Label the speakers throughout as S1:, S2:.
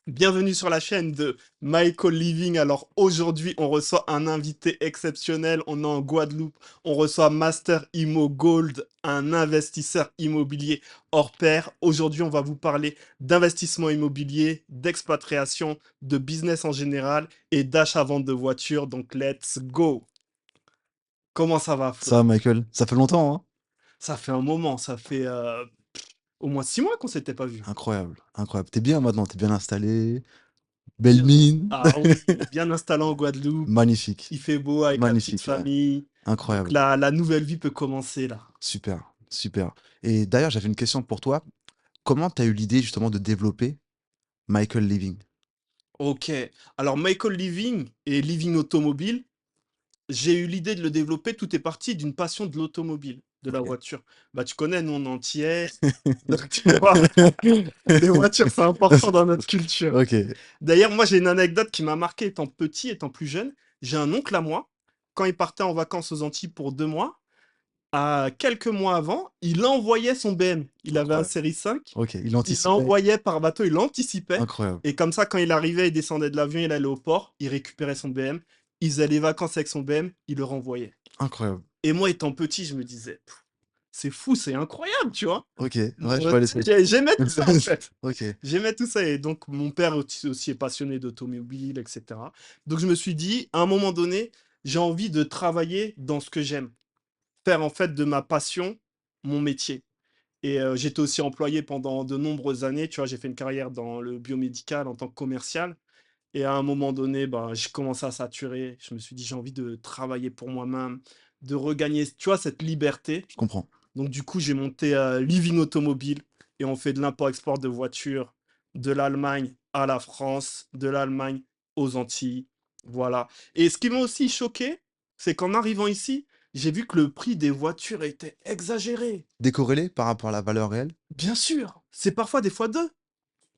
S1: Bienvenue sur la chaîne de Michael Living. Alors aujourd'hui, on reçoit un invité exceptionnel. On est en Guadeloupe. On reçoit Master Immo Gold, un investisseur immobilier hors pair. Aujourd'hui, on va vous parler d'investissement immobilier, d'expatriation, de business en général et d'achat-vente de voitures. Donc, let's go. Comment ça va,
S2: Ça,
S1: Flo?
S2: va, Michael, ça fait longtemps, hein?
S1: Ça fait un moment. Ça fait au moins 6 mois qu'on s'était pas vu.
S2: Incroyable, incroyable. T'es bien maintenant, t'es bien installé, belle
S1: Bien
S2: mine.
S1: Ah oui, bien installé en Guadeloupe.
S2: Magnifique,
S1: Il fait beau avec la petite
S2: magnifique, ouais.
S1: famille. Donc
S2: Incroyable,
S1: la nouvelle vie peut commencer là.
S2: super, super. Et d'ailleurs, j'avais une question pour toi. Comment t'as eu l'idée justement de développer Michael Living?
S1: Ok. Alors Michael Living et Living Automobile, j'ai eu l'idée de le développer. Tout est parti d'une passion de l'automobile, de la
S2: Ok.
S1: voiture. Bah tu connais, nous on est entier. Donc tu vois, les voitures c'est important dans notre culture.
S2: Ok,
S1: D'ailleurs, moi j'ai une anecdote qui m'a marqué étant petit, étant plus jeune. J'ai un oncle à moi, quand il partait en vacances aux Antilles pour 2 mois, à quelques mois avant, il envoyait son BM. Il avait un
S2: incroyable.
S1: série 5.
S2: Ok, il
S1: Il
S2: anticipait.
S1: l'envoyait par bateau, il l'anticipait.
S2: Incroyable,
S1: Et comme ça, quand il arrivait, il descendait de l'avion, il allait au port, il récupérait son BM. Il faisait les vacances avec son BM, il le renvoyait.
S2: incroyable.
S1: Et moi, étant petit, je me disais, c'est fou, c'est incroyable, tu vois.
S2: Ok, ouais, je vois les trucs.
S1: J'aimais tout ça, en fait.
S2: Ok,
S1: J'aimais tout ça. Et donc, mon père aussi est passionné d'automobile, etc. Donc, je me suis dit, à un moment donné, j'ai envie de travailler dans ce que j'aime. Faire, en fait, de ma passion mon métier. Et j'étais aussi employé pendant de nombreuses années. Tu vois, j'ai fait une carrière dans le biomédical en tant que commercial. Et à un moment donné, bah, j'ai commencé à saturer. Je me suis dit, j'ai envie de travailler pour moi-même, de regagner, tu vois, cette liberté.
S2: je comprends.
S1: Donc, du coup, j'ai monté Living Automobile et on fait de l'import-export de voitures de l'Allemagne à la France, de l'Allemagne aux Antilles. Voilà. Et ce qui m'a aussi choqué, c'est qu'en arrivant ici, j'ai vu que le prix des voitures était exagéré.
S2: Décorrélé par rapport à la valeur réelle?
S1: Bien sûr, c'est parfois des fois deux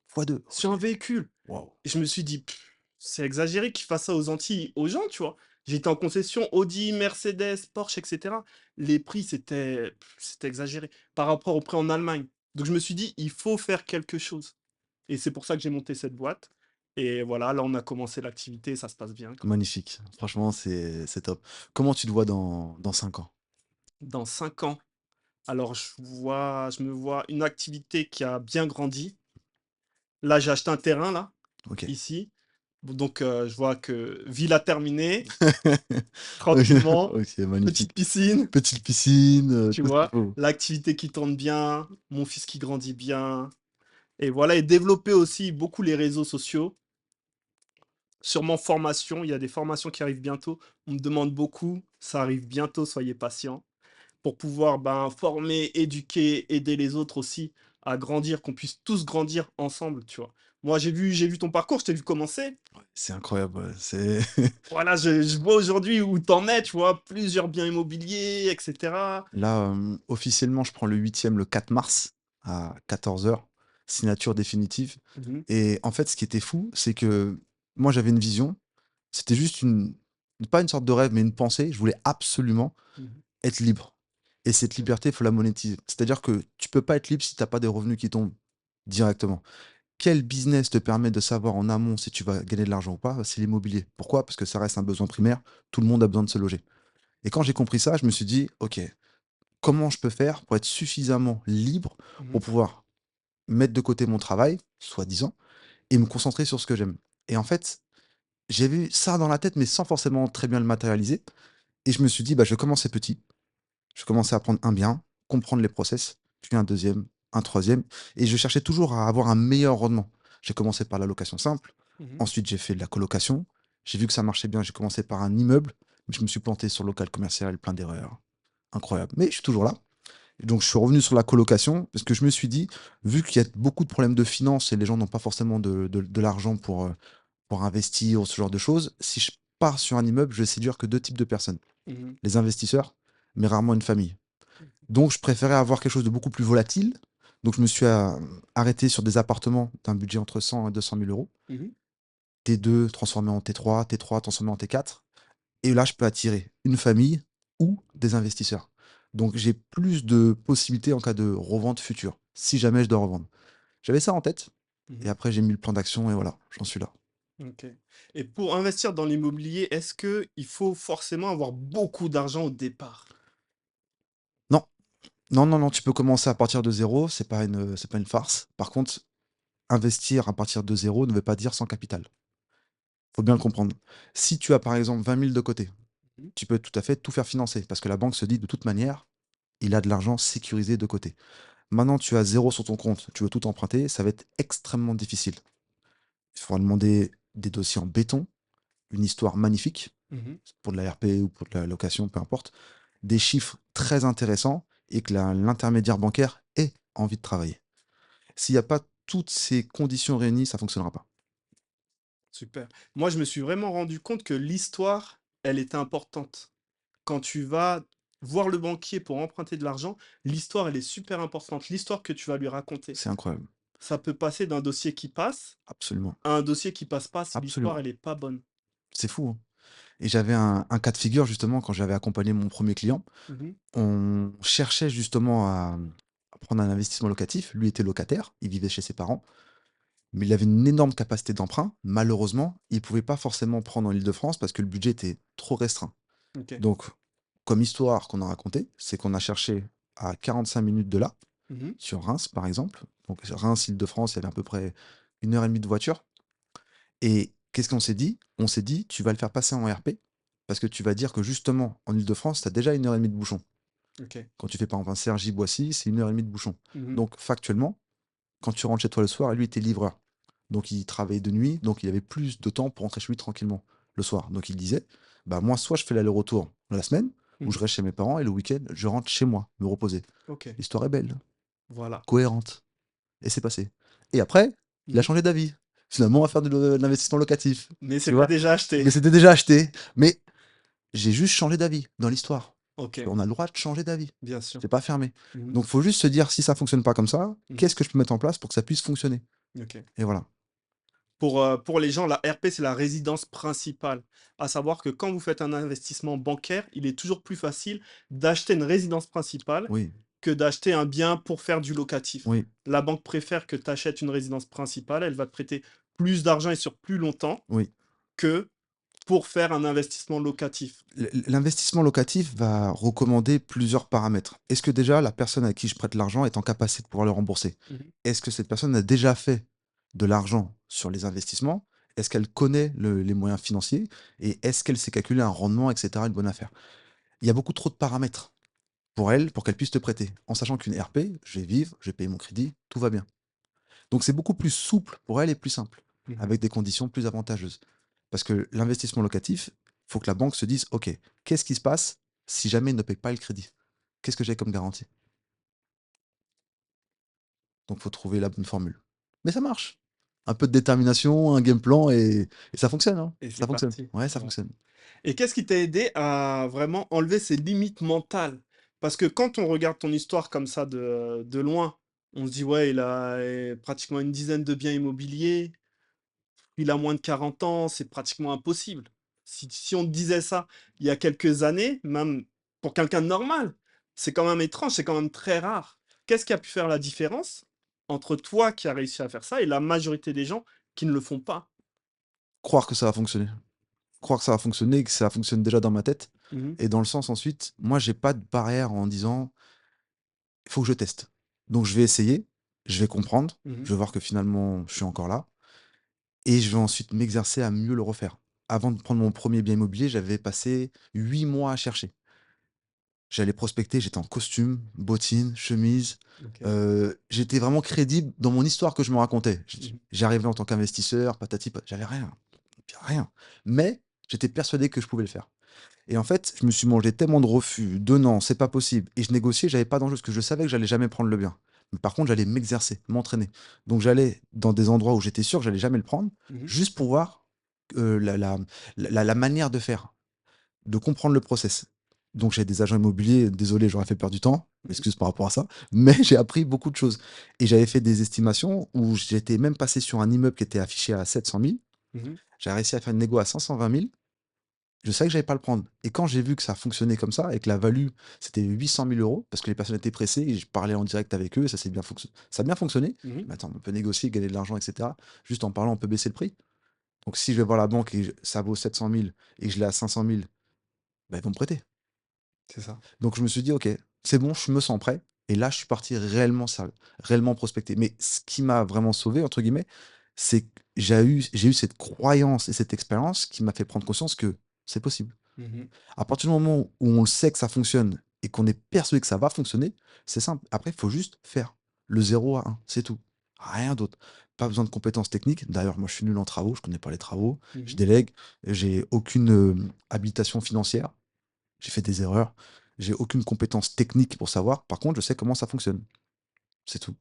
S2: Fois deux.
S1: sur
S2: Ok.
S1: un véhicule.
S2: Waouh.
S1: Et je me suis dit, c'est exagéré qu'ils fassent ça aux Antilles, aux gens, tu vois. J'étais en concession Audi, Mercedes, Porsche, etc. Les prix, c'était exagéré par rapport au prix en Allemagne. Donc je me suis dit, il faut faire quelque chose. Et c'est pour ça que j'ai monté cette boîte. Et voilà, là, on a commencé l'activité, ça se passe bien, quoi.
S2: Magnifique. Franchement, c'est top. Comment tu te vois dans 5 ans?
S1: Dans 5 ans, alors je me vois une activité qui a bien grandi. Là, j'ai acheté un terrain, là,
S2: Ok.
S1: ici. Donc, je vois que villa terminée,
S2: Ok,
S1: tranquillement,
S2: ok,
S1: petite
S2: magnifique.
S1: piscine,
S2: Petite piscine,
S1: tu
S2: tout ce qu'il
S1: vois,
S2: faut.
S1: l'activité qui tourne bien, mon fils qui grandit bien. Et voilà, et développer aussi beaucoup les réseaux sociaux. Sûrement formation, il y a des formations qui arrivent bientôt. On me demande beaucoup, ça arrive bientôt, soyez patients. Pour pouvoir ben, former, éduquer, aider les autres aussi à grandir, qu'on puisse tous grandir ensemble, tu vois. Moi, j'ai vu ton parcours, je t'ai vu commencer.
S2: C'est incroyable, ouais, c'est
S1: Voilà, je vois aujourd'hui où t'en es, tu vois, plusieurs biens immobiliers, etc.
S2: là, officiellement, je prends le 8e le 4 mars à 14 heures, signature définitive.
S1: Mhm,
S2: Et en fait, ce qui était fou, c'est que moi, j'avais une vision. C'était juste pas une sorte de rêve, mais une pensée. Je voulais absolument
S1: mhm.
S2: être libre. Et cette liberté, il faut la monétiser. C'est-à-dire que tu peux pas être libre si t'as pas des revenus qui tombent directement. Quel business te permet de savoir en amont si tu vas gagner de l'argent ou pas? C'est l'immobilier. Pourquoi? Parce que ça reste un besoin primaire. Tout le monde a besoin de se loger. Et quand j'ai compris ça, je me suis dit, OK, comment je peux faire pour être suffisamment libre
S1: Mhm,
S2: pour pouvoir mettre de côté mon travail, soi-disant, et me concentrer sur ce que j'aime. Et en fait, j'ai vu ça dans la tête, mais sans forcément très bien le matérialiser. Et je me suis dit, bah, je vais commencer petit. Je commençais à prendre un bien, comprendre les process, puis un deuxième, un troisième, et je cherchais toujours à avoir un meilleur rendement. J'ai commencé par la location simple,
S1: mhm.
S2: ensuite j'ai fait de la colocation, j'ai vu que ça marchait bien, j'ai commencé par un immeuble, mais je me suis planté sur le local commercial, plein d'erreurs, incroyable. Mais je suis toujours là. Et donc je suis revenu sur la colocation, parce que je me suis dit, vu qu'il y a beaucoup de problèmes de finances et les gens n'ont pas forcément de l'argent pour investir ou ce genre de choses, si je pars sur un immeuble, je vais séduire que deux types de personnes.
S1: Mhm.
S2: Les investisseurs, mais rarement une famille. Donc, je préférais avoir quelque chose de beaucoup plus volatile. Donc, je me suis arrêté sur des appartements d'un budget entre 100 et 200 000 euros.
S1: Mhm.
S2: T2 transformé en T3, T3 transformé en T4. Et là, je peux attirer une famille ou des investisseurs. Donc, j'ai plus de possibilités en cas de revente future, si jamais je dois revendre. J'avais ça en tête. et
S1: Mmh.
S2: après j'ai mis le plan d'action et voilà, j'en suis là.
S1: OK. Et pour investir dans l'immobilier, est-ce que il faut forcément avoir beaucoup d'argent au départ?
S2: Non, non, non, non, tu peux commencer à partir de zéro, c'est pas une farce. Par contre, investir à partir de zéro ne veut pas dire sans capital. Faut bien le comprendre. Si tu as par exemple 20 000 de côté,
S1: Mmh.
S2: tu peux tout à fait tout faire financer parce que la banque se dit: «De toute manière, il a de l'argent sécurisé de côté». Maintenant, tu as zéro sur ton compte, tu veux tout emprunter, ça va être extrêmement difficile. Il faudra demander des dossiers en béton, une histoire magnifique,
S1: Mmh.
S2: pour de la RP ou pour de la location, peu importe, des chiffres très intéressants et que l'intermédiaire bancaire ait envie de travailler. S'il n'y a pas toutes ces conditions réunies, ça ne fonctionnera pas.
S1: Super. Moi, je me suis vraiment rendu compte que l'histoire, elle était importante. Quand tu vas voir le banquier pour emprunter de l'argent, l'histoire, elle est super importante. L'histoire que tu vas lui raconter.
S2: C'est incroyable.
S1: Ça peut passer d'un dossier qui passe
S2: Absolument.
S1: à un dossier qui passe pas si l'histoire,
S2: Absolument.
S1: elle est pas bonne.
S2: C'est fou, hein. Et j'avais un cas de figure justement quand j'avais accompagné mon premier client.
S1: Mmh.
S2: On cherchait justement à prendre un investissement locatif. Lui était locataire, il vivait chez ses parents, mais il avait une énorme capacité d'emprunt. Malheureusement, il ne pouvait pas forcément prendre en Île-de-France parce que le budget était trop restreint.
S1: OK.
S2: Donc, comme histoire qu'on a racontée, c'est qu'on a cherché à 45 minutes de là,
S1: Mmh.
S2: sur Reims par exemple. Donc Reims, Île-de-France, il y avait à peu près 1 heure et demie de voiture. Et qu'est-ce qu'on s'est dit? On s'est dit: «Tu vas le faire passer en RP parce que tu vas dire que justement en Île-de-France, tu as déjà 1 heure et demie de bouchon».
S1: OK.
S2: Quand tu fais par exemple un Cergy-Boissy, c'est 1 heure et demie de bouchon.
S1: Mmh.
S2: Donc factuellement, quand tu rentres chez toi le soir, lui était livreur. Donc il travaillait de nuit, donc il avait plus de temps pour rentrer chez lui tranquillement le soir. Donc il disait: «Bah, moi, soit je fais l'aller-retour la semaine, ou je
S1: Mmh.
S2: reste chez mes parents et le week-end, je rentre chez moi, me reposer».
S1: OK.
S2: L'histoire est belle,
S1: Voilà.
S2: cohérente et c'est passé. Et après, il a
S1: Mmh.
S2: changé d'avis. Finalement, on va faire de l'investissement locatif,
S1: Mais
S2: tu
S1: c'était
S2: vois?
S1: déjà acheté.
S2: Mais c'était déjà acheté. Mais j'ai juste changé d'avis dans l'histoire.
S1: OK.
S2: On a le droit de changer d'avis.
S1: Bien sûr.
S2: C'est pas fermé.
S1: Mmh.
S2: Donc faut juste se dire: «Si ça fonctionne pas comme ça,
S1: Mmh.
S2: qu'est-ce que je peux mettre en place pour que ça puisse fonctionner?»
S1: OK.
S2: Et voilà.
S1: Pour les gens, la RP, c'est la résidence principale. À savoir que quand vous faites un investissement bancaire, il est toujours plus facile d'acheter une résidence principale
S2: Oui,
S1: que d'acheter un bien pour faire du locatif.
S2: oui,
S1: La banque préfère que tu achètes une résidence principale, elle va te prêter plus d'argent et sur plus longtemps
S2: oui.
S1: que pour faire un investissement locatif.
S2: L'investissement locatif va recommander plusieurs paramètres. Est-ce que déjà la personne à qui je prête l'argent est en capacité de pouvoir le rembourser?
S1: Mmh.
S2: Est-ce que cette personne a déjà fait de l'argent sur les investissements? Est-ce qu'elle connaît les moyens financiers? Et est-ce qu'elle sait calculer un rendement, etc., une bonne affaire? Il y a beaucoup trop de paramètres pour elle, pour qu'elle puisse te prêter. En sachant qu'une RP, je vais vivre, je vais payer mon crédit, tout va bien. Donc c'est beaucoup plus souple pour elle et plus simple,
S1: Mmh.
S2: avec des conditions plus avantageuses. Parce que l'investissement locatif, il faut que la banque se dise: «OK, qu'est-ce qui se passe si jamais il ne paye pas le crédit? Qu'est-ce que j'ai comme garantie?» Donc il faut trouver la bonne formule. Mais ça marche. Un peu de détermination, un game plan et ça fonctionne, hein.
S1: Et
S2: Ça
S1: c'est
S2: fonctionne.
S1: parti.
S2: Ouais, ça
S1: Ouais.
S2: fonctionne.
S1: Et qu'est-ce qui t'a aidé à vraiment enlever ces limites mentales? Parce que quand on regarde ton histoire comme ça de loin, on se dit: «Ouais, il a, pratiquement une dizaine de biens immobiliers, il a moins de 40 ans, c'est pratiquement impossible». Si on te disait ça il y a quelques années, même pour quelqu'un de normal, c'est quand même étrange, c'est quand même très rare. Qu'est-ce qui a pu faire la différence entre toi qui as réussi à faire ça et la majorité des gens qui ne le font pas?
S2: Croire que ça va fonctionner. Croire que ça va fonctionner, que ça fonctionne déjà dans ma tête
S1: Mmh.
S2: et dans le sens ensuite, moi j'ai pas de barrière en disant: «Il faut que je teste». Donc je vais essayer, je vais comprendre,
S1: Mmh.
S2: je vais voir que finalement je suis encore là. Et je vais ensuite m'exercer à mieux le refaire. Avant de prendre mon premier bien immobilier, j'avais passé 8 mois à chercher. J'allais prospecter, j'étais en costume, bottines, chemise,
S1: OK.
S2: j'étais vraiment crédible dans mon histoire que je me racontais.
S1: Mmh.
S2: J'arrivais en tant qu'investisseur, patati j'avais rien, rien. Mais j'étais persuadé que je pouvais le faire. Et en fait, je me suis mangé tellement de refus, de non, c'est pas possible. Et je négociais, j'avais pas d'enjeu parce que je savais que j'allais jamais prendre le bien. Mais par contre, j'allais m'exercer, m'entraîner. Donc j'allais dans des endroits où j'étais sûr que j'allais jamais le prendre,
S1: Mmh.
S2: juste pour voir la manière de faire, de comprendre le process. Donc j'ai des agents immobiliers, désolé, j'aurais fait perdre du temps,
S1: Mmh.
S2: excuse par rapport à ça, mais j'ai appris beaucoup de choses. Et j'avais fait des estimations où j'étais même passé sur un immeuble qui était affiché à 700 000.
S1: Mmh.
S2: J'ai réussi à faire une négo à 520 000. Je savais que j'allais pas le prendre. Et quand j'ai vu que ça fonctionnait comme ça et que la value, c'était 800 000 euros, parce que les personnes étaient pressées et je parlais en direct avec eux, ça a bien fonctionné.
S1: Mmh.
S2: Mais attends, on peut négocier, gagner de l'argent, etc. Juste en parlant, on peut baisser le prix. Donc si je vais voir la banque et ça vaut 700 000 et que je l'ai à 500 000, bah, ils vont me prêter.
S1: C'est ça.
S2: Donc je me suis dit, ok, c'est bon, je me sens prêt. Et là, je suis parti réellement sérieux, réellement prospecter. Mais ce qui m'a vraiment sauvé, entre guillemets, c'est que j'ai eu cette croyance et cette expérience qui m'a fait prendre conscience que c'est possible.
S1: Mmh.
S2: À partir du moment où on le sait que ça fonctionne et qu'on est persuadé que ça va fonctionner, c'est simple. Après, il faut juste faire le 0 à 1, c'est tout. Rien d'autre. Pas besoin de compétences techniques. D'ailleurs, moi, je suis nul en travaux, je connais pas les travaux, je
S1: Mmh.
S2: délègue, j'ai aucune habilitation financière, j'ai fait des erreurs, j'ai aucune compétence technique pour savoir. Par contre, je sais comment ça fonctionne. C'est tout.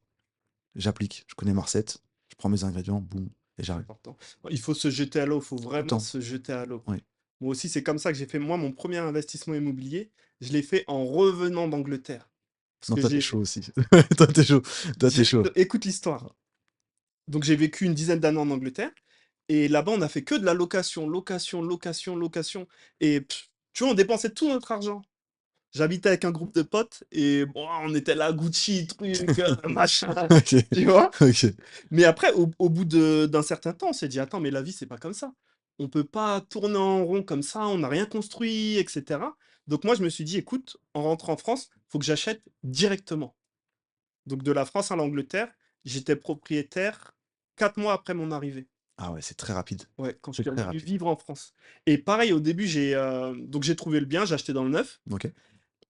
S2: J'applique, je connais ma recette, je prends mes ingrédients, boum, et
S1: C'est
S2: j'arrive.
S1: important. Il faut se jeter à l'eau, il faut
S2: Tout le
S1: vraiment
S2: temps.
S1: se jeter à l'eau.
S2: Oui.
S1: Moi aussi, c'est comme ça que j'ai fait, moi, mon premier investissement immobilier, je l'ai fait en revenant d'Angleterre. Parce
S2: Non,
S1: que
S2: toi, t'es chaud aussi. Toi, t'es chaud. Toi, t'es chaud.
S1: écoute l'histoire. Donc j'ai vécu une dizaine d'années en Angleterre et là-bas, on a fait que de la location, location, location, location et tu vois, on dépensait tout notre argent. J'habitais avec un groupe de potes et bon, on était là, Gucci, truc, machin,
S2: Ok.
S1: tu vois?
S2: Ok.
S1: Mais après, au bout d'un certain temps, on s'est dit: «Attends, mais la vie, c'est pas comme ça. On peut pas tourner en rond comme ça, on n'a rien construit et cetera». Donc moi, je me suis dit: «Écoute, en rentrant en France, faut que j'achète directement». Donc de la France à l'Angleterre, j'étais propriétaire 4 mois après mon arrivée.
S2: Ah ouais, c'est très rapide.
S1: Ouais, quand je
S2: C'est
S1: suis
S2: très
S1: revenu
S2: rapide.
S1: vivre en France. Et pareil, au début, donc j'ai trouvé le bien, j'ai acheté dans le neuf
S2: OK.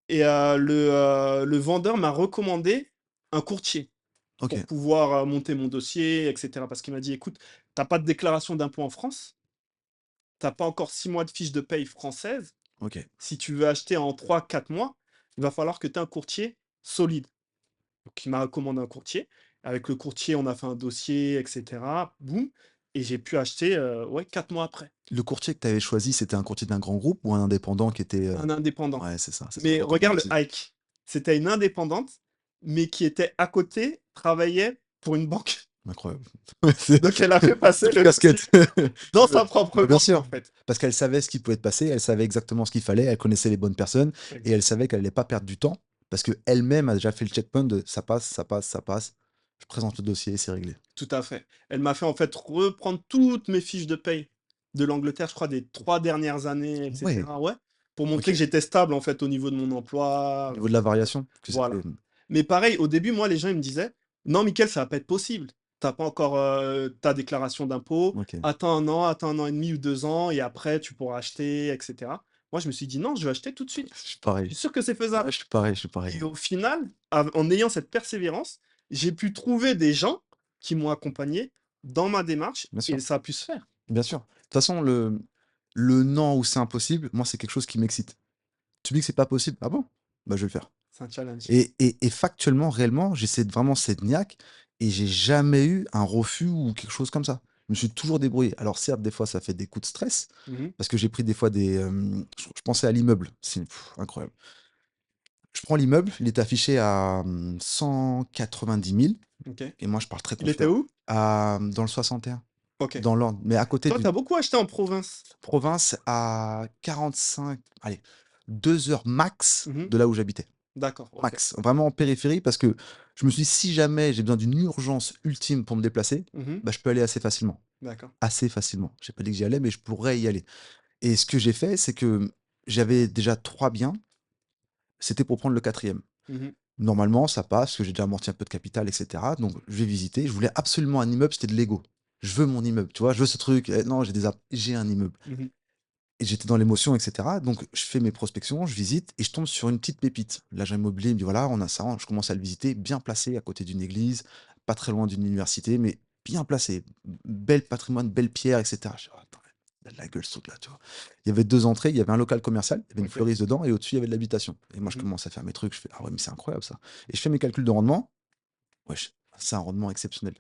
S1: et le vendeur m'a recommandé un courtier pour
S2: OK.
S1: pouvoir, monter mon dossier et cetera. Parce qu'il m'a dit: «Écoute, tu as pas de déclaration d'impôt en France, tu as pas encore 6 mois de fiche de paye française.
S2: OK.
S1: Si tu veux acheter en 3 4 mois, il va falloir que tu aies un courtier solide». Donc il m'a recommandé un courtier. Avec le courtier, on a fait un dossier et cetera, boum et j'ai pu acheter, ouais, 4 mois après.
S2: Le courtier que tu avais choisi, c'était un courtier d'un grand groupe ou un indépendant qui était,
S1: Un indépendant.
S2: ouais, c'est ce qu'on
S1: Mais
S2: recommande
S1: regarde le
S2: aussi.
S1: hike. C'était une indépendante, mais qui était à côté, travaillait pour une banque.
S2: Incroyable. Ouais, c'est
S1: Donc elle a fait passer
S2: double
S1: le dossier
S2: casquette.
S1: dans sa propre
S2: Bah, bien
S1: banque, en
S2: sûr,
S1: fait.
S2: parce qu'elle savait ce qui pouvait être passé, elle savait exactement ce qu'il fallait, elle connaissait les bonnes personnes et elle
S1: Exactement.
S2: savait qu'elle allait pas perdre du temps parce qu'elle-même a déjà fait le checkpoint de ça passe, ça passe, ça passe. Je présente le dossier, c'est réglé.
S1: Tout à fait. Elle m'a fait, en fait, reprendre toutes mes fiches de paye de l'Angleterre, je crois des 3 dernières années et
S2: Ouais,
S1: cetera, ouais, pour montrer
S2: OK.
S1: que j'étais stable, en fait, au niveau de mon
S2: Au
S1: emploi,
S2: niveau de la variation, que c'était,
S1: voilà. Mais pareil, au début, moi, les gens, ils me disaient: «Non, Mickaël, ça va pas être possible. Tu as pas encore, ta déclaration d'impôt.
S2: OK.
S1: Attends 1 an et demi ou 2 ans et après tu pourras acheter et cetera». Moi, je me suis dit: «Non, je vais acheter tout de suite.
S2: Je suis
S1: Je
S2: pareil.
S1: suis sûr que c'est
S2: Ouais,
S1: faisable».
S2: je suis pareil, je suis pareil.
S1: Et au final, en ayant cette persévérance, j'ai pu trouver des gens qui m'ont accompagné dans ma démarche
S2: Bien
S1: et
S2: sûr,
S1: ça a pu se faire.
S2: bien sûr. De toute façon, le non ou c'est impossible, moi, c'est quelque chose qui m'excite. Tu me dis que c'est pas possible? Ah bon? Bah, je vais le faire.
S1: C'est un challenge.
S2: Et factuellement, réellement, vraiment cette niaque et j'ai jamais eu un refus ou quelque chose comme ça. Je me suis toujours débrouillé. Alors certes, des fois, ça fait des coups de stress
S1: Mmh.
S2: parce que j'ai pris des fois je pensais à l'immeuble, c'est incroyable. Je prends l'immeuble, il est affiché à 190 000
S1: OK.
S2: et moi, je parle très
S1: Il était
S2: confiant.
S1: où?
S2: Dans le 61,
S1: OK.
S2: dans l'Orne, mais à côté
S1: Toi, tu
S2: d'une
S1: as beaucoup acheté en province?
S2: province à 45, allez, 2 heures max
S1: Mmh.
S2: de là où j'habitais.
S1: D'accord, OK.
S2: Max, vraiment en périphérie parce que je me suis dit: «Si jamais j'ai besoin d'une urgence ultime pour me déplacer,
S1: Mmh.
S2: bah, je peux aller assez facilement».
S1: D'accord.
S2: Assez facilement. J'ai pas dit que j'y allais, mais je pourrais y aller et ce que j'ai fait, c'est que j'avais déjà 3 biens, c'était pour prendre le quatrième.
S1: Mmh.
S2: Normalement, ça passe, parce que j'ai déjà amorti un peu de capital et cetera, donc je vais visiter. Je voulais absolument un immeuble, c'était de Lego. Je veux mon immeuble, tu vois? Je veux ce truc, non, j'ai un immeuble
S1: Mmh.
S2: et j'étais dans l'émotion et cetera, donc je fais mes prospections, je visite et je tombe sur une petite pépite. L'agent immobilier me dit: «Voilà, on a ça», je commence à le visiter, bien placé à côté d'une église, pas très loin d'une université, mais bien placé. Bel patrimoine, belle pierre et cetera. Je dis: «Oh attends, il a de la gueule ce truc-là», tu vois? Il y avait 2 entrées, il y avait un local commercial, il y avait une
S1: OK.
S2: fleuriste dedans et au-dessus, il y avait de l'habitation et moi, je
S1: Mmh.
S2: commence à faire mes trucs, je fais: «Ah ouais, mais c'est incroyable ça» et je fais mes calculs de rendement. Wesh, c'est un rendement exceptionnel.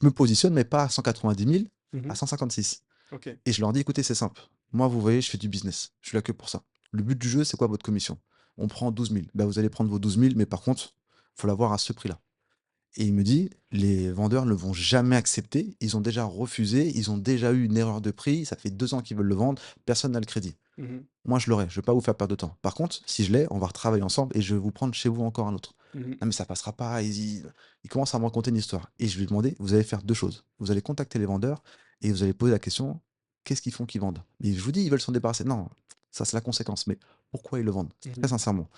S2: Je me positionne, mais pas à 190 000, à
S1: Mmh.
S2: 156
S1: OK.
S2: et je leur dis: «Écoutez, c'est simple. Moi, vous voyez, je fais du business. Je suis là que pour ça. Le but du jeu, c'est quoi votre commission? On prend 12 000. Bah, vous allez prendre vos 12 000, mais par contre, faut l'avoir à ce prix-là». Et il me dit: «Les vendeurs ne vont jamais accepter. Ils ont déjà refusé. Ils ont déjà eu une erreur de prix. Ça fait 2 ans qu'ils veulent le vendre. Personne n'a le crédit».
S1: Mmh.
S2: Moi, je l'aurai, je vais pas vous faire perdre de temps. Par contre, si je l'ai, on va retravailler ensemble et je vais vous prendre chez vous encore un autre.
S1: Mmh.
S2: Non, mais ça passera pas. Il commence à me raconter une histoire. Et je lui ai demandé, vous allez faire deux choses. Vous allez contacter les vendeurs et vous allez poser la question, qu'est-ce qu'ils font qu'ils vendent? Mais je vous dis, ils veulent s'en débarrasser. Non, ça c'est la conséquence. Mais pourquoi ils le vendent? Très
S1: Mmh.
S2: sincèrement.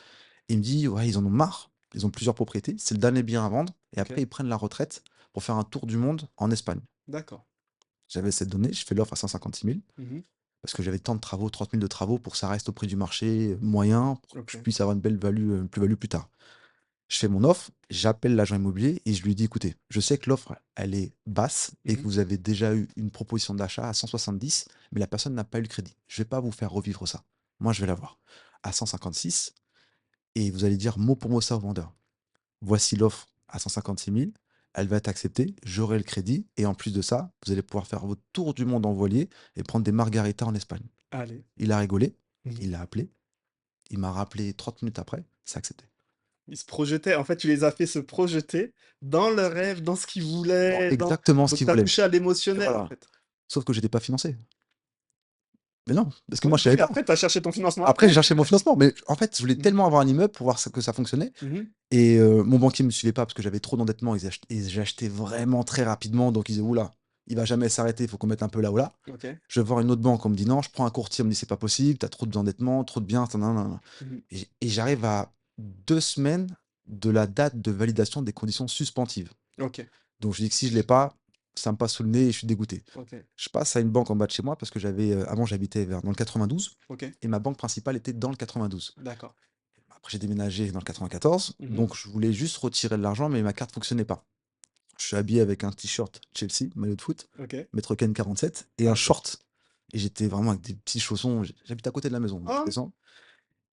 S2: Il me dit, ouais, ils en ont marre. Ils ont plusieurs propriétés. C'est le dernier bien à vendre. Et après,
S1: OK.
S2: ils prennent la retraite pour faire un tour du monde en Espagne.
S1: D'accord.
S2: J'avais cette donnée, je fais l'offre à 156 000
S1: Mmh.
S2: parce que j'avais tant de travaux, 30 000 de travaux pour que ça reste au prix du marché moyen, pour que je
S1: OK.
S2: puisse avoir une belle plus-value plus tard. Je fais mon offre, j'appelle l'agent immobilier et je lui dis, écoutez, je sais que l'offre, elle est basse et que
S1: Mmh.
S2: vous avez déjà eu une proposition d'achat à 170, mais la personne n'a pas eu le crédit. Je ne vais pas vous faire revivre ça. Moi, je vais l'avoir à 156 et vous allez dire mot pour mot ça au vendeur. Voici l'offre à 156 000, elle va être acceptée, j'aurai le crédit et en plus de ça, vous allez pouvoir faire votre tour du monde en voilier et prendre des margaritas en Espagne.
S1: Allez.
S2: Il a rigolé,
S1: Mmh.
S2: il l'a appelé, il m'a rappelé 30 minutes après, c'est accepté.
S1: Ils se projetaient, en fait, tu les as fait se projeter dans le rêve, dans ce qu'ils
S2: Dans
S1: voulaient, dans
S2: exactement ce
S1: donc
S2: qu'il
S1: tu as
S2: voulait.
S1: touché à
S2: Et
S1: l'émotionnel, en
S2: voilà.
S1: fait.
S2: Sauf que j'étais pas financé. Mais non, parce que
S1: Ouais,
S2: moi je
S1: oui,
S2: savais pas.
S1: après tu as cherché ton financement
S2: Après, j'ai
S1: après?
S2: cherché mon financement, mais en fait, je voulais
S1: Mmh.
S2: tellement avoir un immeuble pour voir que ça fonctionnait.
S1: Mmh.
S2: Et mon banquier me suivait pas parce que j'avais trop d'endettement. Et j'ai acheté vraiment très rapidement. Donc, ils disaient, oula, il va jamais s'arrêter, il faut qu'on mette un peu là ou là.
S1: OK.
S2: Je vais voir une autre banque, on me dit non. Je prends un courtier, on me dit, c'est pas possible, tu as trop d'endettement, trop de biens. Nanana.
S1: Mmh.
S2: Et j'arrive à 2 semaines de la date de validation des conditions suspensives.
S1: OK.
S2: Donc, je dis que si je l'ai pas, ça me passe sous le nez et je suis dégoûté.
S1: OK.
S2: Je passe à une banque en bas de chez moi parce que avant, j'habitais dans le 92
S1: OK.
S2: et ma banque principale était dans le 92.
S1: D'accord.
S2: Après, j'ai déménagé dans le 94,
S1: Mmh.
S2: donc je voulais juste retirer de l'argent, mais ma carte fonctionnait pas. Je suis habillé avec un t-shirt Chelsea, maillot de foot,
S1: OK.
S2: Maître Ken 47 et un
S1: Allez.
S2: short. Et j'étais vraiment avec des petits chaussons. J'habite à côté de la maison, donc je
S1: Ah!
S2: descends.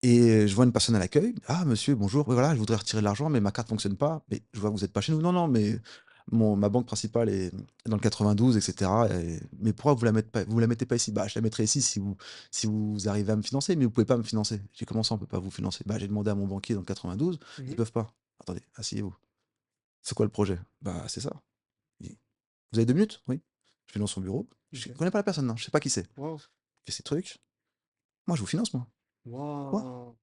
S2: Et je vois une personne à l'accueil. Ah, monsieur, bonjour. Oui, voilà, je voudrais retirer de l'argent, mais ma carte fonctionne pas. Mais je vois que vous n'êtes pas chez nous. Non, non, mais ma banque principale est dans le 92, etc. Mais pourquoi vous la mettez pas ici? Bah, je la mettrai ici si vous arrivez à me financer, mais vous pouvez pas me financer. J'ai comment ça, on peut pas vous financer? Bah, j'ai demandé à mon banquier dans le 92, ils
S1: Mmh.
S2: peuvent pas. Attendez, asseyez-vous. C'est quoi le projet? Bah, c'est ça. Il- Vous avez 2 minutes? Oui. Je vais dans son bureau. Je
S1: OK.
S2: connais pas la personne, non, je sais pas qui c'est.
S1: Waouh!
S2: Il fait ces trucs. Moi, je vous finance, moi. Quoi?
S1: Waouh!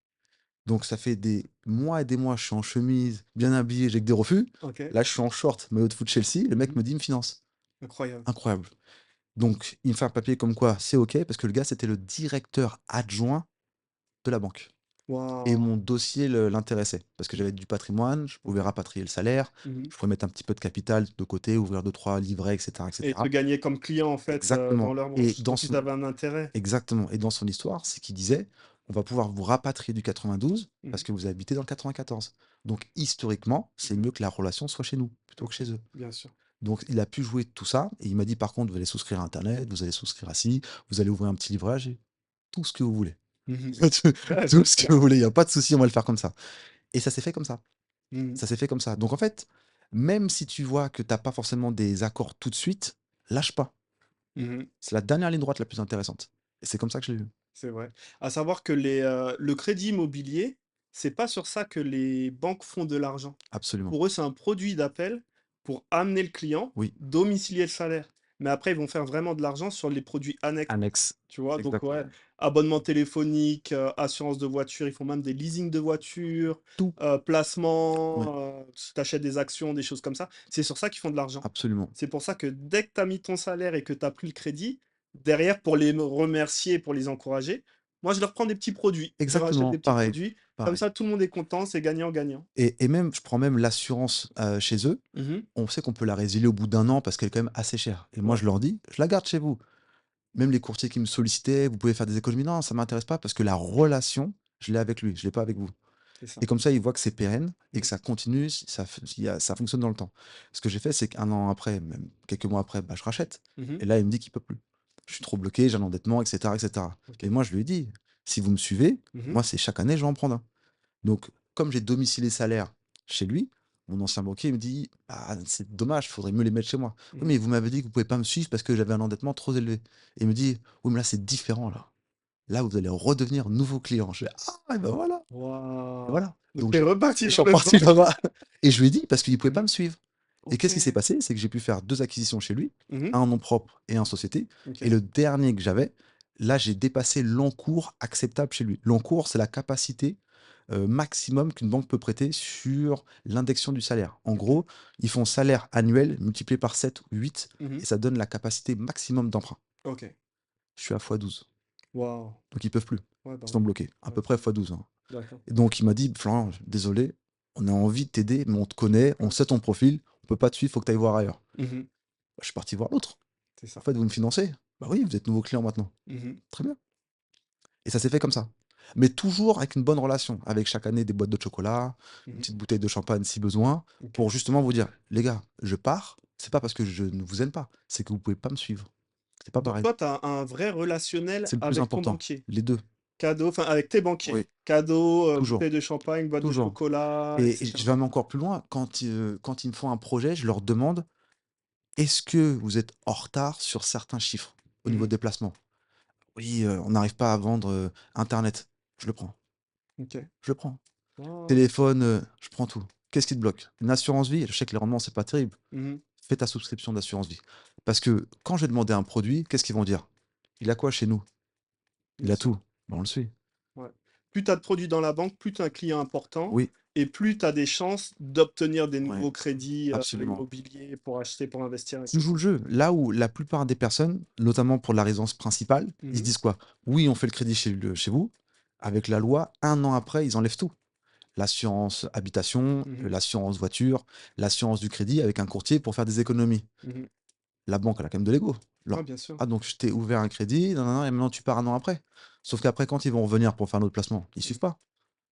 S2: Donc ça fait des mois et des mois, je suis en chemise, bien habillé, j'ai que des refus.
S1: OK.
S2: Là, je suis en short, maillot de foot Chelsea, le mec
S1: Mmh.
S2: me dit: «Il me finance».
S1: Incroyable.
S2: Incroyable. Donc il me fait un papier comme quoi c'est OK, parce que le gars, c'était le directeur adjoint de la banque et
S1: Waouh!
S2: mon dossier l'intéressait parce que j'avais du patrimoine, je pouvais
S1: OK.
S2: rapatrier le salaire,
S1: Mmh.
S2: je pouvais mettre un petit peu de capital de côté, ouvrir deux trois livrets et
S1: Et te
S2: cetera.
S1: gagner comme client, en fait, dans
S2: Exactement
S1: leur
S2: et
S1: branche.
S2: dans
S1: Donc ils
S2: son
S1: avaient un intérêt.
S2: exactement et dans son histoire, c'est qu'il disait: «On va pouvoir vous rapatrier du 92 parce
S1: Mmh.
S2: que vous habitez dans le 94. Donc historiquement, c'est
S1: Mmh.
S2: mieux que la relation soit chez nous plutôt que
S1: OK.
S2: chez eux».
S1: Bien sûr.
S2: Donc il a pu jouer de tout ça et il m'a dit: «Par contre, vous allez souscrire à internet, vous allez souscrire à ci, vous allez ouvrir un petit livret». J'ai tout ce que vous voulez.
S1: Mmh.
S2: Tout
S1: Ouais,
S2: tout ce que
S1: j'espère.
S2: vous voulez, il y a pas de souci, on va le faire comme ça et ça s'est fait comme ça.
S1: Mmh.
S2: Ça s'est fait comme ça. Donc en fait, même si tu vois que tu as pas forcément des accords tout de suite, lâche pas.
S1: Mmh.
S2: C'est la dernière ligne droite la plus intéressante et c'est comme ça que je l'ai eu.
S1: C'est vrai. À savoir que le crédit immobilier, c'est pas sur ça que les banques font de l'argent.
S2: Absolument.
S1: Pour eux, c'est un produit d'appel pour amener le client,
S2: Oui,
S1: domicilier le salaire. Mais après, ils vont faire vraiment de l'argent sur les produits annexes,
S2: annexe.
S1: tu vois? Donc ouais,
S2: Exactement.
S1: abonnement téléphonique, assurance de voiture, ils font même des leasing de voiture,
S2: Tout. Ouais,
S1: placement, si tu achètes des actions, des choses comme ça. C'est sur ça qu'ils font de l'argent.
S2: absolument.
S1: C'est pour ça que dès que tu as mis ton salaire et que tu as pris le crédit, derrière, pour les remercier, pour les encourager, moi, je leur prends des petits produits. Je rachète
S2: Exactement,
S1: des petits
S2: pareil,
S1: produits. Comme
S2: pareil.
S1: ça, tout le monde est content, c'est gagnant-gagnant.
S2: Et même, je prends même l'assurance, chez eux.
S1: Mmh.
S2: On sait qu'on peut la résilier au bout d'un an parce qu'elle est quand même assez chère. Et moi,
S1: Ouais,
S2: je leur dis: «Je la garde chez vous». Même les courtiers qui me sollicitaient: «Vous pouvez faire des économies». Non, ça m'intéresse pas parce que la relation, je l'ai avec lui, je l'ai pas avec vous.
S1: c'est ça.
S2: Et comme ça, ils voient que c'est pérenne et que
S1: Mmh.
S2: ça continue, ça fonctionne dans le temps. Ce que j'ai fait, c'est qu'1 an après, même quelques mois après, bah, je rachète.
S1: Mmh.
S2: Et là, il me dit qu'il peut plus. Je suis trop bloqué, j'ai un endettement, et cetera. Et
S1: OK.
S2: moi, je lui ai dit: «Si vous me suivez,
S1: Mmh.
S2: moi, c'est chaque année, je vais en prendre un». Donc, comme j'ai domicilié salaire chez lui, mon ancien banquier me dit: «Ah, c'est dommage, il faudrait mieux les mettre chez moi». «Oui,
S1: Mmh.
S2: mais vous m'avez dit que vous pouvez pas me suivre parce que j'avais un endettement trop élevé». Et il me dit: «Oui, mais là, c'est différent, là. Là, vous allez redevenir nouveau client». Je fais: «Ah, et ben voilà, et
S1: Waouh!
S2: voilà».
S1: Donc
S2: Donc
S1: tu es
S2: je
S1: reparti
S2: suis
S1: dans le
S2: reparti
S1: vent.
S2: là-bas et je lui ai dit parce qu'il ne pouvait pas
S1: Mmh.
S2: me suivre. Et qu'est-ce qui s'est
S1: OK.
S2: passé? C'est que j'ai pu faire 2 acquisitions chez lui,
S1: Mmh.
S2: un en nom propre et un en société. Et
S1: OK.
S2: le dernier que j'avais, Là, j'ai dépassé l'encours acceptable chez lui. L'encours, c'est la capacité, maximum qu'une banque peut prêter sur l'indexion du salaire. En
S1: OK.
S2: gros, ils font salaire annuel multiplié par 7 ou 8
S1: Mmh.
S2: et ça donne la capacité maximum d'emprunt.
S1: OK.
S2: Je suis à x12,
S1: Waouh!
S2: donc ils peuvent plus.
S1: Ouais, bah,
S2: Ils sont
S1: oui.
S2: bloqués, à
S1: Ouais.
S2: peu près x12, hein.
S1: D'accord.
S2: Et donc il m'a dit: «Florent, désolé, on a envie de t'aider, mais on te connaît, on
S1: Ouais.
S2: sait ton profil, on peut pas te suivre, faut que tu ailles voir ailleurs».
S1: Mmh.
S2: Bah, je suis parti voir l'autre.
S1: C'est
S2: «En
S1: ça.
S2: fait, vous me financez?» «Bah oui, vous êtes nouveau client maintenant».
S1: Mmh.
S2: «Très bien». Et ça s'est fait comme ça. Mais toujours avec une bonne relation, avec chaque année des boîtes de chocolat, une
S1: Mmh.
S2: petite bouteille de champagne si besoin,
S1: OK.
S2: pour justement vous dire: «Les gars, je pars, c'est pas parce que je ne vous aime pas, c'est que vous pouvez pas me suivre. C'est pas
S1: Donc
S2: pareil».
S1: toi, tu as un vrai relationnel
S2: C'est le plus
S1: avec ton
S2: important,
S1: banquier?
S2: les 2.
S1: Cadeau, enfin avec tes banquiers?
S2: Oui,
S1: Cadeau,
S2: toujours,
S1: bouteille de champagne, boîte de
S2: toujours.
S1: chocolat et
S2: Et je
S1: cetera?
S2: vais même encore plus loin, quand ils me font un projet, je leur demande: «Est-ce que vous êtes en retard sur certains chiffres au niveau
S1: Mmh.
S2: des déplacements?» «Oui, on n'arrive pas à vendre, internet». Je le prends,
S1: OK.
S2: je le prends.
S1: Ah!
S2: Téléphone, je prends tout. Qu'est-ce qui te bloque? Une assurance vie? Je sais que les rendements, c'est pas terrible.
S1: Mmh.
S2: Fais ta souscription d'assurance vie. Parce que quand je vais demander un produit, qu'est-ce qu'ils vont dire? «Il a quoi chez nous?» «Il
S1: Bien
S2: a
S1: sûr,
S2: tout». Ben, on le suit.
S1: ouais. Plus tu as de produits dans la banque, plus tu es un client important
S2: Oui,
S1: et plus tu as des chances d'obtenir des
S2: ouais,
S1: nouveaux crédits,
S2: absolument.
S1: immobiliers pour acheter, pour investir et
S2: Tu joues le
S1: cetera.
S2: jeu. Là où la plupart des personnes, notamment pour la résidence principale, ils se
S1: Mmh.
S2: disent quoi? «Oui, on fait le crédit chez vous». Avec la loi, 1 an après, ils enlèvent tout. L'assurance habitation,
S1: Mmh.
S2: l'assurance voiture, l'assurance du crédit avec un courtier pour faire des économies.
S1: Mmh.
S2: La banque, elle a quand même de l'ego.
S1: Ouais,
S2: Alors:
S1: bien sûr.
S2: «Ah donc je t'ai ouvert un crédit, nin nin nin et maintenant tu pars 1 an après». Sauf qu'après quand ils vont revenir pour faire un autre placement? Ils
S1: Mmh.
S2: suivent pas.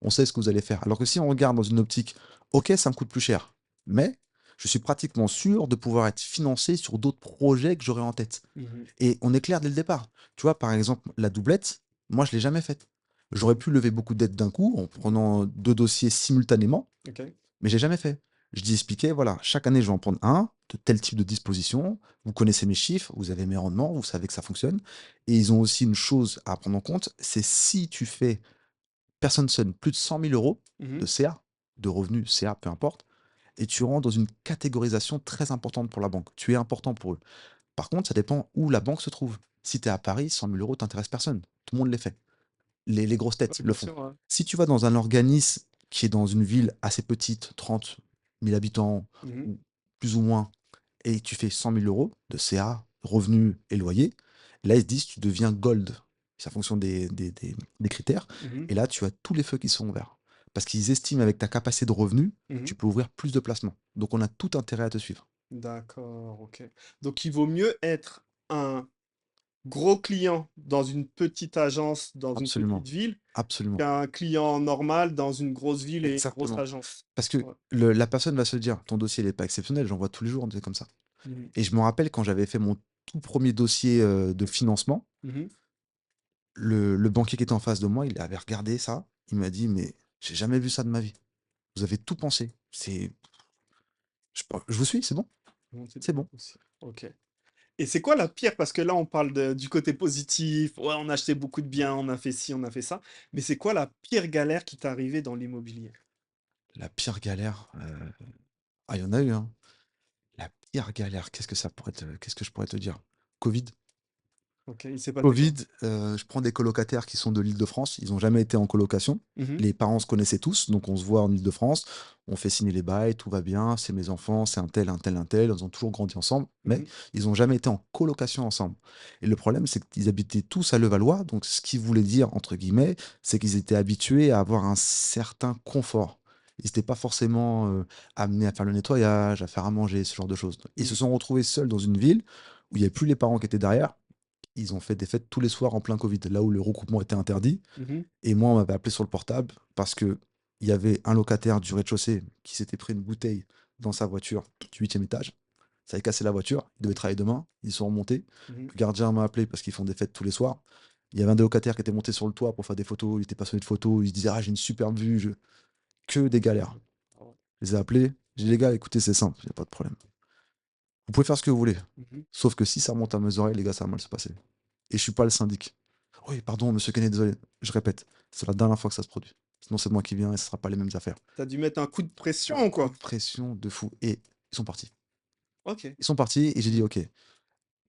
S2: On sait ce que vous allez faire. Alors que si on regarde dans une optique, OK, ça me coûte plus cher, mais je suis pratiquement sûr de pouvoir être financé sur d'autres projets que j'aurais en tête.
S1: Mmh.
S2: Et on est clair dès le départ. Tu vois, par exemple, la doublette, moi je l'ai jamais faite. J'aurais
S1: Mmh.
S2: pu lever beaucoup de dettes d'un coup en
S1: Mmh.
S2: prenant 2 dossiers simultanément,
S1: OK.
S2: mais j'ai jamais fait. Je dis expliqué, voilà, chaque année, je vais en prendre un de tel type de disposition. Vous connaissez mes chiffres, vous avez mes rendements, vous savez que ça fonctionne. Et ils ont aussi une chose à prendre en compte, c'est si tu fais personne seul plus de 100 000 € de
S1: Mmh.
S2: CA, de revenus CA, peu importe, et tu rentres dans une catégorisation très importante pour la banque. Tu es important pour eux. Par contre, ça dépend où la banque se trouve. Si tu es à Paris, 100 000 € t'intéresse personne. Tout le monde les fait. Les grosses têtes
S1: Ouais,
S2: le
S1: bien
S2: font.
S1: sûr, ouais.
S2: Si tu vas dans un organisme qui est dans une ville assez petite, 30 000 habitants
S1: Mmh.
S2: ou plus ou moins, et tu fais 100 000 € de CA, revenus et loyers, là, ils se disent: «Tu deviens gold». C'est en fonction des critères
S1: Mmh.
S2: et là, tu as tous les feux qui sont ouverts. Parce qu'ils estiment avec ta capacité de revenus,
S1: Mmh.
S2: tu peux ouvrir plus de placements. Donc on a tout intérêt à te suivre.
S1: D'accord, OK. Donc il vaut mieux être un gros client dans une petite agence, dans une
S2: Absolument,
S1: petite ville,
S2: absolument.
S1: qu'un client normal dans une grosse ville et une grosse
S2: Exactement.
S1: agence.
S2: Parce que
S1: Ouais.
S2: la personne va se dire: «Ton dossier, il est pas exceptionnel, j'en vois tous les jours des comme ça».
S1: Mmh.
S2: Et je me rappelle quand j'avais fait mon tout premier dossier, de financement,
S1: Mmh.
S2: le banquier qui était en face de moi, il avait regardé ça, il m'a dit: «Mais j'ai jamais vu ça de ma vie. Vous avez tout pensé. C'est je vous suis, c'est bon,
S1: Monter
S2: c'est bon».
S1: aussi. OK. Et c'est quoi la pire? Parce que là, on parle du côté positif. Ouais, on a acheté beaucoup de biens, on a fait ci, on a fait ça. Mais c'est quoi la pire galère qui t'est arrivée dans l'immobilier?
S2: La pire galère, il y en a eu, hein. La pire galère, qu'est-ce que je pourrais te dire? Covid.
S1: OK, il s'est passé
S2: Covid,
S1: quoi?
S2: je prends des colocataires qui sont de l'Île-de-France, ils ont jamais été en colocation.
S1: Mmh.
S2: Les parents se connaissaient tous, donc on se voit en Île-de-France, on fait signer les bails, tout va bien, c'est mes enfants, c'est un tel, un tel, un tel, ils ont toujours grandi ensemble, mais
S1: Mmh.
S2: ils ont jamais été en colocation ensemble. Et le problème, c'est qu'ils habitaient tous à Levallois, donc ce qui voulait dire, entre guillemets, c'est qu'ils étaient habitués à avoir un certain confort. Ils étaient pas forcément, amenés à faire le nettoyage, à faire à manger, ce genre de choses. Ils se
S1: Mmh.
S2: sont retrouvés seuls dans une ville où il y avait plus les parents qui étaient derrière. Ils ont fait des fêtes tous les soirs en plein Covid, là où le regroupement était interdit.
S1: Mmh.
S2: Et moi, on m'avait appelé sur le portable parce que il y avait un locataire du rez-de-chaussée qui s'était pris une bouteille dans sa voiture du 8e étage. Ça avait cassé la voiture. Il devait travailler demain. Ils sont remontés.
S1: Mmh.
S2: Le gardien m'a appelé parce qu'ils font des fêtes tous les soirs. Il y avait un des locataires qui était monté sur le toit pour faire des photos. Il était passionné de photos. Il se disait: «Ah, j'ai une superbe vue». Que des galères.
S1: Ah ouais.
S2: Je les ai appelés. J'ai dit: «Les gars, écoutez, c'est simple, il n'y a pas de problème. Vous pouvez faire ce que vous voulez.
S1: Mmh.
S2: Sauf que si ça remonte à mes oreilles, les gars, ça va mal se passer. Et je suis pas le syndic». «Oui, pardon, monsieur Kenney, désolé». Je répète, c'est la dernière fois que ça se produit. Sinon, c'est moi qui viens et ce sera pas les mêmes affaires.
S1: Tu dû mettre un coup de
S2: Un
S1: pression,
S2: coup
S1: quoi?
S2: de pression de fou et ils sont partis.
S1: OK.
S2: Ils sont partis et j'ai dit: «OK,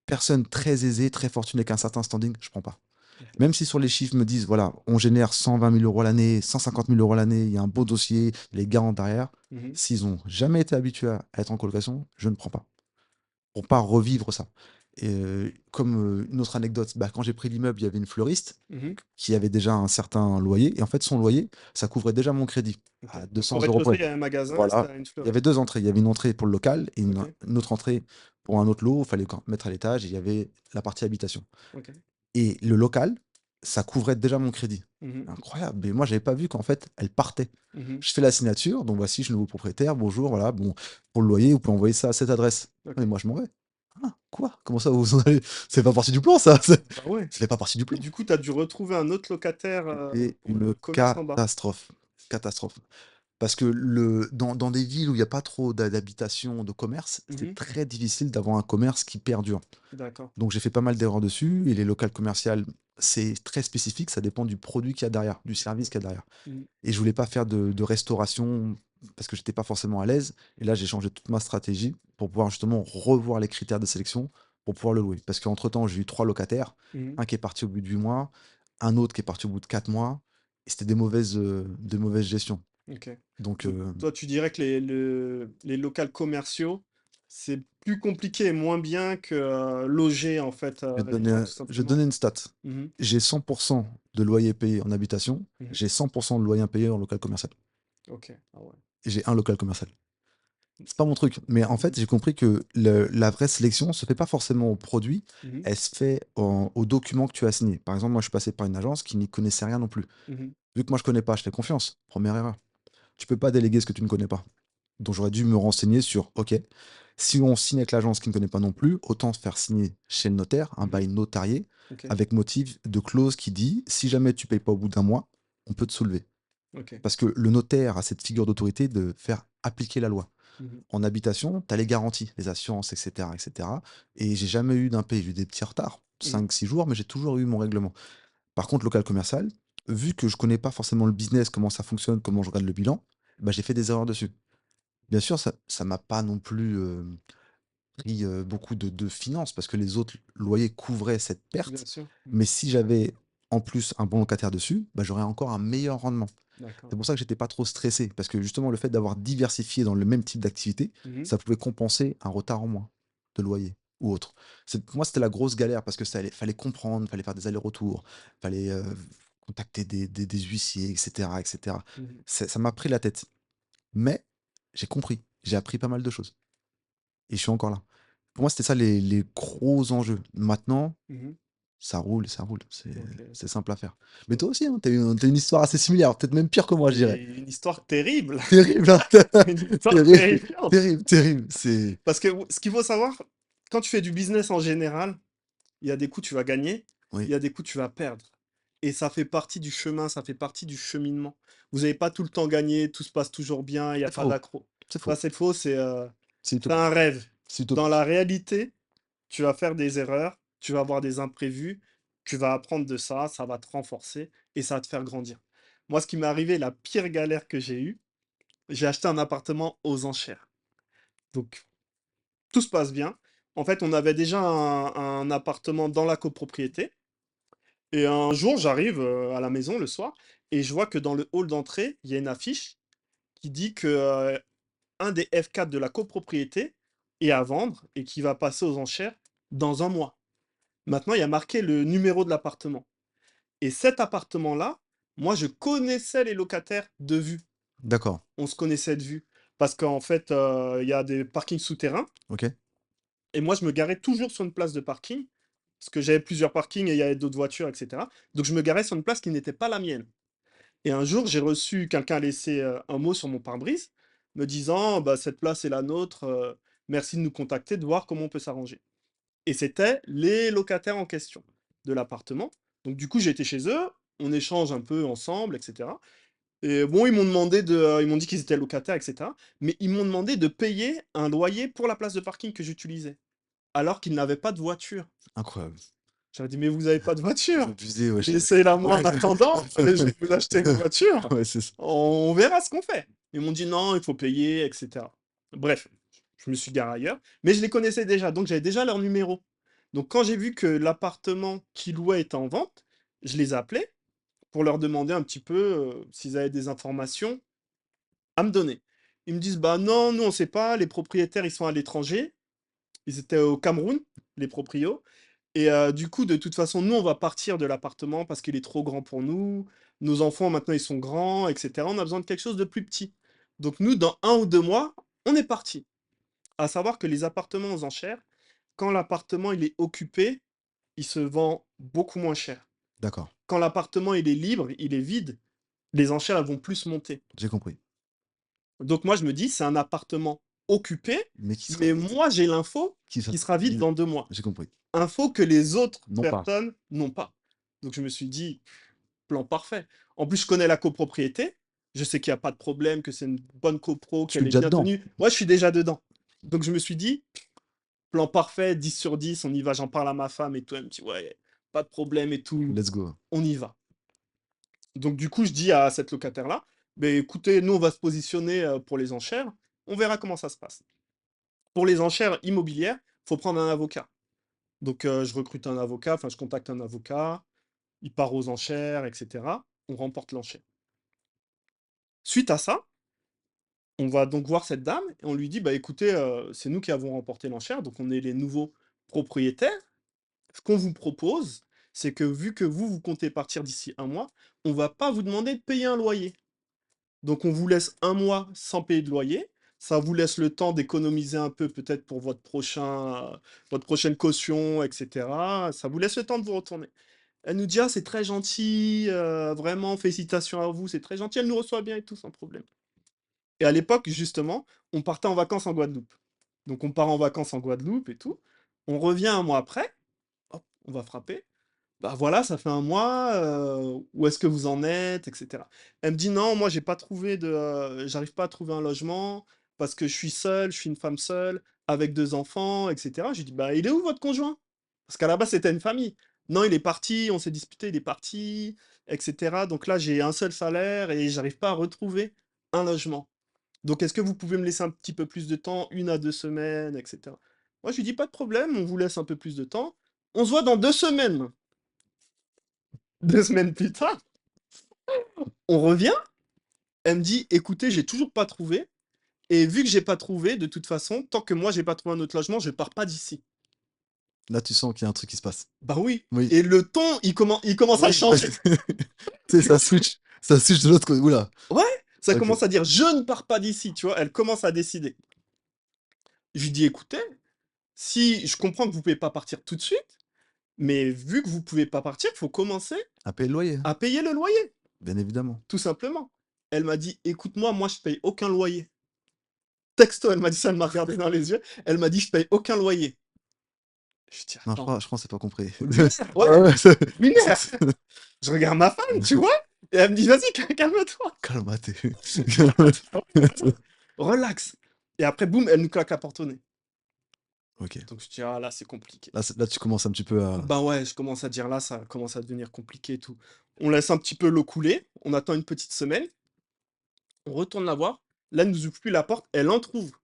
S2: personne très aisée, très fortunée, avec un certain standing, je prends pas».
S1: OK.
S2: Même si sur les chiffres me disent, voilà, on génère 120 000 euros l'année, 150 000 euros l'année, il y a un beau dossier, les garants derrière.
S1: Mmh.
S2: S'ils ont jamais été habitués à être en colocation, je ne prends pas. Pour pas revivre ça. Et comme une autre anecdote, bah, quand j'ai pris l'immeuble, il y avait une fleuriste
S1: Mmh.
S2: qui avait déjà un certain loyer. Et en fait, son loyer, ça couvrait déjà mon crédit
S1: OK.
S2: à
S1: Donc au
S2: 200 euros
S1: rez-de-chaussée,
S2: près.
S1: il y a un magasin et
S2: Voilà.
S1: ça a une
S2: Il y avait
S1: fleuriste.
S2: deux entrées. Il y avait une entrée pour le local et
S1: OK.
S2: une autre entrée pour un autre lot. Il fallait mettre à l'étage et il y avait la partie habitation.
S1: OK.
S2: Et le local, ça couvrait déjà mon crédit.
S1: Mmh.
S2: Incroyable. Mais moi, j'avais pas vu qu'en fait, elle partait.
S1: Mmh.
S2: Je fais la signature. Donc voici, je suis nouveau propriétaire. Bonjour. Voilà. Bon, pour le loyer, vous pouvez envoyer ça à cette adresse. Et
S1: OK.
S2: moi, je m'en vais. Ah, quoi? Comment ça, vous en allez? C'est pas partie du plan, ça. Ça
S1: Bah ouais.
S2: fait pas partie du
S1: Et
S2: plan.
S1: du coup, tu as dû retrouver un autre locataire,
S2: C'était
S1: pour
S2: une
S1: le commerce en bas?
S2: catastrophe. Catastrophe. Parce que dans des villes où il y a pas trop d'habitation, de commerce, c'est
S1: Mmh.
S2: très difficile d'avoir un commerce qui perdure.
S1: D'accord.
S2: Donc j'ai fait pas mal d'erreurs dessus et les locales commerciales, c'est très spécifique, ça dépend du produit qu'il y a derrière, du service
S1: D'accord.
S2: qu'il y a derrière.
S1: Mmh.
S2: Et je voulais pas faire de restauration parce que j'étais pas forcément à l'aise. Et là, j'ai changé toute ma stratégie pour pouvoir justement revoir les critères de sélection pour pouvoir le louer. Parce qu'entre-temps, j'ai eu 3 locataires,
S1: Mmh.
S2: un qui est parti au bout de 8 mois, un autre qui est parti au bout de 4 mois, et c'était des mauvaises gestions.
S1: OK.
S2: Donc,
S1: Donc toi, tu dirais que les locaux commerciaux, c'est plus compliqué et moins bien que, loger en fait,
S2: je vais te
S1: les
S2: donner,
S1: gens
S2: un-
S1: tout
S2: je vais te
S1: simplement?
S2: donner une stat.
S1: Mmh.
S2: J'ai 100% de loyer payé en habitation,
S1: Mmh.
S2: j'ai 100% de loyer impayé en local commercial.
S1: OK. Ah ouais.
S2: Et j'ai un local commercial. C'est pas mon truc. Mais en
S1: Mmh.
S2: fait, j'ai compris que la vraie sélection se fait pas forcément au produit,
S1: Mmh.
S2: elle se fait aux documents que tu as signés. Par exemple, moi, je suis passé par une agence qui n'y connaissait rien non plus.
S1: Mmh.
S2: Vu que moi, je connais pas, je fais confiance. Première erreur. Tu peux pas déléguer ce que tu ne connais pas. Donc, j'aurais dû me renseigner sur, OK, si on signe avec l'agence qui ne connaît pas non plus, autant se faire signer chez le notaire, un
S1: Mmh.
S2: bail notarié,
S1: OK.
S2: avec motif de clause qui dit, si jamais tu payes pas au bout d'un mois, on peut te soulever.
S1: OK.
S2: Parce que le notaire a cette figure d'autorité de faire appliquer la loi.
S1: Mmh.
S2: En habitation, tu as les garanties, les assurances, et cetera, et cetera. Et j'ai jamais eu d'impayé. J'ai eu des petits retards,
S1: Mmh.
S2: 5, 6 jours, mais j'ai toujours eu mon règlement. Par contre, local commercial, vu que je connais pas forcément le business, comment ça fonctionne, comment je regarde le bilan, bah, j'ai fait des erreurs dessus. Bien sûr, ça m'a pas non plus pris beaucoup de finances parce que les autres loyers couvraient cette
S1: Bien
S2: perte.
S1: sûr. Mmh.
S2: Mais si j'avais en plus un bon locataire dessus, bah, j'aurais encore un meilleur rendement. C'est
S1: D'accord.
S2: pour ça que j'étais pas trop stressé, parce que justement le fait d'avoir diversifié dans le même type d'activité,
S1: Mmh.
S2: ça pouvait compenser un retard en moins de loyer ou autre. Pour moi, c'était la grosse galère parce que fallait comprendre, fallait faire des allers-retours, fallait contacter des huissiers, etc., etc.
S1: Mmh.
S2: Ça m'a pris la tête. Mais j'ai compris, j'ai appris pas mal de choses et je suis encore là. Pour moi, c'était ça les gros enjeux. Maintenant,
S1: Mmh.
S2: ça roule, c'est
S1: OK.
S2: c'est simple à faire. Mais
S1: OK.
S2: toi aussi, hein, t'as une histoire assez similaire, peut-être même pire que moi, je dirais.
S1: Et une histoire terrible,
S2: Terrible, hein.
S1: une histoire
S2: Terrible,
S1: terrifiante.
S2: terrible, terrible. C'est
S1: Parce que ce qu'il faut savoir, quand tu fais du business en général, il y a des coups tu vas gagner, il
S2: oui,
S1: y a des coups tu vas perdre. Et ça fait partie du chemin, ça fait partie du cheminement. Vous n'avez pas tout le temps gagné, tout se passe toujours bien, il y a
S2: c'est
S1: pas
S2: faux,
S1: d'accro.
S2: c'est
S1: Ça,
S2: faux.
S1: c'est faux,
S2: C'est
S1: c'est un
S2: utopique,
S1: rêve.
S2: c'est
S1: Dans la
S2: utopique.
S1: réalité, tu vas faire des erreurs, tu vas avoir des imprévus, tu vas apprendre de ça va te renforcer et ça va te faire grandir. Moi, ce qui m'est arrivé, la pire galère que j'ai eue, j'ai acheté un appartement aux enchères. Donc, tout se passe bien. En fait, on avait déjà un appartement dans la copropriété. Et un jour, j'arrive à la maison le soir et je vois que dans le hall d'entrée, il y a une affiche qui dit que un des F4 de la copropriété est à vendre et qui va passer aux enchères dans un mois. Maintenant, il y a marqué le numéro de l'appartement. Et cet appartement-là, moi, je connaissais les locataires de vue.
S2: D'accord,
S1: On se connaissait de vue. Parce qu'en fait, il y a des parkings souterrains.
S2: OK.
S1: Et moi, je me garais toujours sur une place de parking. Parce que j'avais plusieurs parkings et il y avait d'autres voitures, etc. Donc, je me garais sur une place qui n'était pas la mienne. Et un jour, j'ai reçu quelqu'un a laissé un mot sur mon pare-brise, me disant bah, cette place est la nôtre, merci de nous contacter, de voir comment on peut s'arranger. Et c'était les locataires en question de l'appartement. Donc, du coup, j'ai été chez eux, on échange un peu ensemble, etc. Et bon, ils m'ont dit qu'ils étaient locataires, etc. Mais ils m'ont demandé de payer un loyer pour la place de parking que j'utilisais, alors qu'ils n'avaient pas de voiture.
S2: Incroyable.
S1: J'avais dit, mais vous avez pas de voiture.
S2: Abusé, wesh.
S1: Laissez-la moi
S2: Ouais.
S1: en attendant, et je vais vous acheter une voiture.
S2: Ouais, c'est ça.
S1: On verra ce qu'on fait. Ils m'ont dit non, il faut payer, etc. Bref, je me suis garé ailleurs, mais je les connaissais déjà, donc j'avais déjà leur numéro. Donc quand j'ai vu que l'appartement qu'ils louaient était en vente, Je les ai appelés pour leur demander un petit peu s'ils avaient des informations à me donner. Ils me disent, bah non, nous on sait pas, les propriétaires ils sont à l'étranger, ils étaient au Cameroun, les proprios, et du coup de toute façon nous on va partir de l'appartement parce qu'il est trop grand pour nous, nos enfants maintenant ils sont grands, etc. On a besoin de quelque chose de plus petit. Donc nous dans 1 ou 2 mois, on est parti. À savoir que les appartements aux enchères, quand l'appartement il est occupé, il se vend beaucoup moins cher.
S2: D'accord,
S1: Quand l'appartement il est libre, il est vide, les enchères elles vont plus monter.
S2: j'ai compris.
S1: Donc moi, je me dis, c'est un appartement occupé,
S2: Mais qui sera
S1: mais
S2: vide.
S1: moi, j'ai l'info
S2: Qui sera
S1: qui sera vide dans 2 mois.
S2: J'ai compris.
S1: Info que les autres
S2: Non pas.
S1: personnes n'ont pas. Donc je me suis dit, plan parfait. En plus, je connais la copropriété. Je sais qu'il n'y a pas de problème, que c'est une bonne copro,
S2: Tu es
S1: qu'elle est
S2: déjà
S1: bien
S2: dedans.
S1: tenue. Moi, je suis déjà dedans. Donc je me suis dit, plan parfait, 10 sur 10, on y va, j'en parle à ma femme et tout. Elle me dit, ouais, pas de problème et tout,
S2: Let's go.
S1: on y va. Donc du coup, je dis à cette locataire-là, ben écoutez, nous, on va se positionner pour les enchères. On verra comment ça se passe. Pour les enchères immobilières, il faut prendre un avocat. Donc, je recrute un avocat, enfin, je contacte un avocat, il part aux enchères, etc. On remporte l'enchère. Suite à ça, on va donc voir cette dame et on lui dit, bah écoutez, c'est nous qui avons remporté l'enchère, donc on est les nouveaux propriétaires. Ce qu'on vous propose, c'est que vu que vous comptez partir d'ici 1 mois, on va pas vous demander de payer un loyer. Donc on vous laisse 1 mois sans payer de loyer. Ça vous laisse le temps d'économiser un peu peut-être pour votre prochaine caution, etc. Ça vous laisse le temps de vous retourner. Elle nous dit, ah, c'est très gentil, vraiment, félicitations à vous, c'est très gentil. Elle nous reçoit bien et tout, sans problème. Et à l'époque, justement, on partait en vacances en Guadeloupe. Donc on part en vacances en Guadeloupe et tout. On revient 1 mois après, hop, on va frapper. Bah voilà, ça fait 1 mois, où est-ce que vous en êtes, et cetera. Elle me dit: «Non, moi j'arrive pas à trouver un logement parce que je suis seule, je suis une femme seule, avec 2 enfants, et cetera». Je lui dis: «Bah, il est où votre conjoint?» Parce qu'à la base, c'était une famille. «Non, il est parti, on s'est disputé, il est parti, et cetera. Donc là, j'ai un seul salaire et j'arrive pas à retrouver un logement. Donc est-ce que vous pouvez me laisser un petit peu plus de temps, 1 à 2 semaines, et cetera?» Moi, je lui dis: «Pas de problème, on vous laisse un peu plus de temps. On se voit dans 2 semaines». 2 semaines plus tard, on revient, elle me dit: «Écoutez, j'ai toujours pas trouvé et vu que j'ai pas trouvé, de toute façon, tant que moi j'ai pas trouvé un autre logement, je pars pas d'ici».
S2: Là, tu sens qu'il y a un truc qui se passe.
S1: Bah oui,
S2: Oui.
S1: et le ton, il commence à
S2: Oui.
S1: changer.
S2: Tu sais, ça switch de l'autre côté. Ouh là!
S1: Ouais, ça
S2: OK.
S1: commence à dire: «Je ne pars pas d'ici», tu vois? Elle commence à décider. Je lui dis: «Écoutez, si je comprends que vous pouvez pas partir tout de suite, mais vu que vous pouvez pas partir, faut commencer
S2: À payer le loyer, hein,
S1: à payer le loyer,
S2: bien évidemment.
S1: tout simplement». Elle m'a dit: «Écoute-moi, moi je paye aucun loyer». Texto, elle m'a dit ça, elle m'a regardé dans les yeux, elle m'a dit: «Je paye aucun loyer». Je dis:
S2: Non,
S1: «Attends,
S2: je crois que c'est pas compris.
S1: lunaire, ouais,
S2: Ouais, ouais, c'est
S1: lunaire!» Je regarde ma femme, tu vois? Et elle me dit: «Vas-y, calme-toi,
S2: calme-toi.
S1: calme-toi, relax». Et après, boum, elle nous claque la porte au nez.
S2: OK.
S1: Donc je dis: «Ah là, c'est compliqué».
S2: Là, tu commences un petit peu à
S1: Bah ouais, je commence à dire là, ça commence à devenir compliqué et tout. On laisse un petit peu l'eau couler, on attend une petite semaine, on retourne la voir. Là, elle nous ouvre plus la porte, elle entrouvre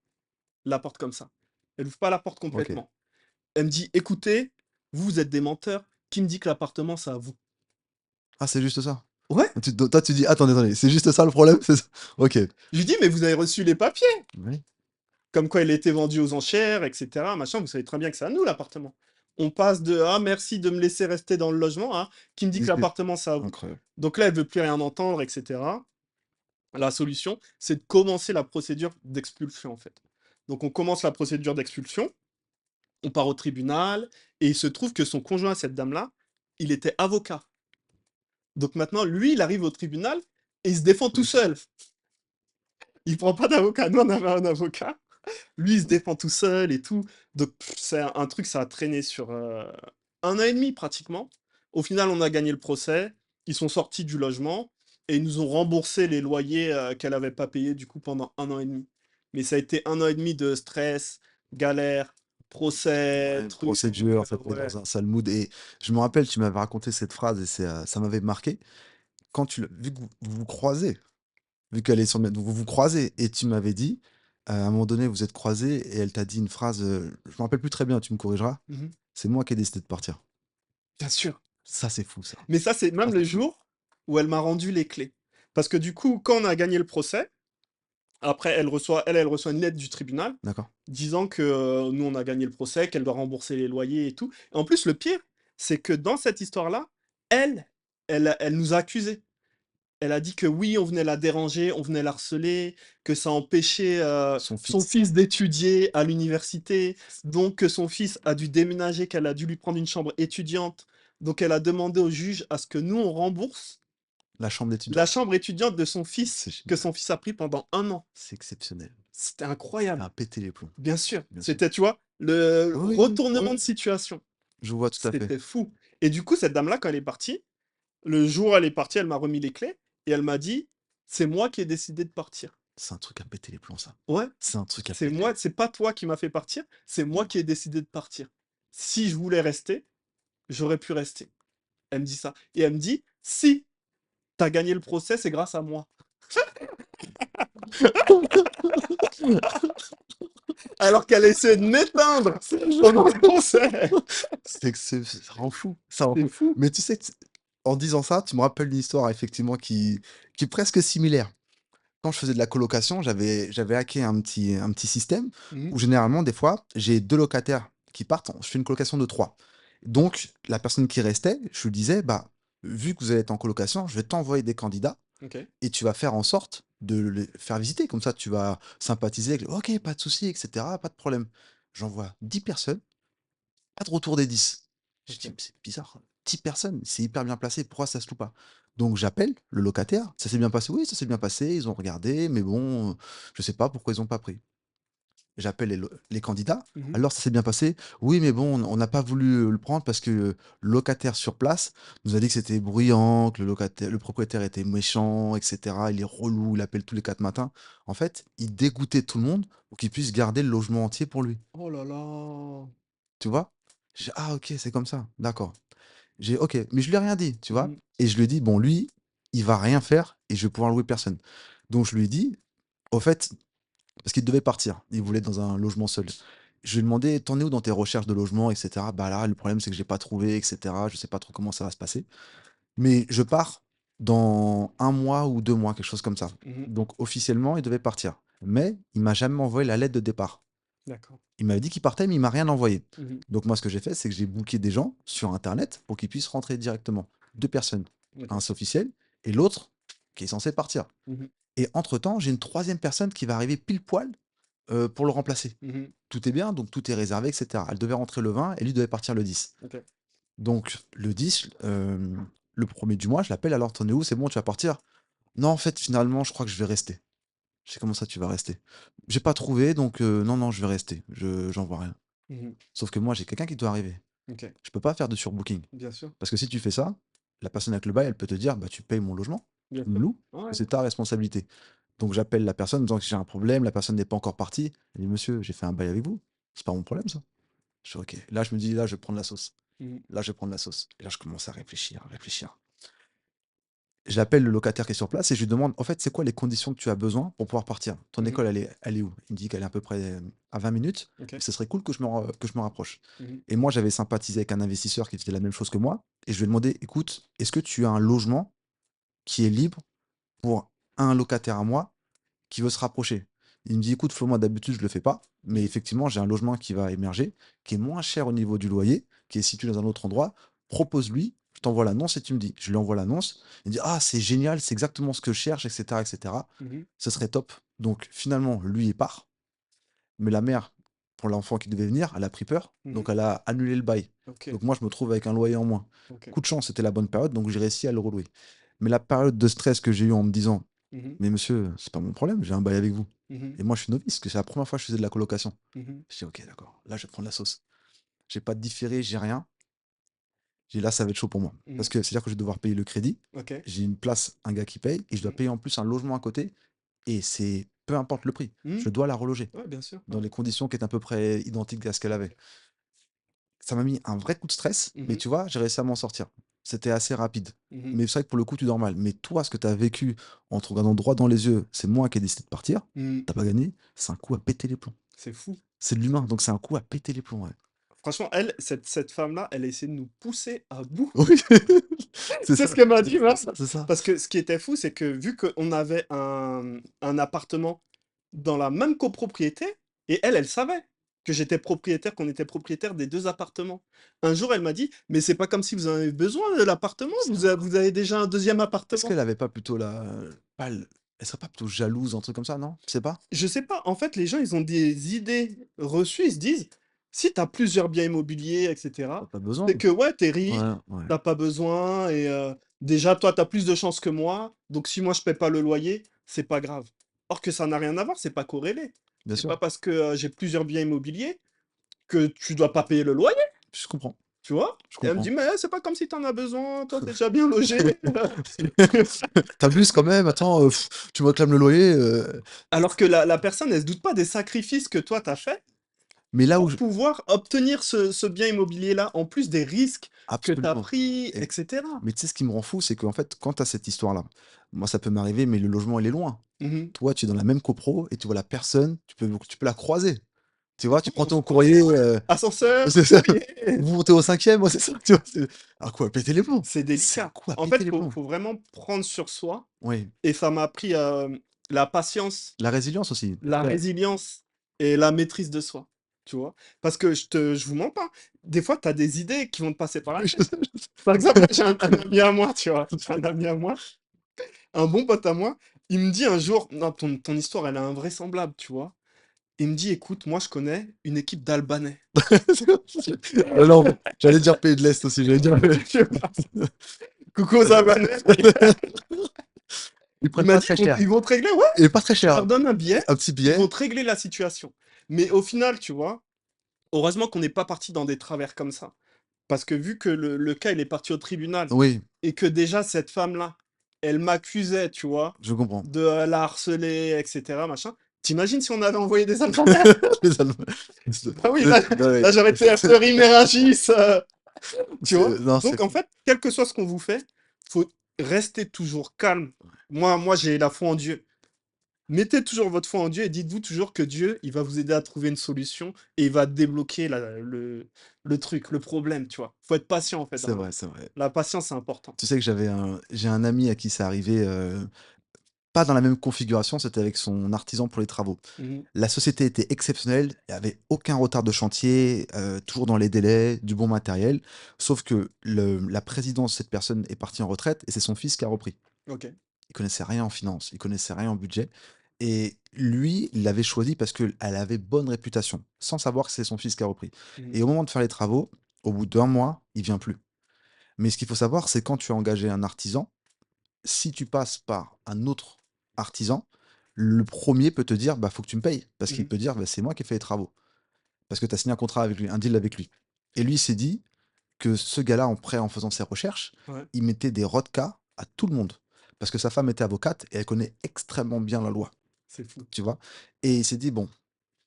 S1: la porte comme ça. Elle ouvre pas la porte
S2: OK.
S1: complètement. Elle me dit: «Écoutez, vous êtes des menteurs. Qui me dit que l'appartement, c'est à vous?»
S2: Ah, c'est juste ça?
S1: Ouais,
S2: Toi, tu dis: «Attendez, attendez, c'est juste ça le problème, c'est ça?» OK.
S1: je lui dis: «Mais vous avez reçu les papiers,
S2: Oui.
S1: comme quoi il a été vendu aux enchères, et cetera, machin, vous savez très bien que c'est à nous l'appartement». On passe de: «Ah merci de me laisser rester dans le logement» à: «Qui me dit
S2: Dis
S1: que
S2: que
S1: l'appartement, c'est à vous?»
S2: incroyable.
S1: Donc là, elle veut plus rien entendre, et cetera. La solution, c'est de commencer la procédure d'expulsion, en fait. Donc on commence la procédure d'expulsion, on part au tribunal et il se trouve que son conjoint, cette dame-là, il était avocat. Donc maintenant, lui, il arrive au tribunal et il se défend tout seul. Il prend pas d'avocat. Nous, on avait un avocat. Lui, il se défend tout seul et tout. Donc, c'est un truc, ça a traîné sur 1 an et demi pratiquement. Au final, on a gagné le procès. Ils sont sortis du logement et ils nous ont remboursé les loyers qu'elle n'avait pas payés du coup pendant 1 an et demi. Mais ça a été 1 an et demi de stress, galère, procès,
S2: Ouais, une
S1: trucs.
S2: procédure, ça te met
S1: Ouais.
S2: dans un sale mood et je me rappelle, tu m'avais raconté cette phrase et ça m'avait marqué. Quand vu que vous vous croisez, vu qu'elle est sur le donc vous vous croisez et tu m'avais dit, à un moment donné, vous êtes croisés et elle t'a dit une phrase, je me rappelle plus très bien, tu me corrigeras.
S1: Mhm.
S2: C'est moi qui ai décidé de partir.
S1: Bien sûr.
S2: Ça, c'est fou, ça.
S1: Mais ça, c'est
S2: Ça,
S1: même le
S2: c'est fou.
S1: jour où elle m'a rendu les clés. Parce que du coup, quand on a gagné le procès, après, elle reçoit une lettre du tribunal
S2: D'accord.
S1: disant que nous, on a gagné le procès, qu'elle doit rembourser les loyers et tout. Et en plus, le pire, c'est que dans cette histoire-là, elle, elle nous a accusés. Elle a dit que oui, on venait la déranger, on venait la harceler, que ça empêchait
S2: Son
S1: son
S2: fils.
S1: fils d'étudier à l'université, donc que son fils a dû déménager, qu'elle a dû lui prendre une chambre étudiante. Donc elle a demandé au juge à ce que nous, on rembourse
S2: La chambre
S1: la
S2: d'étudiant.
S1: chambre étudiante de son
S2: C'est
S1: fils, que
S2: génial.
S1: son fils a pris pendant 1 an.
S2: C'est exceptionnel.
S1: C'était
S2: Ça
S1: incroyable,
S2: a pété les plombs,
S1: bien sûr.
S2: bien sûr.
S1: C'était, tu vois, le
S2: Oui, oui,
S1: retournement
S2: oui.
S1: de situation.
S2: Je vois tout à fait.
S1: C'était fou. Et du coup, cette dame-là, quand elle est partie, le jour où elle est partie, elle m'a remis les clés et elle m'a dit, c'est moi qui ai décidé de partir.
S2: C'est un truc à péter les plombs, ça.
S1: Ouais,
S2: C'est un truc à
S1: c'est
S2: péter.
S1: moi, c'est pas toi qui m'as fait partir, c'est moi qui ai décidé de partir. Si je voulais rester, j'aurais pu rester. Elle me dit ça. Et elle me dit, si t'as gagné le procès, c'est grâce à moi. Alors qu'elle essaie de m'éteindre pendant le procès.
S2: C'est que ça rend fou, ça rend
S1: C'est
S2: fou.
S1: fou.
S2: Mais tu sais, en disant ça, tu me rappelles une histoire effectivement qui est presque similaire. Quand je faisais de la colocation, j'avais hacké un petit système
S1: Mhm.
S2: où généralement, des fois, j'ai 2 locataires qui partent, je fais une colocation de 3. Donc la personne qui restait, je lui disais: «Bah, vu que vous allez être en colocation, je vais t'envoyer des candidats
S1: Ok.
S2: et tu vas faire en sorte de les faire visiter. Comme ça, tu vas sympathiser avec OK, pas de souci et cetera, pas de problème». J'envoie 10 personnes, pas de retour des 10. Je
S1: Ok.
S2: dis: «Mais c'est bizarre, 10 personnes, c'est hyper bien placé, pourquoi ça se loue pas?» Donc j'appelle le locataire: «Ça s'est bien passé?» «Oui, ça s'est bien passé, ils ont regardé, mais bon, je sais pas pourquoi ils ont pas pris». J'appelle les candidats:
S1: Mhm.
S2: «Alors ça s'est bien passé?» «Oui, mais bon, on n'a pas voulu, le prendre parce que le locataire sur place nous a dit que c'était bruyant, que le propriétaire était méchant et cetera. Il est relou, il appelle tous les 4 matins». En fait, il dégoûtait tout le monde pour qu'il puisse garder le logement entier pour lui.
S1: Oh là là.
S2: Tu vois? J'ai: «Ah OK, c'est comme ça, d'accord». J'ai OK, mais je lui ai rien dit, tu vois?
S1: Mhm.
S2: Et je lui ai dit: «Bon, lui, il va rien faire et je vais pouvoir louer personne». Donc je lui ai dit, au fait, parce qu'il devait partir, il voulait être dans un logement seul. Je lui ai demandé: «Tu en es où dans tes recherches de logement et cetera?» «Bah là, le problème, c'est que j'ai pas trouvé et cetera, je sais pas trop comment ça va se passer. Mais je pars dans 1 mois ou 2 mois», quelque chose comme ça.
S1: Mhm.
S2: Donc officiellement, il devait partir. Mais il m'a jamais envoyé la lettre de départ.
S1: D'accord.
S2: Il m'avait dit qu'il partait, mais il m'a rien envoyé.
S1: Mhm.
S2: Donc moi, ce que j'ai fait, c'est que j'ai booké des gens sur internet pour qu'ils puissent rentrer directement. 2 personnes.
S1: Ok.
S2: Un, c'est officiel et l'autre qui est censé partir.
S1: Mhm.
S2: Et entre temps, j'ai une troisième personne qui va arriver pile poil, pour le remplacer.
S1: Mhm.
S2: Tout est bien, donc tout est réservé et cetera. Elle devait rentrer le 20 et lui devait partir le 10.
S1: Ok.
S2: Donc le 10, le 1er du mois, je l'appelle: «Alors, tu en es où? C'est bon, tu vas partir?» «Non, en fait, finalement, je crois que je vais rester». Je fais: «Comment ça, tu vas rester?» «J'ai pas trouvé, donc non, non, je vais rester. J'envoie rien».
S1: Mhm.
S2: Sauf que moi, j'ai quelqu'un qui doit arriver.
S1: Ok.
S2: Je peux pas faire de surbooking.
S1: Bien sûr.
S2: Parce que si tu fais ça, la personne avec le bail, elle peut te dire: «Bah, tu payes mon logement,
S1: Bien
S2: tu me
S1: sûr.
S2: loues, que
S1: Ouais.
S2: c'est ta responsabilité». Donc j'appelle la personne en disant que j'ai un problème, la personne n'est pas encore partie. Elle dit: «Monsieur, j'ai fait un bail avec vous, c'est pas mon problème ça». Je fais: «OK». Là, je me dis: «Là, je vais prendre la sauce.
S1: Mhm.
S2: Là, je vais prendre la sauce». Et là, je commence à réfléchir, à réfléchir. J'appelle le locataire qui est sur place et je lui demande: «En fait, c'est quoi les conditions que tu as besoin pour pouvoir partir? Ton
S1: Mhm.
S2: école, elle est où?» Il me dit qu'elle est à peu près, à 20 minutes,
S1: Ok.
S2: et ce serait cool que je me rapproche.
S1: Mhm.
S2: Et moi, j'avais sympathisé avec un investisseur qui faisait la même chose que moi et je lui ai demandé: «Écoute, est-ce que tu as un logement qui est libre pour un locataire à moi qui veut se rapprocher?» Il me dit: «Écoute Flo, moi d'habitude je le fais pas, mais
S1: Mhm.
S2: effectivement j'ai un logement qui va émerger, qui est moins cher au niveau du loyer, qui est situé dans un autre endroit. Propose-lui, je t'envoie l'annonce et tu me dis». Je lui envoie l'annonce, il me dit: «Ah c'est génial, c'est exactement ce que je cherche et cetera et cetera.
S1: Mhm.
S2: Ce serait top». Donc finalement lui il part, mais la mère, pour l'enfant qui devait venir, elle a pris peur, donc
S1: Mhm.
S2: elle a annulé le bail.
S1: Ok.
S2: Donc moi je me trouve avec un loyer en moins.
S1: Ok.
S2: Coup de chance, c'était la bonne période, donc j'ai réussi à le relouer. Mais la période de stress que j'ai eue en me disant:
S1: Mhm.
S2: «Mais monsieur, c'est pas mon problème, j'ai un bail avec vous».
S1: Mhm.
S2: Et moi, je suis novice, parce que c'est la première fois que je faisais de la colocation.
S1: Mhm.
S2: Je dis: «OK, d'accord, là, je vais prendre la sauce». J'ai pas de différé, j'ai rien. J'ai dit: «Là, ça va être chaud pour moi». Parce
S1: Mhm.
S2: que c'est-à-dire que je vais devoir payer le crédit,
S1: Ok.
S2: j'ai une place, un gars qui paye et je dois
S1: Mhm.
S2: payer en plus un logement à côté et c'est peu importe le prix,
S1: Mhm.
S2: je dois la reloger
S1: Ouais, bien sûr.
S2: dans
S1: Ouais.
S2: les conditions qui étaient à peu près identiques à ce qu'elle avait. Ça m'a mis un vrai coup de stress, mais
S1: Mhm.
S2: tu vois, j'ai réussi à m'en sortir. C'était assez rapide.
S1: Mhm.
S2: Mais c'est vrai que pour le coup, tu dors mal. Mais toi, ce que tu as vécu en te regardant droit dans les yeux, c'est moi qui ai décidé de partir,
S1: Mhm.
S2: tu pas gagné, c'est un coup à péter les plombs.
S1: C'est fou.
S2: C'est de l'humain, donc c'est un coup à péter les plombs, ouais.
S1: franchement, cette femme-là, elle a essayé de nous pousser à bout.
S2: Oui, c'est
S1: C'est
S2: ça,
S1: ce qu'elle m'a
S2: c'est
S1: dit,
S2: c'est
S1: meuf.
S2: ça, c'est ça.
S1: Parce que ce qui était fou, c'est que vu qu'on avait un appartement dans la même copropriété, et elle savait que j'étais propriétaire, qu'on était propriétaire des 2 appartements. Un jour, elle m'a dit: «Mais c'est pas comme si vous en avez besoin de l'appartement,
S2: C'est
S1: vous avez déjà un deuxième
S2: Est-ce
S1: appartement».
S2: qu'elle avait pas plutôt la pas l elle serait pas plutôt jalouse, un truc comme ça, non? Tu sais pas?
S1: Je sais pas, en fait, les gens, ils ont des idées reçues, ils se disent: «Si tu as plusieurs biens immobiliers et
S2: Tu
S1: cetera,
S2: pas besoin.
S1: c'est que ouais, tu es riche,
S2: Ouais, ouais,
S1: tu pas besoin et déjà toi, tu as plus de chances que moi, donc si moi je paie pas le loyer, c'est pas grave». Or que ça n'a rien à voir, c'est pas corrélé.
S2: bien
S1: C'est
S2: sûr,
S1: pas parce que, j'ai plusieurs biens immobiliers que tu dois pas payer le loyer,
S2: je comprends,
S1: tu vois?
S2: je
S1: Et elle me dit:
S2: comprends.
S1: «Mais c'est pas comme si tu en as besoin, toi, tu es déjà bien logé».
S2: Tu abuses quand même, attends, tu me réclames le loyer,
S1: Alors que la personne, elle se doute pas des sacrifices que toi, tu as fait
S2: mais là où
S1: pour
S2: je
S1: pouvoir obtenir ce bien immobilier-là, en plus des risques que tu as
S2: absolument
S1: pris,
S2: et
S1: et cetera.
S2: mais tu sais ce qui me rend fou, c'est qu'en fait, quand tu as cette histoire-là, moi ça peut m'arriver, mais le logement il est loin.
S1: Mmh.
S2: Toi, tu es dans la même copro et tu vois la personne, tu peux la croiser. Tu vois? Tu prends
S1: On se
S2: ton
S1: croise.
S2: courrier,
S1: Ascenseur,
S2: c'est ça.
S1: courrier.
S2: Vous montez au 5e, ouais, c'est ça, tu vois? C'est à quoi péter les plombs.
S1: C'est
S2: C'est à
S1: délicat.
S2: quoi
S1: En fait,
S2: péter les plombs.
S1: faut vraiment prendre sur soi
S2: Oui,
S1: et ça m'a appris, la patience,
S2: la résilience aussi.
S1: la
S2: Ouais.
S1: résilience et la maîtrise de soi, tu vois? Parce que je vous mens pas, des fois, tu as des idées qui vont te passer par la
S2: Oui, je
S1: tête.
S2: sais, je
S1: Par exemple,
S2: sais.
S1: j'ai un ami à moi, tu vois? J'ai un ami à moi, un bon pote à moi, il me dit un jour: «Non, ton histoire, elle est invraisemblable», tu vois? Il me dit: «Écoute, moi, je connais une équipe d'Albanais».
S2: Ah non, j'allais dire pays de l'Est aussi, j'allais dire
S1: Tu vois? Coucou aux Albanais.
S2: ils
S1: Il
S2: prennent
S1: m'a
S2: pas
S1: dit:
S2: très cher
S1: Ils vont te régler», ouais,
S2: et pas très
S1: tu
S2: cher.
S1: leur donnes un billet,
S2: Un petit
S1: ils
S2: billet.
S1: vont te régler la situation. Mais au final, tu vois, heureusement qu'on n'est pas parti dans des travers comme ça. Parce que vu que le cas, il est parti au tribunal
S2: Oui,
S1: et que déjà cette femme-là, elle m'accusait, tu vois,
S2: je comprends.
S1: de, la harceler et cetera, machin. T'imagines si on avait envoyé des Albanais?
S2: Les Allemands.
S1: Bah oui, là
S2: Non, mais
S1: là, j'aurais été à Fleury Méragis, tu vois?
S2: non, c'est
S1: Donc en
S2: fou.
S1: fait, quel que soit ce qu'on vous fait, faut rester toujours calme. Moi, j'ai la foi en Dieu. Mettez toujours votre foi en Dieu et dites-vous toujours que Dieu, il va vous aider à trouver une solution et il va débloquer le truc, le problème, tu vois? Faut être patient, en fait,
S2: C'est
S1: dans la
S2: vrai,
S1: vie.
S2: c'est vrai.
S1: La patience, c'est important.
S2: Tu sais que j'ai un ami à qui c'est arrivé, pas dans la même configuration, c'était avec son artisan pour les travaux.
S1: Mmh.
S2: La société était exceptionnelle, il y avait aucun retard de chantier, toujours dans les délais, du bon matériel. Sauf que la présidence de cette personne est partie en retraite et c'est son fils qui a repris.
S1: OK.
S2: Il connaissait rien en finance, il connaissait rien en budget et lui, il l'avait choisi parce qu'elle avait bonne réputation, sans savoir que c'est son fils qui a repris
S1: Mmh.
S2: et au moment de faire les travaux, au bout d'1 mois, il vient plus. Mais ce qu'il faut savoir, c'est quand tu as engagé un artisan, si tu passes par un autre artisan, le premier peut te dire: «Bah, faut que tu me payes». Parce qu'il
S1: Mmh.
S2: peut dire: «Bah, c'est moi qui ai fait les travaux». Parce que tu as signé un contrat avec lui, un deal avec lui. Et lui, il s'est dit que ce gars-là, en faisant ses recherches,
S1: Ouais,
S2: il mettait des rodkas à tout le monde. Parce que sa femme était avocate et elle connaît extrêmement bien la loi,
S1: c'est fou.
S2: tu vois? Et il s'est dit: «Bon,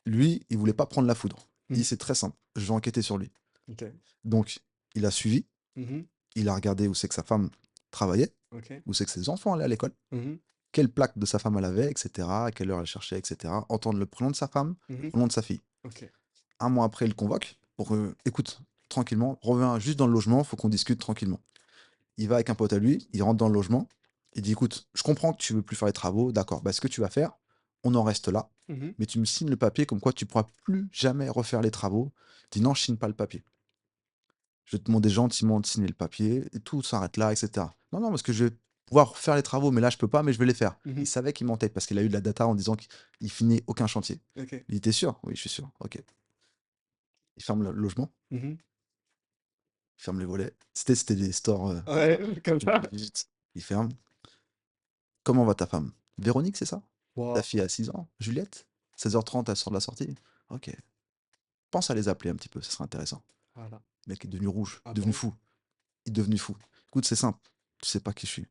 S2: lui, il voulait pas prendre la foudre». Il dit:
S1: Mmh.
S2: «C'est très simple, je vais enquêter sur lui».
S1: OK.
S2: Donc, il a suivi,
S1: Mmh.
S2: il a regardé où c'est que sa femme travaillait,
S1: OK.
S2: où c'est que ses enfants allaient à l'école,
S1: Mmh.
S2: quelle plaque de sa femme elle avait, et cetera, à quelle heure elle cherchait, et cetera. Entendre le prénom de sa femme,
S1: Mmh.
S2: le nom de sa fille.
S1: OK.
S2: 1 mois après, il le convoque pour écoute, tranquillement, reviens juste dans le logement, faut qu'on discute tranquillement. Il va avec un pote à lui, il rentre dans le logement, il dit écoute, je comprends que tu veux plus faire les travaux, d'accord, bah, ce que tu vas faire, on en reste là,
S1: Mmh.
S2: mais tu me signes le papier comme quoi tu pourras plus jamais refaire les travaux. Il dit non, je signe pas le papier. Je vais te demander gentiment de signer le papier, et tout s'arrête là, etc. Non, non, parce que je vais pouvoir faire les travaux, mais là je peux pas, mais je vais les faire. Il
S1: Mmh.
S2: savait qu'il mentait parce qu'il a eu de la data en disant qu'il finit aucun chantier.
S1: OK.
S2: Il était sûr? Oui, je suis sûr. Ok. Il ferme le logement.
S1: Mmh.
S2: Il ferme les volets. C'était des stores,
S1: Ouais, comme ça.
S2: vite. Il ferme. «Comment va ta femme?» «Véronique, c'est ça? Ta
S1: Waouh!
S2: fille a 6 ans? Juliette? 16h30, elle sort de la sortie? OK. Pense à les appeler un petit peu, ce serait intéressant».
S1: Voilà.
S2: Le mec est devenu rouge,
S1: Ah bah
S2: devenu
S1: oui.
S2: fou. Il est devenu fou. «Écoute, c'est simple, tu sais pas qui je suis,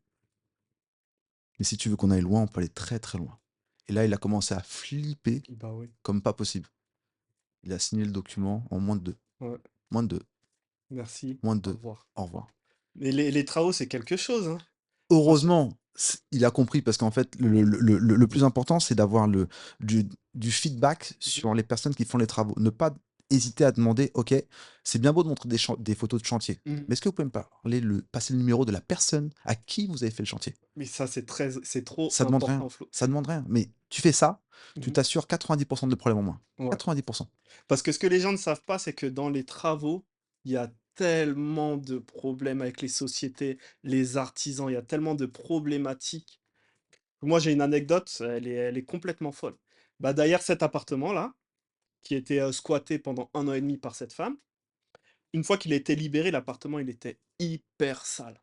S2: mais si tu veux qu'on aille loin, on peut aller très, très loin». Et là, il a commencé à flipper
S1: Bah oui.
S2: comme pas possible. Il a signé le document en
S1: Ouais.
S2: moins de 2,
S1: Merci.
S2: moins de
S1: Au
S2: 2.
S1: revoir.
S2: Au revoir.
S1: Mais les travaux, c'est quelque chose, hein. Franchement.
S2: Heureusement, il a compris parce qu'en fait, le plus important, c'est d'avoir du feedback
S1: Mmh.
S2: sur les personnes qui font les travaux. Ne pas hésité à demander: «OK, c'est bien beau de montrer des photos de chantier,
S1: Mmh.
S2: mais est-ce que vous pouvez me parler passer le numéro de la personne à qui vous avez fait le chantier?»
S1: Mais ça, c'est trop
S2: Ça demande rien,
S1: important, Flo.
S2: ça demande rien, mais tu fais ça, tu
S1: Mmh.
S2: t'assures 90 de problèmes en moins.
S1: Ouais.
S2: 90.
S1: Parce que ce que les gens ne savent pas, c'est que dans les travaux, il y a tellement de problèmes avec les sociétés, les artisans, il y a tellement de problématiques. Moi, j'ai une anecdote, elle est complètement folle. Bah, d'ailleurs, cet appartement-là, qui était, squatté pendant 1 an et demi par cette femme, une fois qu'il a été libéré, l'appartement, il était hyper sale.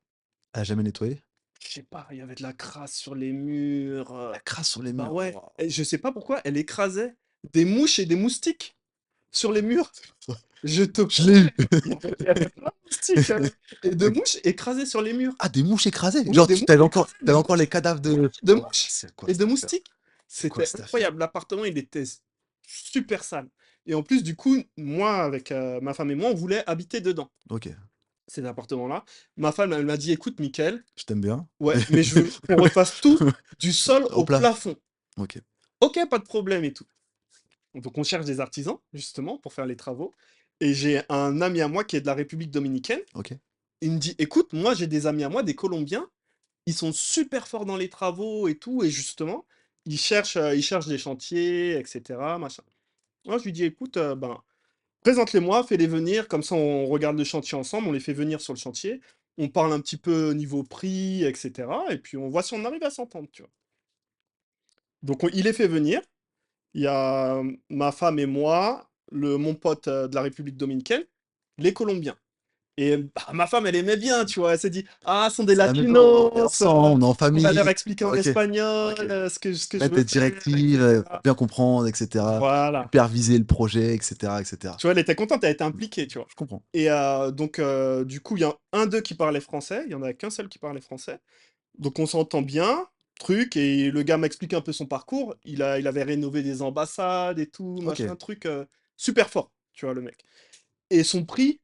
S2: À jamais nettoyé?
S1: Je sais pas, il y avait de la crasse sur les murs,
S2: La crasse sur les
S1: bah,
S2: murs,
S1: ouais,
S2: waouh!
S1: et je sais pas pourquoi elle écrasait des mouches et des moustiques sur les murs. Je te
S2: Je l'ai
S1: promets,
S2: eu!
S1: il y avait plein de moustiques, et de mouches écrasées sur les murs.
S2: Ah, des mouches écrasées?
S1: Oui,
S2: Genre
S1: des
S2: tu
S1: mouches
S2: tu
S1: écrasées,
S2: encore les cadavres de
S1: de
S2: waouh,
S1: mouches
S2: c'est quoi
S1: et de
S2: cette affaire?
S1: moustiques.
S2: C'est quoi
S1: C'était
S2: cette affaire?
S1: incroyable. L'appartement, il était super sale et en plus, du coup, moi, avec, ma femme et moi, on voulait habiter dedans,
S2: OK,
S1: cet appartement-là. Ma femme, elle m'a dit: «Écoute, Mickaël,
S2: je t'aime bien.
S1: ouais, mais je veux qu'on refasse tout du sol
S2: Au
S1: au
S2: plat?
S1: plafond».
S2: OK,
S1: «OK, pas de problème» et tout. Donc on cherche des artisans, justement, pour faire les travaux et j'ai un ami à moi qui est de la République dominicaine.
S2: OK.
S1: Il me dit: «Écoute, moi, j'ai des amis à moi, des Colombiens, ils sont super forts dans les travaux et tout et justement, ils cherchent des chantiers et cetera, machin». Moi, je lui dis: «Écoute, ben, présente-les-moi, fais-les venir, comme ça on regarde le chantier ensemble, on les fait venir sur le chantier, on parle un petit peu niveau prix et cetera et puis on voit si on arrive à s'entendre», tu vois? Donc on il les fait venir, il y a, ma femme et moi, mon pote, de la République dominicaine, les Colombiens et bah, ma femme, elle aimait bien, tu vois? Elle s'est dit: «Ah, ce sont des
S2: C'est la maison, on est
S1: latinos,
S2: ensemble, on est en
S1: on va leur
S2: famille.
S1: expliquer en
S2: OK,
S1: espagnol,
S2: OK.
S1: ce que je
S2: Mettre
S1: veux
S2: des
S1: faire et
S2: directives,
S1: cetera».
S2: bien comprendre et cetera.
S1: Voilà.
S2: Superviser le projet et cetera et cetera.
S1: Tu vois, elle était contente, elle était
S2: Mmh,
S1: impliquée, tu vois?
S2: je comprends.
S1: Et donc du coup, il y a un d'eux qui parlait français, il y en avait qu'un seul qui parlait français. Donc on s'entend bien, truc et le gars m'explique un peu son parcours. Il avait rénové des ambassades et tout,
S2: OK.
S1: machin, truc, super fort, tu vois, le mec. Et son prix,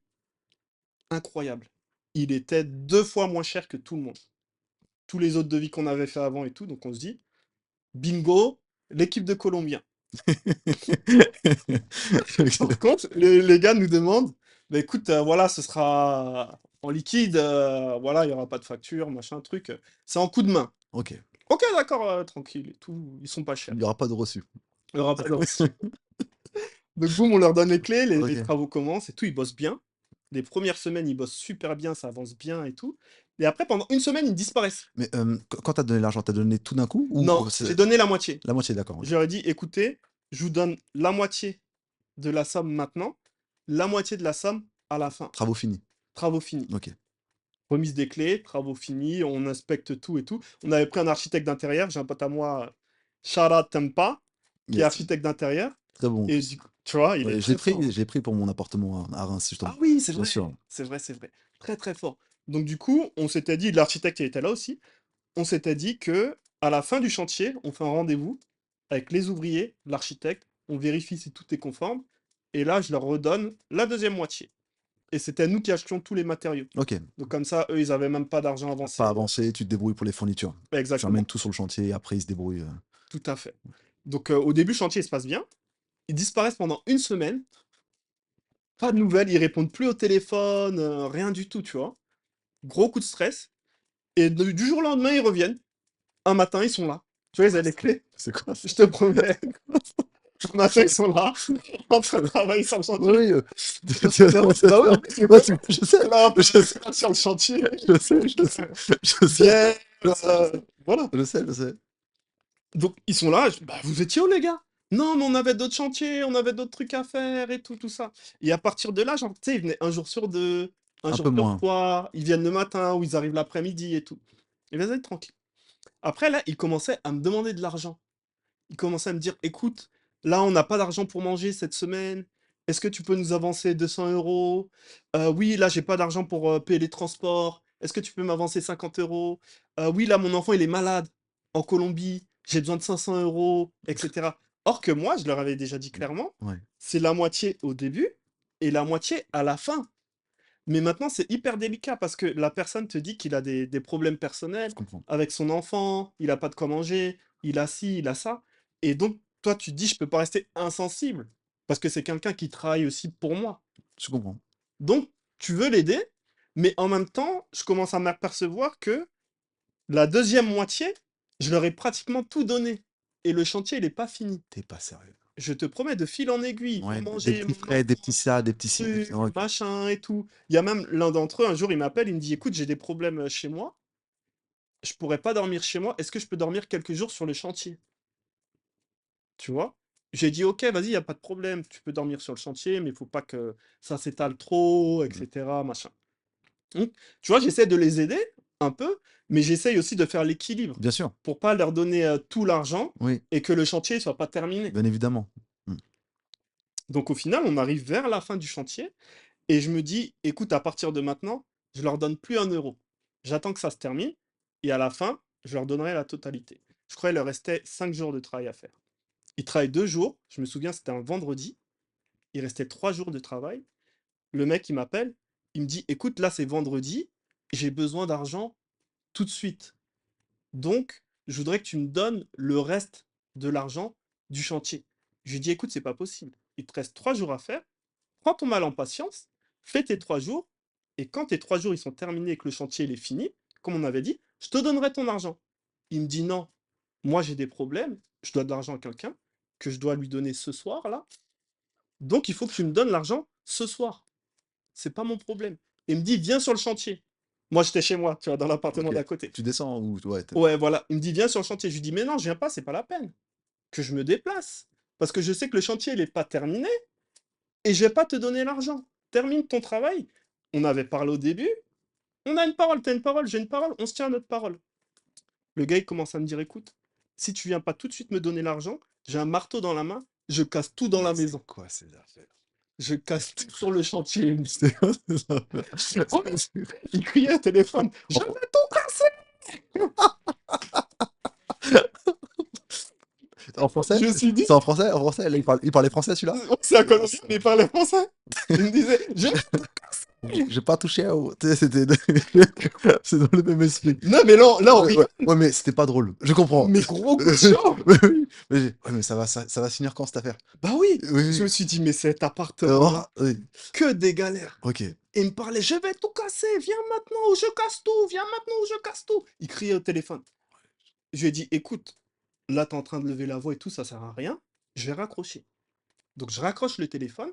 S1: incroyable. Il était 2 fois moins cher que tout le monde. Tous les autres devis qu'on avait fait avant et tout, donc on se dit: «Bingo, l'équipe de Colombiens». Par contre, les gars nous demandent: «Bah, écoute, voilà, ce sera en liquide, voilà, il y aura pas de facture, machin, truc, c'est en coup de main».
S2: OK.
S1: «OK, d'accord, tranquille et tout, ils sont pas chers,
S2: Il y aura pas de reçu.
S1: il y aura pas de reçu». Donc boum, on leur donne les clés, les
S2: OK.
S1: travaux commencent et tout, ils bossent bien. Les premières semaines, ils bossent super bien, ça avance bien et tout et après pendant une semaine, ils disparaissent.
S2: Mais, quand tu as donné l'argent, tu as donné tout d'un coup ou
S1: Non, j'ai
S2: c'est
S1: donné la moitié.
S2: la moitié? D'accord, OK.
S1: Je leur ai dit: «Écoutez, je vous donne la moitié de la somme maintenant, la moitié de la somme à la fin.
S2: Travaux finis.
S1: Travaux finis».
S2: OK.
S1: Remise des clés, travaux finis, on inspecte tout et tout. On avait pris un architecte d'intérieur, j'ai un pote à moi, Shara Tempa, qui est
S2: Yes.
S1: architecte d'intérieur
S2: Très bon en
S1: et
S2: plus.
S1: du coup, tu vois, il est
S2: Ouais,
S1: très fort, hein.
S2: je l'ai pris pour mon appartement à Reims
S1: Ah
S2: justement.
S1: oui, c'est
S2: Bien
S1: vrai,
S2: sûr.
S1: c'est vrai, c'est vrai. Très, très fort. Donc du coup, on s'était dit l'architecte, il était là aussi. On s'était dit que à la fin du chantier, on fait un rendez-vous avec les ouvriers, l'architecte, on vérifie si tout est conforme et là, je leur redonne la deuxième moitié et c'était nous qui achetions tous les matériaux.
S2: OK.
S1: Donc comme ça, eux, ils avaient même pas d'argent
S2: Pas
S1: avancé,
S2: avancé, tu te débrouilles pour les fournitures. Tu emmènes
S1: exactement,
S2: tout sur le chantier et après ils se débrouillent,
S1: tout à fait. Donc au début, le chantier, il se passe bien. Ils disparaissent pendant une semaine, pas de nouvelles, ils répondent plus au téléphone, rien du tout, tu vois? Gros coup de stress et du jour au lendemain, ils reviennent. Un matin, ils sont là. Tu vois, ils avaient les clés,
S2: C'est quoi ça?
S1: je te promets. Un matin, ils sont là, en train de travailler sur le
S2: Oui,
S1: chantier.
S2: oui,
S1: Non, bah ouais, en plus,
S2: ouais, je sais,
S1: là,
S2: je sais,
S1: sur le chantier.
S2: je sais, je sais, je sais,
S1: Bien,
S2: je sais,
S1: voilà.
S2: je sais, je sais.
S1: Donc ils sont là, «Bah, vous étiez où les gars?» «Non, mais on avait d'autres chantiers, on avait d'autres trucs à faire et tout, tout ça» et à partir de là, genre, tu sais, ils venaient un jour sur 2, un
S2: Un
S1: jour
S2: peu
S1: sur
S2: moins.
S1: 3, ils viennent le matin ou ils arrivent l'après-midi et tout. Et vas-y, tranquille. Après là, ils commençaient à me demander de l'argent. Ils commençaient à me dire: «Écoute, là, on n'a pas d'argent pour manger cette semaine. Est-ce que tu peux nous avancer 200 €? Oui, là, j'ai pas d'argent pour, payer les transports. Est-ce que tu peux m'avancer 50 €? Oui, là, mon enfant, il est malade en Colombie. J'ai besoin de 500 € et cetera». Or que moi, je leur avais déjà dit clairement,
S2: Ouais,
S1: c'est la moitié au début et la moitié à la fin. Mais maintenant, c'est hyper délicat parce que la personne te dit qu'il a des problèmes personnels
S2: je comprends.
S1: avec son enfant, il a pas de quoi manger, il a ci, il a ça. Et donc, toi, tu te dis, je peux pas rester insensible. parce que c'est quelqu'un qui travaille aussi pour moi.
S2: Je comprends.
S1: Donc, tu veux l'aider, mais en même temps, je commence à m'apercevoir que la deuxième moitié, je leur ai pratiquement tout donné. Et le chantier, il n'est pas fini.
S2: Tu pas sérieux.
S1: Je te promets, de fil en aiguille,
S2: Ouais,
S1: on
S2: des
S1: mangeait
S2: petits frais, des petits ça, des petits ci, des petits OK.
S1: machin et tout. Il y a même l'un d'entre eux, un jour, il m'appelle, il me dit: «Écoute, j'ai des problèmes, chez moi, je pourrais pas dormir chez moi, est-ce que je peux dormir quelques jours sur le chantier?» Tu vois? J'ai dit: «OK, vas-y, il y a pas de problème, tu peux dormir sur le chantier, mais il faut pas que ça s'étale trop et
S2: Mmh.
S1: cetera, machin». Mmh. Tu vois, j'essaie de les aider un peu, mais j'essaye aussi de faire l'équilibre
S2: Bien sûr,
S1: pour pas leur donner, tout l'argent
S2: oui,
S1: et que le chantier soit pas terminé.
S2: bien évidemment. Mmh.
S1: Donc au final, on arrive vers la fin du chantier et je me dis: «Écoute, à partir de maintenant, je leur donne plus un euro. J'attends que ça se termine et à la fin, je leur donnerai la totalité». Je crois il leur restait 5 jours de travail à faire. Ils travaillent 2 jours, je me souviens, c'était un vendredi, il restait 3 jours de travail. Le mec, il m'appelle, il me dit: «Écoute, là, c'est vendredi, j'ai besoin d'argent tout de suite. Donc, je voudrais que tu me donnes le reste de l'argent du chantier». Je lui dis: «Écoute, c'est pas possible. Il te reste 3 jours à faire. Prends ton mal en patience, fais tes 3 jours et quand tes 3 jours, ils sont terminés et que le chantier, il est fini, comme on avait dit, je te donnerai ton argent». Il me dit: «Non, moi, j'ai des problèmes, je dois de l'argent à quelqu'un que je dois lui donner ce soir là, donc il faut que tu me donnes l'argent ce soir. C'est pas mon problème». Il me dit: «Viens sur le chantier». Moi, j'étais chez moi, tu vois, dans l'appartement
S2: OK.
S1: d'à côté.
S2: Tu descends ou ouais, tu
S1: Ouais, voilà. Il me dit: «Viens sur le chantier». Je lui dis: «Mais non, je viens pas, c'est pas la peine que je me déplace. Parce que je sais que le chantier, il est pas terminé et je vais pas te donner l'argent. Termine ton travail». On avait parlé au début, on a une parole, tu as une parole, j'ai une parole, on se tient à notre parole. Le gars, il commence à me dire: «Écoute, si tu viens pas tout de suite me donner l'argent, j'ai un marteau dans la main, je casse tout dans
S2: mais
S1: la
S2: c'est
S1: maison.
S2: quoi ces affaires?
S1: Je casse tout sur le chantier».
S2: C'est quoi ces affaires?
S1: Oh, il criait au téléphone: «Je vais tout casser!»
S2: En français?
S1: Je me suis dit
S2: C'est en français? En français? Là, il parlait français celui-là?
S1: c'est un Colombien, mais il parlait français. Il me disait: «Je vais tout casser!»
S2: J'ai pas touché au tu sais, c'était c'est dans le même esprit.
S1: Non, mais là, on
S2: Ouais, ouais,
S1: rigole,
S2: ouais, mais c'était pas drôle. Je comprends.
S1: mais gros coup de chaud!
S2: Oui, oui, ouais, mais ça va se finir quand cette affaire?
S1: Bah oui!
S2: Oui,
S1: Je me
S2: oui.
S1: suis dit: «Mais cet
S2: Oh,
S1: appartement-là,
S2: oui.
S1: que des galères!»
S2: OK.
S1: Et il me parlait: «Je vais tout casser, viens maintenant ou je casse tout, viens maintenant ou je casse tout!» Il criait au téléphone. Je lui ai dit: «Écoute, là, tu es en train de lever la voix et tout, ça sert à rien, je vais raccrocher». Donc je raccroche le téléphone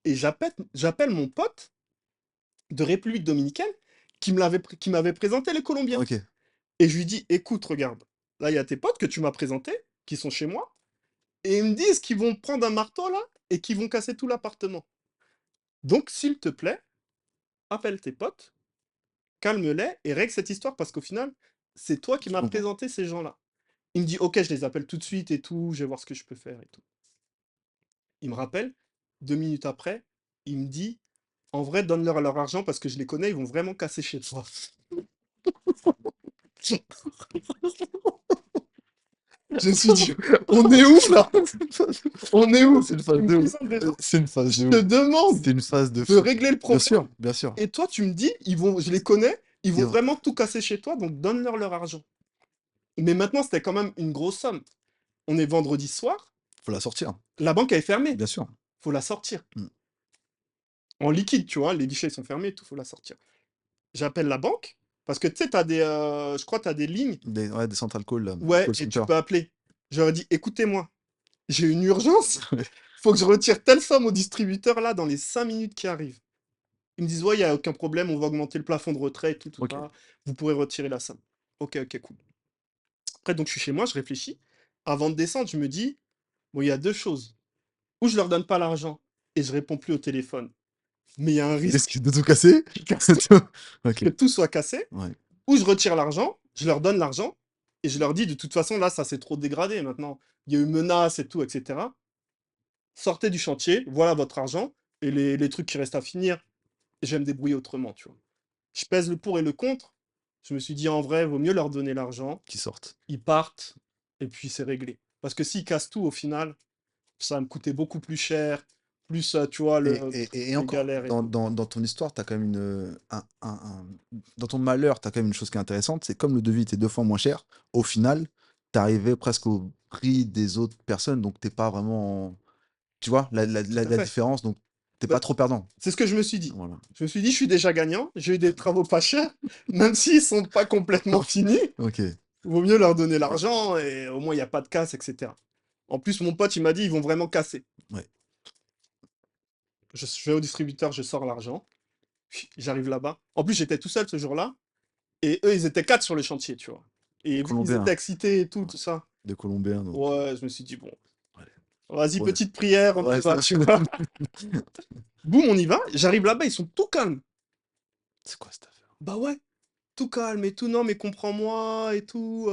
S1: et j'appelle mon pote de République dominicaine qui m'avait présenté les Colombiens.
S2: OK.
S1: Et je lui dis: «Écoute, regarde, là, il y a tes potes que tu m'as présentés, qui sont chez moi, et ils me disent qu'ils vont prendre un marteau là et qu'ils vont casser tout l'appartement. Donc s'il te plaît, appelle tes potes, calme-les et règle cette histoire parce qu'au final, c'est toi qui
S2: Je
S1: m'as
S2: comprends.
S1: présenté ces gens-là». Il me dit: «OK, je les appelle tout de suite et tout, je vais voir ce que je peux faire et tout». Il me rappelle, 2 minutes après, il me dit: «En vrai, donne-leur leur argent parce que je les connais, ils vont vraiment casser chez toi». Je me suis dit: «On est où là? On est où?»
S2: C'est une
S1: Tu
S2: phase
S1: me
S2: de ouf.
S1: présentes des gens,
S2: C'est une phase
S1: je
S2: de
S1: te
S2: ouf.
S1: demande
S2: C'est une phase de
S1: de
S2: fou.
S1: régler le
S2: Bien
S1: problème
S2: sûr, bien sûr.
S1: et toi tu me dis: «Ils vont je les connais, ils
S2: Et
S1: vont vraiment tout casser chez toi, donc donne-leur leur argent». Mais maintenant, c'était quand même une grosse somme. On est vendredi soir,
S2: faut la sortir.
S1: la banque elle est fermée,
S2: Bien sûr.
S1: faut la sortir.
S2: Mmh.
S1: En liquide, tu vois? Les guichets ils sont fermés et tout, faut la sortir. J'appelle la banque parce que tu sais, tu as des, je crois tu as des lignes,
S2: Des ouais, des central call là,
S1: ouais,
S2: call
S1: et tu
S2: center.
S1: peux appeler. Je leur ai dit: «Écoutez-moi, j'ai une urgence, faut que je retire telle somme au distributeur là dans les 5 minutes qui arrivent». Ils me disent: «Ouais, il y a aucun problème, on va augmenter le plafond de retrait et tout, tout
S2: OK.
S1: ça. Vous pourrez retirer la somme». OK, OK, cool. Après donc je suis chez moi, je réfléchis. Avant de descendre, je me dis: «Bon, il y a 2 choses. Ou je leur donne pas l'argent et je réponds plus au téléphone, mais il y a un risque
S2: Risque de tout casser?
S1: qu'ils cassent tout,
S2: OK.
S1: que tout soit cassé,
S2: Ouais.
S1: ou je retire l'argent, je leur donne l'argent et je leur dis: "De toute façon, là, ça s'est trop dégradé maintenant. Il y a eu menaces et tout et cetera. Sortez du chantier, voilà votre argent et les trucs qui restent à finir, je vais me débrouiller autrement", tu vois? Je pèse le pour et le contre. Je me suis dit: «En vrai, vaut mieux leur donner l'argent,
S2: Qui sortent.
S1: ils partent et puis c'est réglé». Parce que s'ils cassent tout au final, ça va me coûter beaucoup plus cher, plus, tu vois,
S2: Et
S1: les
S2: encore,
S1: galères et tout.
S2: dans ton histoire, tu as quand même dans ton malheur, tu as quand même une chose qui est intéressante, c'est comme le devis était 2 fois moins cher, au final, tu arrivais presque au prix des autres personnes, donc t'es pas vraiment tu vois la
S1: tout
S2: la
S1: à
S2: la
S1: fait.
S2: différence, donc tu
S1: Bah,
S2: pas trop perdant.
S1: c'est ce que je me suis dit.
S2: Voilà.
S1: Je me suis dit: «Je suis déjà gagnant, j'ai eu des travaux pas chers, même s'ils sont pas complètement finis,
S2: OK,
S1: vaut mieux leur donner l'argent et au moins il y a pas de casse et cetera». En plus, mon pote, il m'a dit: «Ils vont vraiment casser».
S2: ouais.
S1: Je vais au distributeur, je sors l'argent, j'arrive là-bas. En plus, j'étais tout seul ce jour-là et eux, ils étaient 4 sur le chantier, tu vois?
S2: Des
S1: Et vu qu'ils étaient
S2: Colombiens,
S1: excités et tout,
S2: ouais,
S1: tout ça,
S2: des Colombiens donc
S1: ouais, je me suis dit: «Bon,
S2: ouais.
S1: vas-y,
S2: Ouais,
S1: petite prière, on y
S2: ouais,
S1: va»,
S2: ça
S1: tu vois? Boum, on y va, j'arrive là-bas, ils sont tout calmes.
S2: c'est quoi cette affaire?
S1: Bah ouais, tout calme et tout: «Non, mais comprends-moi et tout,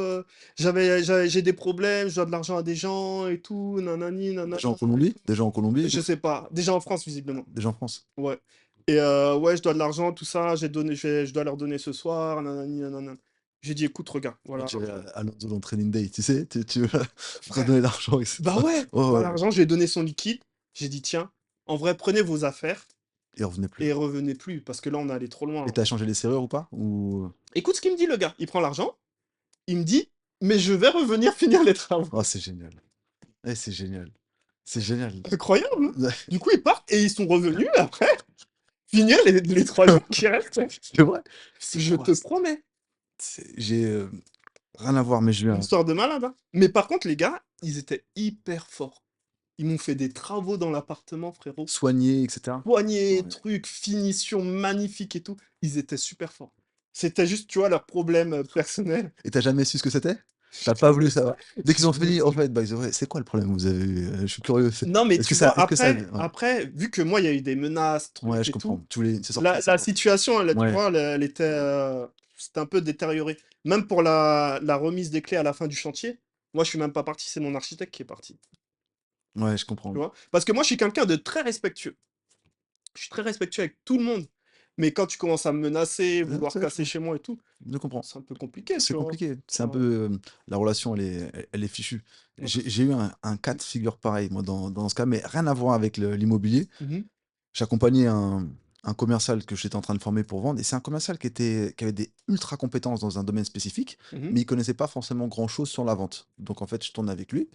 S1: j'ai des problèmes, je dois de l'argent à des gens et tout, nanani, nanana
S2: Déjà en
S1: et
S2: Colombie?
S1: tout».
S2: Déjà en Colombie?
S1: Je sais pas, déjà en France visiblement.
S2: Déjà en France?
S1: Ouais et «Ouais, je dois de l'argent, tout ça, je dois leur donner ce soir, nanani, nanana». J'ai dit: «Écoute, regarde,
S2: On
S1: voilà
S2: dirait
S1: l'argent».
S2: Alonso dans Training Day, tu sais? Tu vas
S1: Ouais,
S2: donner l'argent et
S1: bah
S2: cetera.
S1: ouais,
S2: Ouais,
S1: voilà
S2: ouais
S1: l'argent, je lui ai donné son liquide. J'ai dit: «Tiens, en vrai, prenez vos affaires
S2: et revenez plus.
S1: et revenez plus parce que là, on est allé trop loin,
S2: Et
S1: là».
S2: tu as changé les serrures ou pas? Ou
S1: Écoute ce qu'il me dit le gars, il prend l'argent, il me dit: «Mais je vais revenir finir les travaux».
S2: oh, c'est génial. Eh, c'est génial. C'est génial.
S1: Incroyable, hein? Du coup, ils partent et ils sont revenus après finir les 3 jours qui restent.
S2: C'est vrai? C'est
S1: Je
S2: quoi
S1: te
S2: cette
S1: promets.
S2: j'ai, rien à voir, mais je
S1: Une
S2: viens
S1: histoire de malade, hein. Mais par contre, les gars, ils étaient hyper forts. Ils m'ont fait des travaux dans l'appartement, frérot.
S2: soigner et cetera?
S1: Poignées,
S2: Ouais.
S1: trucs, finition magnifique et tout. Ils étaient super forts. C'était juste, tu vois, leurs problèmes, personnels.
S2: Et tu as jamais su ce que c'était? Tu as
S1: J'ai
S2: pas
S1: jamais
S2: voulu
S1: su.
S2: savoir? Dès qu'ils
S1: J'ai
S2: ont
S1: jamais
S2: fini: «Au
S1: su.
S2: fait, by the way, c'est quoi le problème que vous avez eu? Je suis curieux, c'est
S1: Non, mais tu vois,
S2: est-ce que ça
S1: après
S2: ouais,
S1: après, vu que moi, il y a eu des menaces,
S2: ouais,
S1: trucs
S2: je
S1: et
S2: comprends.
S1: tout,
S2: Tu voulais c'est sorti
S1: la
S2: ça
S1: la
S2: quoi.
S1: situation, elle, tu
S2: Ouais,
S1: vois, elle était, c'était un peu détérioré. Même pour la remise des clés à la fin du chantier, moi, je suis même pas parti, c'est mon architecte qui est parti,
S2: ouais, je
S1: tu
S2: comprends.
S1: vois? Parce que moi, je suis quelqu'un de très respectueux. Je suis très respectueux avec tout le monde. Mais quand tu commences à me menacer, vouloir
S2: C'est je
S1: casser chez moi et tout,
S2: comprends.
S1: c'est un peu compliqué,
S2: C'est
S1: tu vois?
S2: compliqué. C'est un
S1: Ouais,
S2: peu, la relation elle est fichue.
S1: ouais.
S2: J'ai eu un cas de figure pareil moi dans ce cas, mais rien à voir avec l'immobilier.
S1: Mmh.
S2: J'accompagnais un commercial que j'étais en train de former pour vendre et c'est un commercial qui avait des ultra compétences dans un domaine spécifique,
S1: Mmh.
S2: mais il connaissait pas forcément grand chose sur la vente. Donc en fait, je tourne avec lui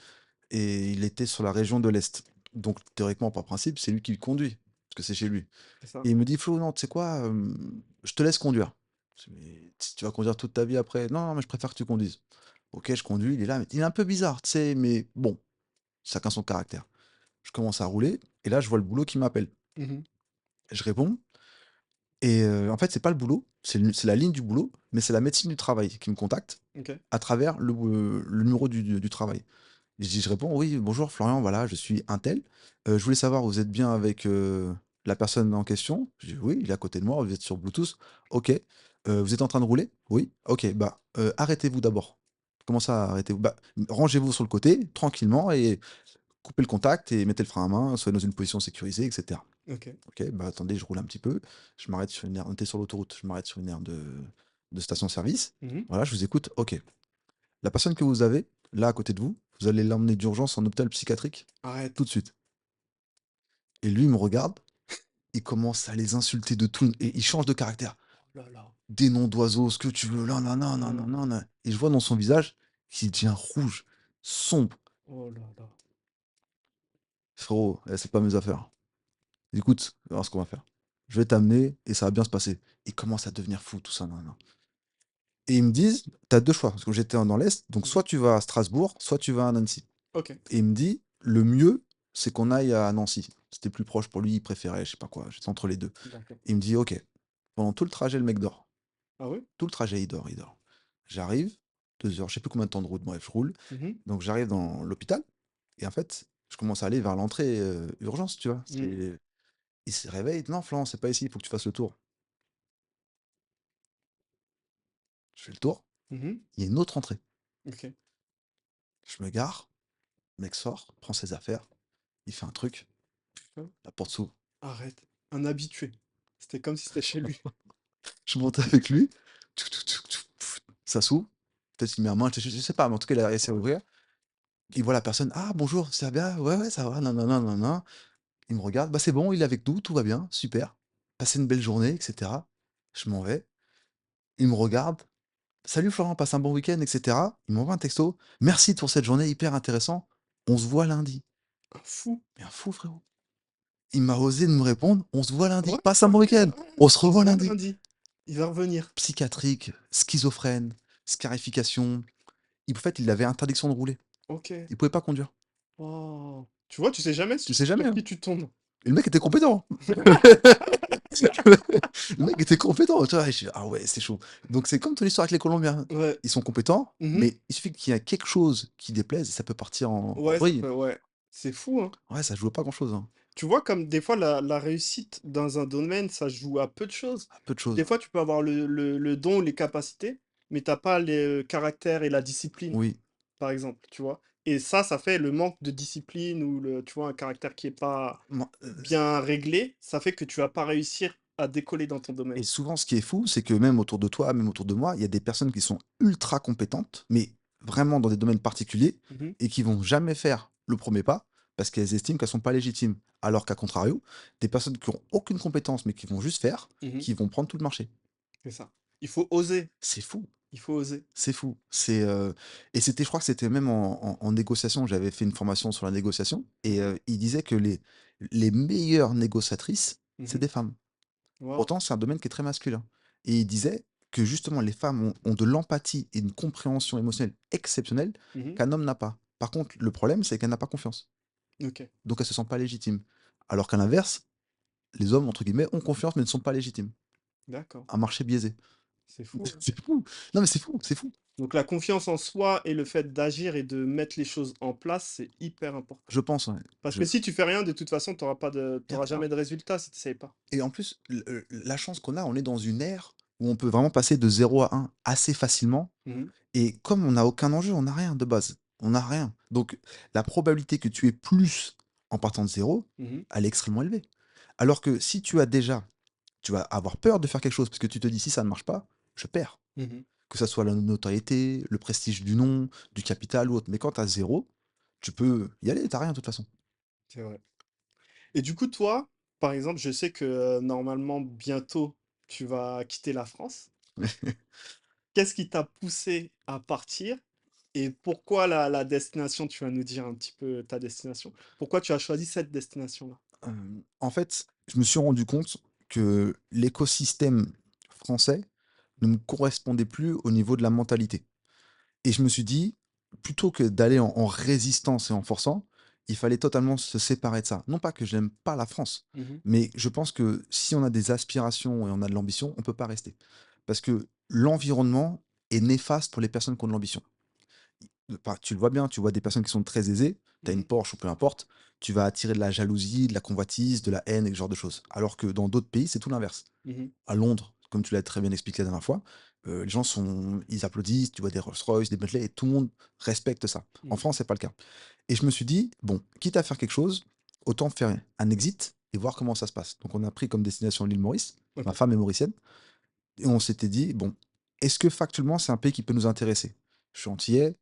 S2: et il était sur la région de l'Est. Donc théoriquement, par principe, c'est lui qui conduit, parce que c'est chez lui.
S1: C'est ça.
S2: Et il me dit: «Flo, non, tu sais quoi? Je te laisse conduire». Je dis: «Mais tu vas conduire toute ta vie après?» «Non, non, mais je préfère que tu conduises». OK, je conduis, il est là, mais il est un peu bizarre, tu sais? Mais bon, chacun son caractère. Je commence à rouler et là, je vois le boulot qui m'appelle.
S1: Mmh.
S2: Je réponds et en fait, c'est pas le boulot, c'est la ligne du boulot, mais c'est la médecine du travail qui me contacte
S1: OK.
S2: à travers le numéro du travail. Je réponds: «Oui, bonjour Florian, voilà, je suis untel. Je voulais savoir, vous êtes bien avec, la personne en question?» Je dis: «Oui, il est à côté de moi, vous êtes sur Bluetooth». «OK. Vous êtes en train de rouler?» «Oui». «OK, bah, arrêtez-vous d'abord». «Comment ça, arrêtez-vous?» «Bah, rangez-vous sur le côté, tranquillement et coupez le contact et mettez le frein à main, soyez dans une position sécurisée et cetera».
S1: OK.
S2: «OK, bah, attendez, je roule un petit peu, je m'arrête sur une aire» on était sur l'autoroute, «Je m'arrête sur une aire de station-service.
S1: Mmh.
S2: Voilà, je vous écoute. OK. La personne que vous avez, là, à côté de vous, vous allez l'emmener d'urgence en hôpital psychiatrique,
S1: Arrête.
S2: tout de suite». Et lui, il me regarde, il commence à les insulter de tout et il change de caractère.
S1: Oh là là.
S2: Des noms d'oiseaux, ce que tu veux, là, nan, nan, nan, nan,
S1: Mmh.
S2: nan, nan. Et je vois dans son visage qu'il devient rouge, sombre.
S1: Oh là là.
S2: «Frérot, c'est pas mes affaires. Écoute, on va voir ce qu'on va faire. Je vais t'amener et ça va bien se passer». Il commence à devenir fou, tout ça, nan, nan. Et ils me disent: «Tu as 2 choix», parce que j'étais dans l'est, donc
S1: Mmh.
S2: soit tu vas à Strasbourg, soit tu vas à Nancy.
S1: OK.
S2: Et il me dit: «Le mieux, c'est qu'on aille à Nancy». C'était plus proche pour lui, il préférait, je sais pas quoi, j'étais entre les 2.
S1: D'accord.
S2: Il me dit: «OK». Pendant tout le trajet, le mec dort.
S1: Ah ouais?
S2: Tout le trajet, il dort, il dort. J'arrive, 2 heures, je sais plus combien de temps de route, bref, je roule.
S1: Mmh.
S2: Donc j'arrive dans l'hôpital et en fait, je commence à aller vers l'entrée, urgence, tu vois?
S1: Mmh.
S2: Il se réveille: «Non Florent, c'est pas ici, il faut que tu fasses le tour». Je fais le tour,
S1: Mmh.
S2: il y a une autre entrée.
S1: OK.
S2: Je me gare, le mec sort, prend ses affaires, il fait un truc,
S1: Putain,
S2: la porte s'ouvre.
S1: arrête. Un habitué. C'était comme si c'était chez lui.
S2: Je monte avec lui, tchouk tchouk tchouk tchouk, pff, ça s'ouvre, peut-être qu'il met la main, je sais pas, mais en tout cas, il a réussi à
S1: Ouais.
S2: ouvrir. Il voit la personne: «Ah bonjour, ça va bien?» «Ouais, ouais, ça va, nanana, nanana». Il me regarde: «Bah, c'est bon, il est avec nous, tout va bien, super. Passez une belle journée» et cetera. Je m'en vais. Il me regarde: «Salut Florent, passe un bon week-end» et cetera. Il m'envoie un texto: «Merci pour cette journée hyper intéressant. On se voit lundi».
S1: Un fou.
S2: Mais un fou, frérot. Il m'a osé de me répondre: «On se voit lundi,
S1: Ouais,
S2: passe un bon
S1: OK,
S2: week-end,
S1: ouais,
S2: on se
S1: on se
S2: revoit
S1: voit
S2: lundi».
S1: lundi. Il va revenir.
S2: Psychiatrique, schizophrène, scarification. En fait, il avait interdiction de rouler.
S1: OK.
S2: Il pouvait pas conduire.
S1: Waouh! Tu vois, tu sais jamais
S2: Tu sais jamais,
S1: sur
S2: hein.
S1: qui tu tombes.
S2: Et le mec était compétent. Le mec était compétent, tu vois? Et je fais: «Ah ouais, c'est chaud». Donc c'est comme ton histoire avec les Colombiens.
S1: Ouais.
S2: Ils sont compétents,
S1: Mmh.
S2: mais il suffit qu'il y ait quelque chose qui déplaise et ça peut partir en
S1: Ouais, ça
S2: vrille.
S1: peut ouais. C'est fou, hein.
S2: Ouais, ça joue à pas grand-chose, hein.
S1: Tu vois, comme des fois la réussite dans un domaine, ça se joue à peu de choses.
S2: À peu de
S1: Des
S2: choses.
S1: fois, tu peux avoir le don ou les capacités, mais t'as pas le caractère et la discipline,
S2: Oui.
S1: par exemple, tu vois? Et ça fait le manque de discipline ou le tu vois, un caractère qui est pas
S2: Moi,
S1: bien réglé, ça fait que tu vas pas réussir à décoller dans ton
S2: et
S1: domaine.
S2: souvent, ce qui est fou, c'est que même autour de toi, même autour de moi, il y a des personnes qui sont ultra compétentes, mais vraiment dans des domaines particuliers
S1: Mmh.
S2: et qui vont jamais faire le premier pas parce qu'elles estiment qu'elles sont pas légitimes. Alors qu'à contrario, des personnes qui ont aucune compétence, mais qui vont juste faire,
S1: Mmh.
S2: qui vont prendre tout le marché.
S1: C'est ça. Il faut oser,
S2: C'est fou.
S1: il faut oser.
S2: C'est fou. Et c'était, je crois que c'était même en négociation. J'avais fait une formation sur la négociation et
S1: Mmh.
S2: il disait que les meilleures négociatrices, c'est
S1: Mmh.
S2: des femmes.
S1: Waouh!
S2: Pourtant, c'est un domaine qui est très masculin. Et il disait que justement, les femmes ont de l'empathie et une compréhension émotionnelle exceptionnelle
S1: Mmh.
S2: qu'un homme n'a pas. Par contre, le problème, c'est qu'elle n'a pas confiance.
S1: OK,
S2: Donc, elle se sent pas légitime. Alors qu'à l'inverse, les hommes, entre guillemets, ont confiance mais ne sont pas légitimes.
S1: d'accord.
S2: Un marché biaisé.
S1: C'est fou, hein.
S2: C'est fou. Non, mais c'est fou, c'est fou.
S1: Donc la confiance en soi et le fait d'agir et de mettre les choses en place, c'est hyper important.
S2: Je pense, ouais.
S1: Parce que si tu fais rien, de toute façon, tu
S2: Y a
S1: auras
S2: rien.
S1: jamais de résultat si tu essayes pas.
S2: Et en plus, la chance qu'on a, on est dans une ère où on peut vraiment passer de 0 à 1 assez facilement.
S1: Mmh.
S2: Et comme on n'a aucun enjeu, on n'a rien de base. On n'a rien. Donc, la probabilité que tu aies plus en partant de 0,
S1: Mmh.
S2: elle est extrêmement élevée. Alors que si tu as déjà, tu vas avoir peur de faire quelque chose parce que tu te dis si ça ne marche pas, je perds.
S1: Mmh.
S2: Que ça soit la notoriété, le prestige du nom, du capital ou autre. Mais quand tu as 0, tu peux y aller, tu rien de toute façon.
S1: C'est vrai. Et du coup, toi, par exemple, je sais que, normalement, bientôt, tu vas quitter la France. Qu'est-ce qui t'a poussé à partir? Et pourquoi la destination? Tu vas nous dire un petit peu ta destination. Pourquoi tu as choisi cette destination-là?
S2: En fait, je me suis rendu compte que l'écosystème français ne me correspondait plus au niveau de la mentalité. Et je me suis dit, plutôt que d'aller en résistance et en forçant, il fallait totalement se séparer de ça. Non pas que j'aime pas la France,
S1: Mmh.
S2: mais je pense que si on a des aspirations et on a de l'ambition, on peut pas rester. Parce que l'environnement est néfaste pour les personnes qui ont de l'ambition. Tu le vois bien, tu vois des personnes qui sont très aisées, tu as une
S1: Mmh.
S2: Porsche ou peu importe, tu vas attirer de la jalousie, de la convoitise, de la haine et ce genre de choses. Alors que dans d'autres pays, c'est tout l'inverse.
S1: Mmh.
S2: À Londres, comme tu l'as très bien expliqué la dernière fois, les gens ils applaudissent, tu vois des Rolls-Royce, des Bentley et tout le monde respecte ça. En
S1: Mmh.
S2: France, c'est pas le cas. Et je me suis dit: «Bon, quitte à faire quelque chose, autant faire un exit et voir comment ça se passe». Donc on a pris comme destination l'île Maurice, ma
S1: OK.
S2: femme est mauricienne et on s'était dit: «Bon, est-ce que factuellement c'est un pays qui peut nous intéresser?» Je suis antillais,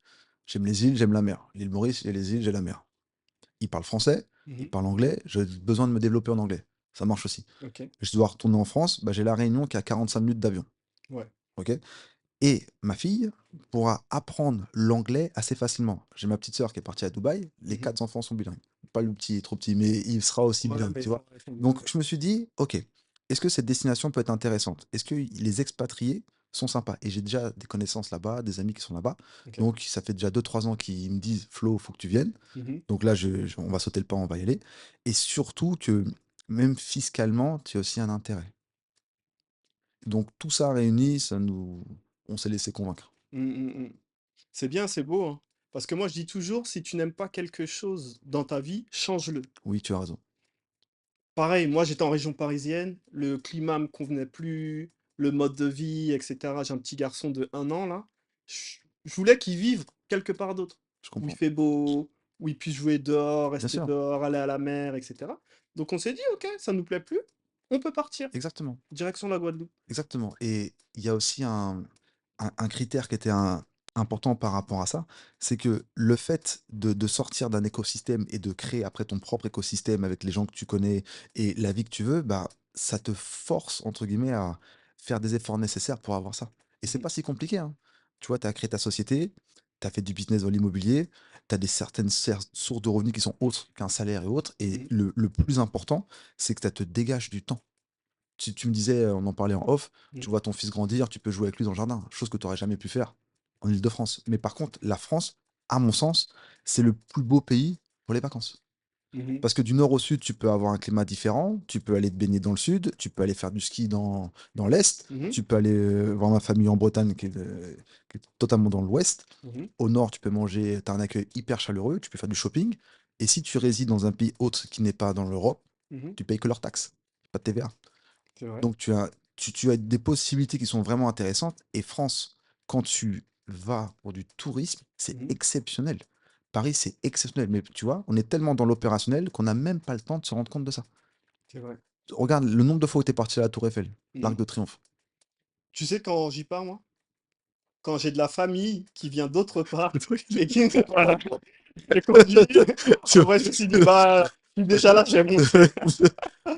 S2: j'aime les îles, j'aime la mer. L'île Maurice, j'ai les îles, j'ai la mer. Il parle français, il
S1: Mmh.
S2: parle anglais, j'ai besoin de me développer en anglais. Ça marche aussi.
S1: OK.
S2: Je dois retourner en France, bah, j'ai La Réunion qui est à 45 minutes d'avion.
S1: Ouais.
S2: OK? Et ma fille pourra apprendre l'anglais assez facilement. J'ai ma petite sœur qui est partie à Dubaï, les
S1: Mmh.
S2: 4 enfants sont bilingues. Pas le petit, trop petit, mais il sera aussi
S1: Ouais,
S2: bilingue,
S1: mais
S2: tu
S1: ça
S2: vois?
S1: va, ils sont
S2: Donc
S1: bilingues.
S2: je me suis dit: «OK, est-ce que cette destination peut être intéressante? Est-ce que les expatriés sont sympas?» Et j'ai déjà des connaissances là-bas, des amis qui sont là-bas.
S1: OK.
S2: Donc ça fait déjà 2 3 ans qu'ils me disent: «Flo, faut que tu viennes».
S1: Mmh.
S2: Donc là, on va sauter le pas, on va y aller. Et surtout que même fiscalement, tu as aussi un intérêt. Donc tout ça réuni, on s'est laissé convaincre.
S1: Mmh, mmh mh. C'est bien, c'est beau, hein. Parce que moi, je dis toujours, si tu n'aimes pas quelque chose dans ta vie, change-le.
S2: Oui, tu as raison.
S1: Pareil, moi, j'étais en région parisienne, le climat me convenait plus, le mode de vie, et cetera. J'ai un petit garçon de 1 an là. Je voulais qu'il vive quelque part d'autre,
S2: Je
S1: où il
S2: comprends.
S1: fait beau, où il puisse jouer dehors,
S2: Bien
S1: rester
S2: sûr,
S1: dehors, aller à la mer, et cetera. Donc on s'est dit: «OK, ça nous plaît plus, on peut partir».
S2: exactement,
S1: Direction la Guadeloupe.
S2: exactement. Et il y a aussi un critère qui était important par rapport à ça, c'est que le fait de sortir d'un écosystème et de créer après ton propre écosystème avec les gens que tu connais et la vie que tu veux, bah, ça te force, entre guillemets, à faire des efforts nécessaires pour avoir ça. Et c'est
S1: Mmh.
S2: pas si compliqué, hein. Tu vois, tu as créé ta société, tu as fait du business dans l'immobilier, tu as des certaines sources de revenus qui sont autres qu'un salaire et autres. Et
S1: Mmh.
S2: le plus important, c'est que ça te dégage du temps. Tu me disais, on en parlait en off,
S1: Mmh.
S2: tu vois ton fils grandir, tu peux jouer avec lui dans le jardin, chose que tu aurais jamais pu faire en Île-de-France. Mais par contre, la France, à mon sens, c'est le plus beau pays pour les vacances.
S1: Mmh mh.
S2: Parce que du nord au sud, tu peux avoir un climat différent, tu peux aller te baigner dans le sud, tu peux aller faire du ski dans l'est,
S1: Mmh.
S2: tu peux aller voir ma famille en Bretagne qui est totalement dans l'ouest.
S1: Mmh.
S2: Au nord, tu peux manger, tu as un accueil hyper chaleureux, tu peux faire du shopping. Et si tu résides dans un pays autre qui n'est pas dans l'Europe,
S1: Mmh.
S2: tu payes que leurs taxes, pas de TVA.
S1: C'est vrai.
S2: Donc tu as des possibilités qui sont vraiment intéressantes. Et France, quand tu vas pour du tourisme, c'est
S1: Mmh.
S2: exceptionnel. Paris, c'est exceptionnel. Mais tu vois, on est tellement dans l'opérationnel qu'on n'a même pas le temps de se rendre compte de ça.
S1: C'est vrai.
S2: Regarde le nombre de fois où tu es parti à la Tour Eiffel, l'Arc
S1: Mmh.
S2: de Triomphe.
S1: Tu sais quand j'y pars moi? Quand j'ai de la famille qui vient d'autre part et qui voilà, je conduis.
S2: Tu
S1: En
S2: vois
S1: vrai, je me suis dit: «Bah, je suis déjà là, je vais montrer».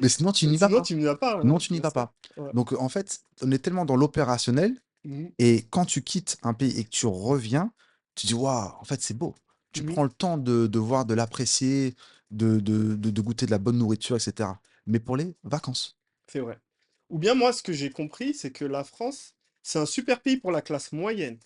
S2: Mais sinon, tu n'y vas
S1: Sinon
S2: pas.
S1: tu n'y vas pas,
S2: Sinon,
S1: ouais,
S2: tu n'y
S1: bien
S2: vas
S1: sûr.
S2: pas.
S1: Ouais.
S2: Donc, en fait, on est tellement dans l'opérationnel.
S1: Mmh.
S2: Et quand tu quittes un pays et que tu reviens, tu dis: «Waouh, en fait, c'est beau». Tu
S1: Mmh.
S2: prends le temps de voir, de l'apprécier, de goûter de la bonne nourriture et cetera. Mais pour les vacances.
S1: C'est vrai. Ou bien moi, ce que j'ai compris, c'est que la France, c'est un super pays pour la classe moyenne,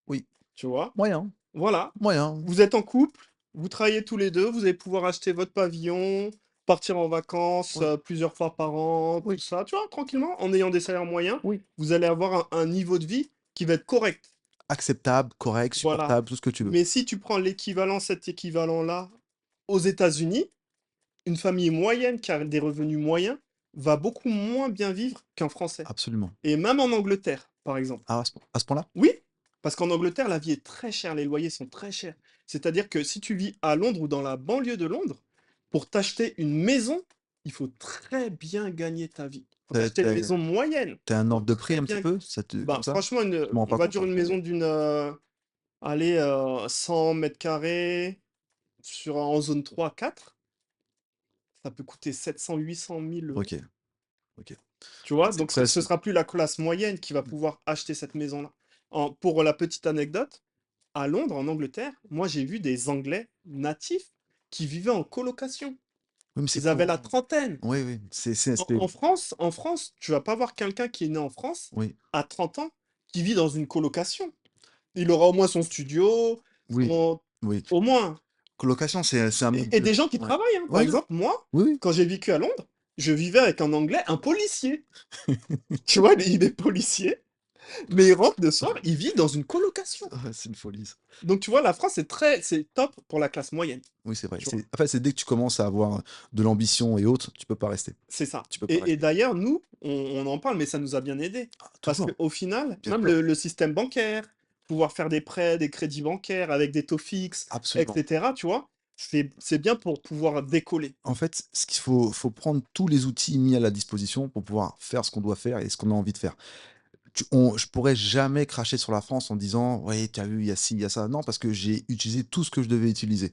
S2: Oui,
S1: tu vois?
S2: moyen,
S1: Voilà,
S2: moyen.
S1: vous êtes en couple, vous travaillez tous les 2, vous allez pouvoir acheter votre pavillon, partir en vacances,
S2: Oui,
S1: plusieurs fois par an, tout
S2: oui,
S1: ça, tu vois? Tranquillement, en ayant des salaires moyens,
S2: oui.
S1: vous allez avoir un niveau de vie qui va être correct.
S2: Acceptable, correct,
S1: Voilà.
S2: supportable, tout ce que tu veux.
S1: Mais si tu prends l'équivalent, cet équivalent-là, aux États-Unis, une famille moyenne qui a des revenus moyens va beaucoup moins bien vivre qu'un Français.
S2: Absolument.
S1: Et même en Angleterre, par exemple.
S2: Ah, à ce point-là?
S1: Oui, parce qu'en Angleterre, la vie est très chère, les loyers sont très chers. C'est-à-dire que si tu vis à Londres ou dans la banlieue de Londres, pour t'acheter une maison, il faut très bien gagner ta vie. Faut
S2: Tu
S1: t'acheter une
S2: as
S1: maison moyenne.
S2: un
S1: Faut
S2: ordre de prix
S1: très
S2: un petit
S1: bien.
S2: peu? Ça te
S1: Bah,
S2: comme ça?
S1: franchement,
S2: Je me rends
S1: on
S2: pas
S1: va
S2: compte,
S1: dire
S2: hein.
S1: une maison d'une, allez, 100 mètres carrés en zone 3, 4, ça peut coûter 700, 800 000 euros.
S2: OK, OK.
S1: Tu vois?
S2: C'est
S1: Donc
S2: après
S1: ce
S2: c'est
S1: sera plus la classe moyenne qui va pouvoir acheter cette maison-là. Pour la petite anecdote, à Londres, en Angleterre, moi j'ai vu des Anglais natifs qui vivaient en colocation.
S2: oui, mais c'est
S1: Ils avaient
S2: pour
S1: la trentaine.
S2: oui, oui,
S1: En France, tu vas pas voir quelqu'un qui est né en France
S2: oui,
S1: à 30 ans qui vit dans une colocation. Il aura au moins son studio,
S2: oui,
S1: son...
S2: oui.
S1: au moins.
S2: Colocation, c'est un mode
S1: Et
S2: de
S1: des gens qui
S2: ouais.
S1: travaillent, hein. Par
S2: Ouais, non,
S1: exemple, moi,
S2: oui, oui.
S1: quand j'ai vécu à Londres, je vivais avec un Anglais, un policier. Tu vois, il est policier. Mais il rentre le soir, il vit dans une colocation.
S2: C'est une folie ça.
S1: Donc tu vois, la France, c'est top pour la classe moyenne,
S2: Oui, c'est vrai.
S1: tu vois?
S2: En fait, c'est dès que tu commences à avoir de l'ambition et autres, tu peux pas rester.
S1: C'est ça.
S2: Tu peux pas
S1: Et
S2: rester.
S1: d'ailleurs, nous, on en parle, mais ça nous a bien aidés.
S2: Ah,
S1: Parce
S2: toujours,
S1: qu'au final,
S2: bien
S1: même
S2: sûr,
S1: le système bancaire, pouvoir faire des prêts, des crédits bancaires avec des taux fixes, et
S2: absolument.
S1: cetera, tu vois? C'est bien pour pouvoir décoller.
S2: En fait, ce qu'il faut prendre tous les outils mis à la disposition pour pouvoir faire ce qu'on doit faire et ce qu'on a envie de faire. Je pourrais jamais cracher sur la France en disant: «Ouais, tu as vu, il y a ci, il y a ça». Non, parce que j'ai utilisé tout ce que je devais utiliser.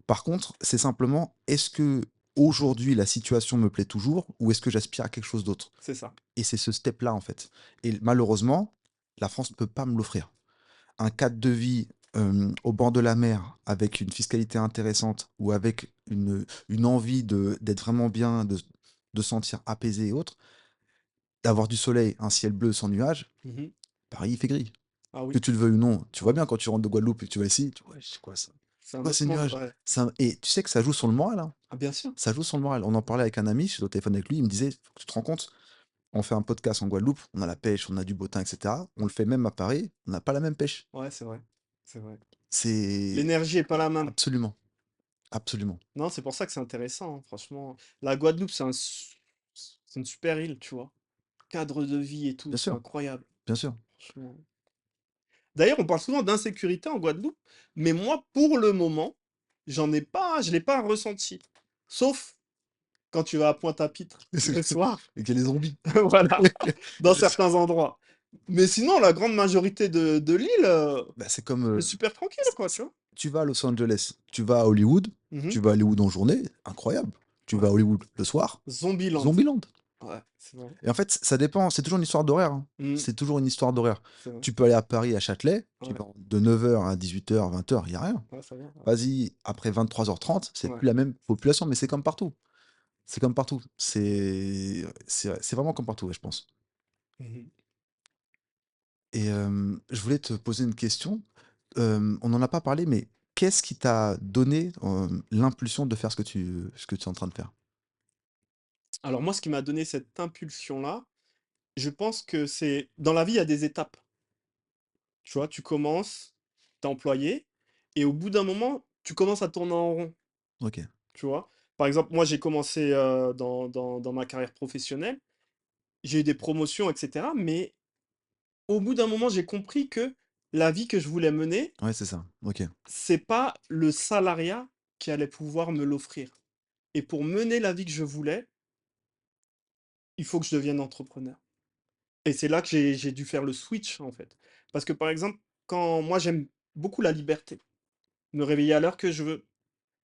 S2: Par contre, c'est simplement, est-ce que aujourd'hui la situation me plaît toujours ou est-ce que j'aspire à quelque chose d'autre?
S1: C'est ça.
S2: Et c'est ce step-là, en fait. Et malheureusement, la France ne peut pas me l'offrir. Un cadre de vie, au bord de la mer, avec une fiscalité intéressante ou avec une envie d'être vraiment bien, de se sentir apaisé et autres, d'avoir du soleil, un ciel bleu sans nuages,
S1: Mmh.
S2: Paris, il fait gris.
S1: Ah
S2: Que
S1: oui,
S2: tu le veuilles ou non. Tu
S1: ah
S2: vois
S1: oui.
S2: bien quand tu rentres de Guadeloupe et que tu vas ici, tu vois: «C'est quoi ça?
S1: C'est
S2: C'est
S1: un
S2: quoi
S1: autre
S2: ces
S1: monde,
S2: nuages?»
S1: ouais.
S2: Et tu sais que ça joue sur le moral, hein.
S1: Ah bien sûr.
S2: Ça joue sur le moral. On en parlait avec un ami, j'étais au téléphone avec lui, il me disait: «Faut que tu te rends compte, on fait un podcast en Guadeloupe, on a la pêche, on a du beau temps et cetera. On le fait même à Paris, on n'a pas la même pêche».
S1: Ouais, c'est vrai. C'est vrai.
S2: C'est
S1: L'énergie est pas la même.
S2: absolument, absolument.
S1: Non, c'est pour ça que c'est intéressant, hein, franchement. La Guadeloupe, c'est une super île, tu vois. Cadre de vie et tout,
S2: Bien
S1: c'est
S2: sûr,
S1: incroyable,
S2: bien sûr.
S1: franchement. D'ailleurs, on parle souvent d'insécurité en Guadeloupe, mais moi, pour le moment, je l'ai pas ressenti. Sauf quand tu vas à Pointe-à-Pitre le soir,
S2: Et qu'il y a les zombies.
S1: voilà, dans certains endroits. Mais sinon, la grande majorité de l'île,
S2: Bah, c'est comme,
S1: c'est super tranquille,
S2: c
S1: quoi,
S2: c
S1: tu vois.
S2: tu vas à Los Angeles,
S1: Mhm.
S2: tu vas à Hollywood en journée, incroyable. Tu
S1: Ouais.
S2: vas à Hollywood le soir,
S1: Zombieland.
S2: Zombieland.
S1: Ouais, c'est vrai.
S2: Et en fait, ça dépend, c'est toujours une histoire d'horaire, hein.
S1: Mmh,
S2: C'est toujours une histoire d'horaire.
S1: c'est vrai.
S2: Tu peux aller à Paris, à Châtelet, tu
S1: Ouais,
S2: vas de 9 heures à 18 heures, 20 heures, il y a rien.
S1: ouais, ça va. Ouais.
S2: Vas-y, après 23h30, c'est
S1: Ouais.
S2: plus la même population, mais c'est comme partout. C'est comme partout. C'est vraiment comme partout, ouais, je pense.
S1: Mmh.
S2: Et je voulais te poser une question. On n'en a pas parlé, mais qu'est-ce qui t'a donné, l'impulsion de faire ce que tu es en train de faire?
S1: Alors moi, ce qui m'a donné cette impulsion-là, je pense que c'est dans la vie, il y a des étapes. Tu vois? Tu commences, tu employé et au bout d'un moment, tu commences à tourner en rond,
S2: OK.
S1: tu vois? Par exemple, moi, j'ai commencé, dans ma carrière professionnelle, j'ai eu des promotions et cetera, mais au bout d'un moment, j'ai compris que la vie que je voulais mener,
S2: Ouais, c'est ça. OK.
S1: c'est pas le salariat qui allait pouvoir me l'offrir et pour mener la vie que je voulais, il faut que je devienne entrepreneur et c'est là que j'ai dû faire le switch, en fait. Parce que, par exemple, quand moi, j'aime beaucoup la liberté, me réveiller à l'heure que je veux,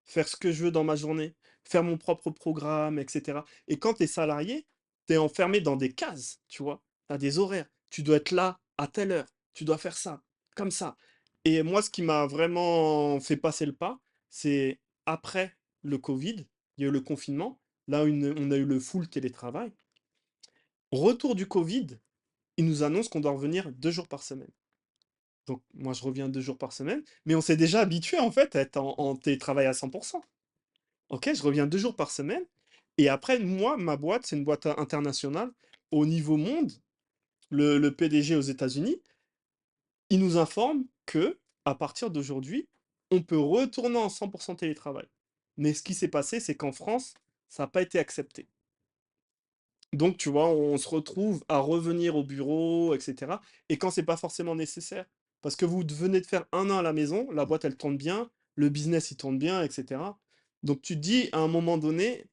S1: faire ce que je veux dans ma journée, faire mon propre programme, et cetera. Et quand tu es salarié, tu es enfermé dans des cases, tu vois? Tu as des horaires. Tu dois être là à telle heure, tu dois faire ça, comme ça. Et moi, ce qui m'a vraiment fait passer le pas, c'est après le Covid, il y a eu le confinement, là, on a eu le full télétravail. Retour du Covid, ils nous annoncent qu'on doit revenir 2 jours par semaine. Donc moi, je reviens 2 jours par semaine, mais on s'est déjà habitué, en fait, à être en télétravail à 100. OK, je reviens 2 jours par semaine et après moi, ma boîte, c'est une boîte internationale. Au niveau monde, le PDG aux États-Unis, il nous informe que à partir d'aujourd'hui, on peut retourner en 100 télétravail. Mais ce qui s'est passé, c'est qu'en France, ça a pas été accepté. Donc tu vois, on se retrouve à revenir au bureau et cetera et quand c'est pas forcément nécessaire. Parce que vous venez de faire 1 an à la maison, la boîte, elle tourne bien, le business, il tourne bien et cetera. Donc tu te dis à un moment donné: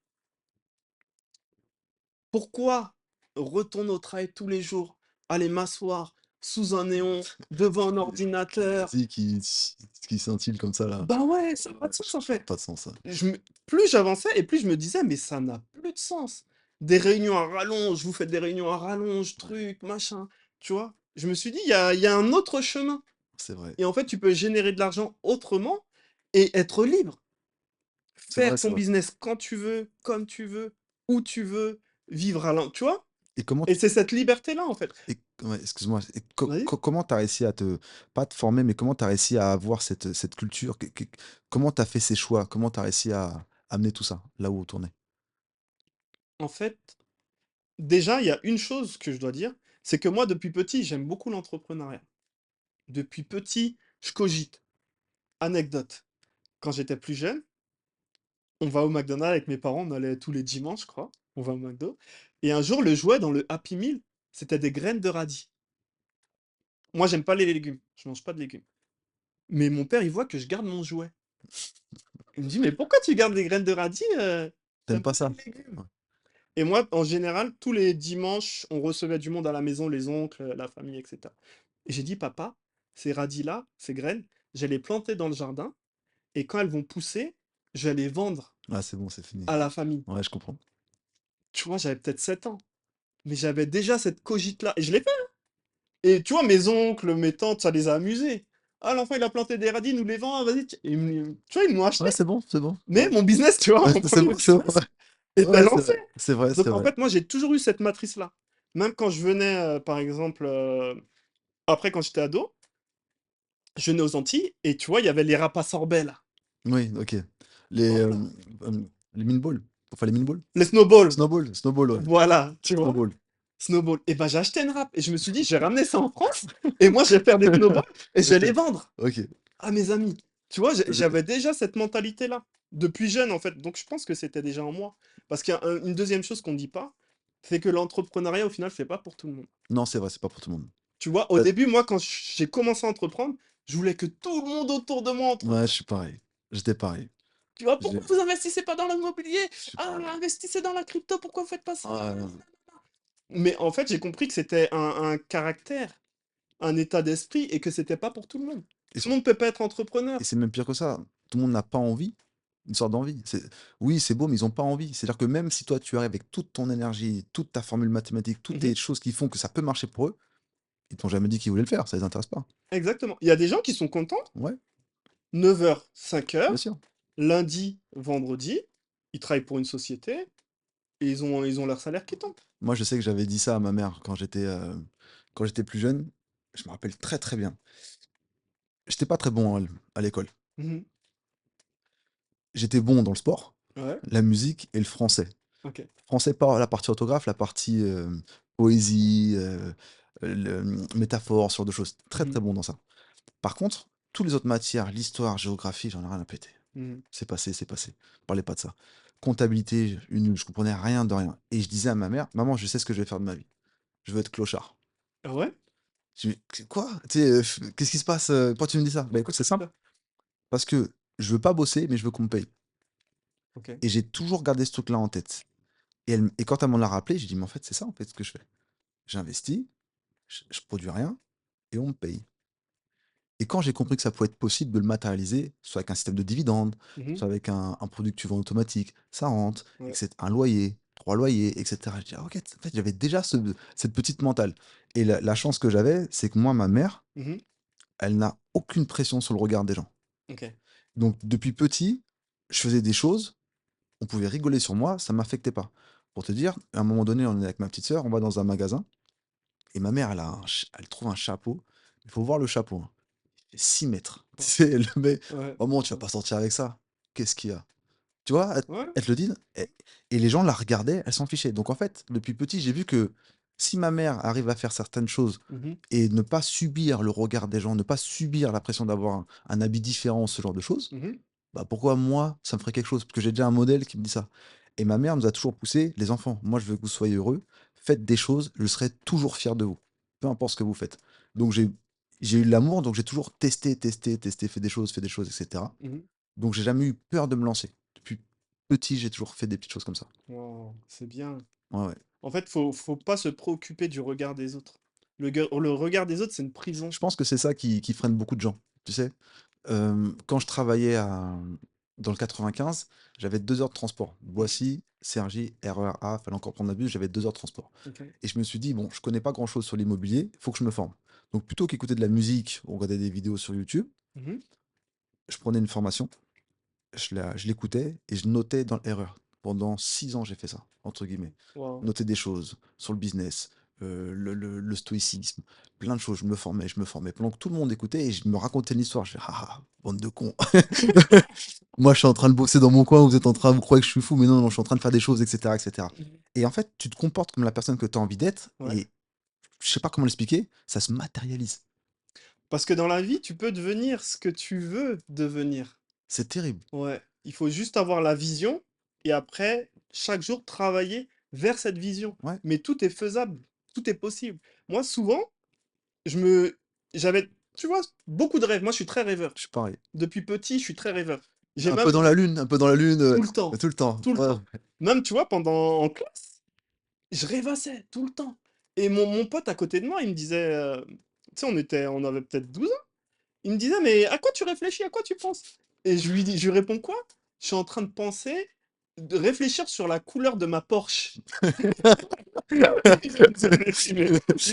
S1: «Pourquoi retourner au travail tous les jours, aller m'asseoir sous un néon, devant un ordinateur?»
S2: Si, qui scintille comme ça là.
S1: Bah ouais, ça a pas
S2: Ouais,
S1: de sens
S2: j
S1: en
S2: ça a
S1: fait.
S2: pas de sens ça.
S1: Je me Plus j'avançais et plus je me disais: «Mais ça n'a plus de sens». Des réunions à rallonge, vous faites des réunions à rallonge,
S2: Ouais,
S1: truc, machin, tu vois? Je me suis dit: «Il y a un autre chemin»
S2: c'est vrai.
S1: et en fait, tu peux générer de l'argent autrement et être libre.
S2: C'est vrai,
S1: Faire
S2: c'est
S1: ton
S2: vrai.
S1: business quand tu veux, comme tu veux, où tu veux, vivre tu vois?
S2: Et comment
S1: Et c'est cette liberté-là, en fait.
S2: et ouais, excuse-moi, et
S1: Vas-y.
S2: comment tu as réussi à pas te former, mais comment tu as réussi à avoir cette culture? Comment tu as fait ces choix? Comment tu as réussi à amener tout ça, là où on est?
S1: En fait, déjà, il y a une chose que je dois dire, c'est que moi, depuis petit, j'aime beaucoup l'entrepreneuriat. Depuis petit, je cogite. Anecdote, quand j'étais plus jeune, on va au McDonald's avec mes parents, on allait tous les dimanches, je crois, on va au McDo et un jour, le jouet dans le Happy Meal, c'était des graines de radis. Moi, j'aime pas les légumes, je mange pas de légumes. Mais mon père, il voit que je garde mon jouet. Il me dit: «Mais pourquoi tu gardes des graines de radis,
S2: Tu
S1: tu
S2: pas
S1: pas
S2: ça?
S1: les légumes?»
S2: Ouais.
S1: Et moi, en général, tous les dimanches, on recevait du monde à la maison, les oncles, la famille, et cetera. Et j'ai dit: «Papa, ces radis-là, ces graines, je vais les planter dans le jardin et quand elles vont pousser, je vais les vendre
S2: Ah, c'est bon, c'est fini.
S1: à la famille».
S2: Ouais, je comprends.
S1: Tu vois, j'avais peut-être 7 ans, mais j'avais déjà cette cogite-là et je l'ai fait, hein. Et tu vois, mes oncles, mes tantes, ça les a amusés. «Ah, l'enfant, il a planté des radis, nous les vend, vas-y, t» et tu vois, ils m'ont acheté.
S2: Ouais, c'est bon, c'est bon.
S1: Mais
S2: Ouais.
S1: mon business, tu vois,
S2: Ouais,
S1: mon
S2: c'est
S1: premier
S2: bon, c'est bon,
S1: business
S2: ouais.
S1: était
S2: Ouais, c'est
S1: lancé.
S2: vrai. C'est vrai, c'est
S1: Donc en
S2: vrai.
S1: fait, moi, j'ai toujours eu cette matrice-là. Même quand je venais, par exemple, après quand j'étais ado, je venais aux Antilles et tu vois, il y avait les rapaces sorbets là.
S2: Oui, OK. Les,
S1: Voilà.
S2: les mine balls? Enfin, les mine balls?
S1: Les snowballs.
S2: Snowball, ouais.
S1: Voilà, tu vois?
S2: Snowball.
S1: Snowball. Et ben, j'ai acheté une râpe et je me suis dit: «Je vais ramener ça en France et moi, je vais faire des snowballs et je vais les
S2: OK,
S1: vendre
S2: OK.
S1: à mes amis». Tu vois?
S2: J'ai
S1: J'avais déjà cette mentalité-là, depuis jeune, en fait. Donc je pense que c'était déjà en moi. Parce qu'il y a une 2e chose qu'on dit pas, c'est que l'entrepreneuriat, au final, c'est pas pour tout le monde.
S2: Non, c'est vrai, c'est pas pour tout le monde.
S1: Tu vois? Au
S2: Heu,
S1: début, moi, quand j'ai commencé à entreprendre, je voulais que tout le monde autour de moi
S2: ouais, je
S1: entreprenne.
S2: suis pareil. J'étais pareil.
S1: Tu vois?
S2: J'ai
S1: «Pourquoi vous investissez pas dans l'immobilier?
S2: je suis
S1: Ah,
S2: pareil.
S1: investissez dans la crypto, pourquoi vous faites pas ça?
S2: Ah
S1: Nanani,
S2: non.
S1: mais en fait, j'ai compris que c'était un caractère, un état d'esprit et que c'était pas pour tout le monde.
S2: Et
S1: Tout
S2: sur
S1: le monde peut pas être
S2: et
S1: entrepreneur.
S2: c'est même pire que ça. Tout le monde n'a pas envie, Une sorte d'envie. Oui, c'est beau, mais ils ont pas envie. C'est-à-dire que même si toi, tu arrives avec toute ton énergie, toute ta formule mathématique, toutes
S1: Mmh.
S2: tes choses qui font que ça peut marcher pour eux, ils t'ont jamais dit qu'ils voulaient le faire, ça les intéresse pas.
S1: Exactement. Il y a des gens qui sont contents,
S2: Ouais,
S1: 9 h, 5
S2: bien
S1: heures,
S2: sûr.
S1: lundi, vendredi, ils travaillent pour une société et ils ont leur salaire qui tombe.
S2: Moi, je sais que j'avais dit ça à ma mère quand j'étais plus jeune. Je me rappelle très, très bien. J'étais pas très bon à l'école.
S1: Mmh.
S2: J'étais bon dans le sport,
S1: Ouais,
S2: la musique et le français.
S1: OK.
S2: Français, pas la partie orthographe, la partie, poésie, métaphore, ce genre de choses. Très,
S1: Mmh.
S2: très bon dans ça. Par contre, toutes les autres matières, l'histoire, géographie, j'en ai rien à péter.
S1: Mmh.
S2: C'est passé, c'est passé. Parlez pas de ça. Comptabilité, une je comprenais rien de rien et je disais à ma mère: «Maman, je sais ce que je vais faire de ma vie. Je veux être clochard».
S1: Ah ouais?
S2: Je dis: «Qu quoi? Tu sais, qu'est-ce qui se passe, pourquoi tu me dis ça?» «Bah, écoute, c'est simple,
S1: Ça.
S2: parce que je veux pas bosser, mais je veux qu'on me paye»
S1: OK.
S2: et j'ai toujours gardé ce truc-là en tête et quand elle m'en a rappelé, j'ai dit: «Mais en fait, c'est ça, en fait, ce que je fais. J'investis, je produis rien et on me paye». Et quand j'ai compris que ça pouvait être possible de le matérialiser, soit avec un système de dividendes,
S1: Mmh.
S2: soit avec un produit que tu vends automatique, ça rentre, et que
S1: Ouais.
S2: c'est un loyer, 3 loyers, et cetera. Je dis: «Ah OK, en fait, j'avais déjà cette petite mentale» et la chance que j'avais, c'est que moi, ma mère,
S1: Mmh.
S2: elle n'a aucune pression sur le regard des gens.
S1: OK.
S2: Donc depuis petit, je faisais des choses, on pouvait rigoler sur moi, ça m'affectait pas. Pour te dire, à un moment donné, on est avec ma petite sœur, on va dans un magasin et ma mère, elle trouve un chapeau. Il faut voir le chapeau, hein. 6 mètres. Tu
S1: Ouais.
S2: sais, elle le met:
S1: Ouais.
S2: «Maman, tu vas
S1: Ouais.
S2: pas sortir avec ça. Qu'est-ce qu'il y a?» Tu vois?
S1: Ouais.
S2: Elle te le dit et les gens la regardaient, elle s'en fichait. Donc en fait, depuis petit, j'ai vu que si ma mère arrive à faire certaines choses
S1: Mmh.
S2: et ne pas subir le regard des gens, ne pas subir la pression d'avoir un habit différent, ce genre de choses,
S1: Mmh.
S2: bah, pourquoi moi, ça me ferait quelque chose? Parce que j'ai déjà un modèle qui me dit ça. Et ma mère nous a toujours poussé: «Les enfants, moi je veux que vous soyez heureux, faites des choses, je serai toujours fier de vous, peu importe ce que vous faites». Donc j'ai eu de l'amour, donc j'ai toujours testé, testé, testé, fait des choses et cetera.
S1: Mmh.
S2: Donc j'ai jamais eu peur de me lancer. Depuis petit, j'ai toujours fait des petites choses comme ça.
S1: Waouh, c'est bien.
S2: Ouais, ouais.
S1: En fait, faut pas se préoccuper du regard des autres. Le regard des autres, c'est une prison.
S2: Je pense que c'est ça qui freine beaucoup de gens, tu sais? Quand je travaillais dans le 95, j'avais 2 heures de transport.
S1: Mmh.
S2: Boissy, Cergy, RER A, fallait encore prendre un bus, j'avais 2 heures de transport.
S1: OK.
S2: Et je me suis dit: «Bon, je connais pas grand-chose sur l'immobilier, il faut que je me forme». Donc plutôt qu'écouter de la musique ou regarder des vidéos sur YouTube,
S1: Mmh.
S2: je prenais une formation, je l'écoutais et je notais dans le RER. Pendant 6 ans, j'ai fait ça, entre guillemets.
S1: Waouh.
S2: Noter des choses sur le business, le stoïcisme, plein de choses. Je me formais pendant que tout le monde écoutait et je me racontais une histoire. Je fais: «Ah ah, bande de cons». Moi, je suis en train de bosser dans mon coin, vous êtes en train vous croyez que je suis fou, mais non, non, je suis en train de faire des choses et cetera et cetera.
S1: Mmh.
S2: Et en fait, tu te comportes comme la personne que tu as envie d'être
S1: Ouais.
S2: et je sais pas comment l'expliquer, ça se matérialise.
S1: Parce que dans la vie, tu peux devenir ce que tu veux devenir.
S2: C'est terrible.
S1: Ouais. Il faut juste avoir la vision et après, chaque jour, travailler vers cette vision.
S2: Ouais,
S1: Mais tout est faisable, tout est possible. Moi, souvent, je me j'avais, tu vois, beaucoup de rêves. Moi, je suis très rêveur.
S2: je suis pareil.
S1: Depuis petit, je suis très rêveur. J'ai
S2: Un
S1: même
S2: peu dans la lune, un peu dans la lune, tout le temps.
S1: tout le
S2: Ouais,
S1: temps. Même, tu vois, pendant en classe, je rêvassais tout le temps. Et mon pote à côté de moi, il me disait, tu sais, on avait peut-être 12 ans. Il me disait: «Mais à quoi tu réfléchis? À quoi tu penses?» Et je lui réponds quoi? «Je suis en train de penser, de réfléchir sur la couleur de ma Porsche». Il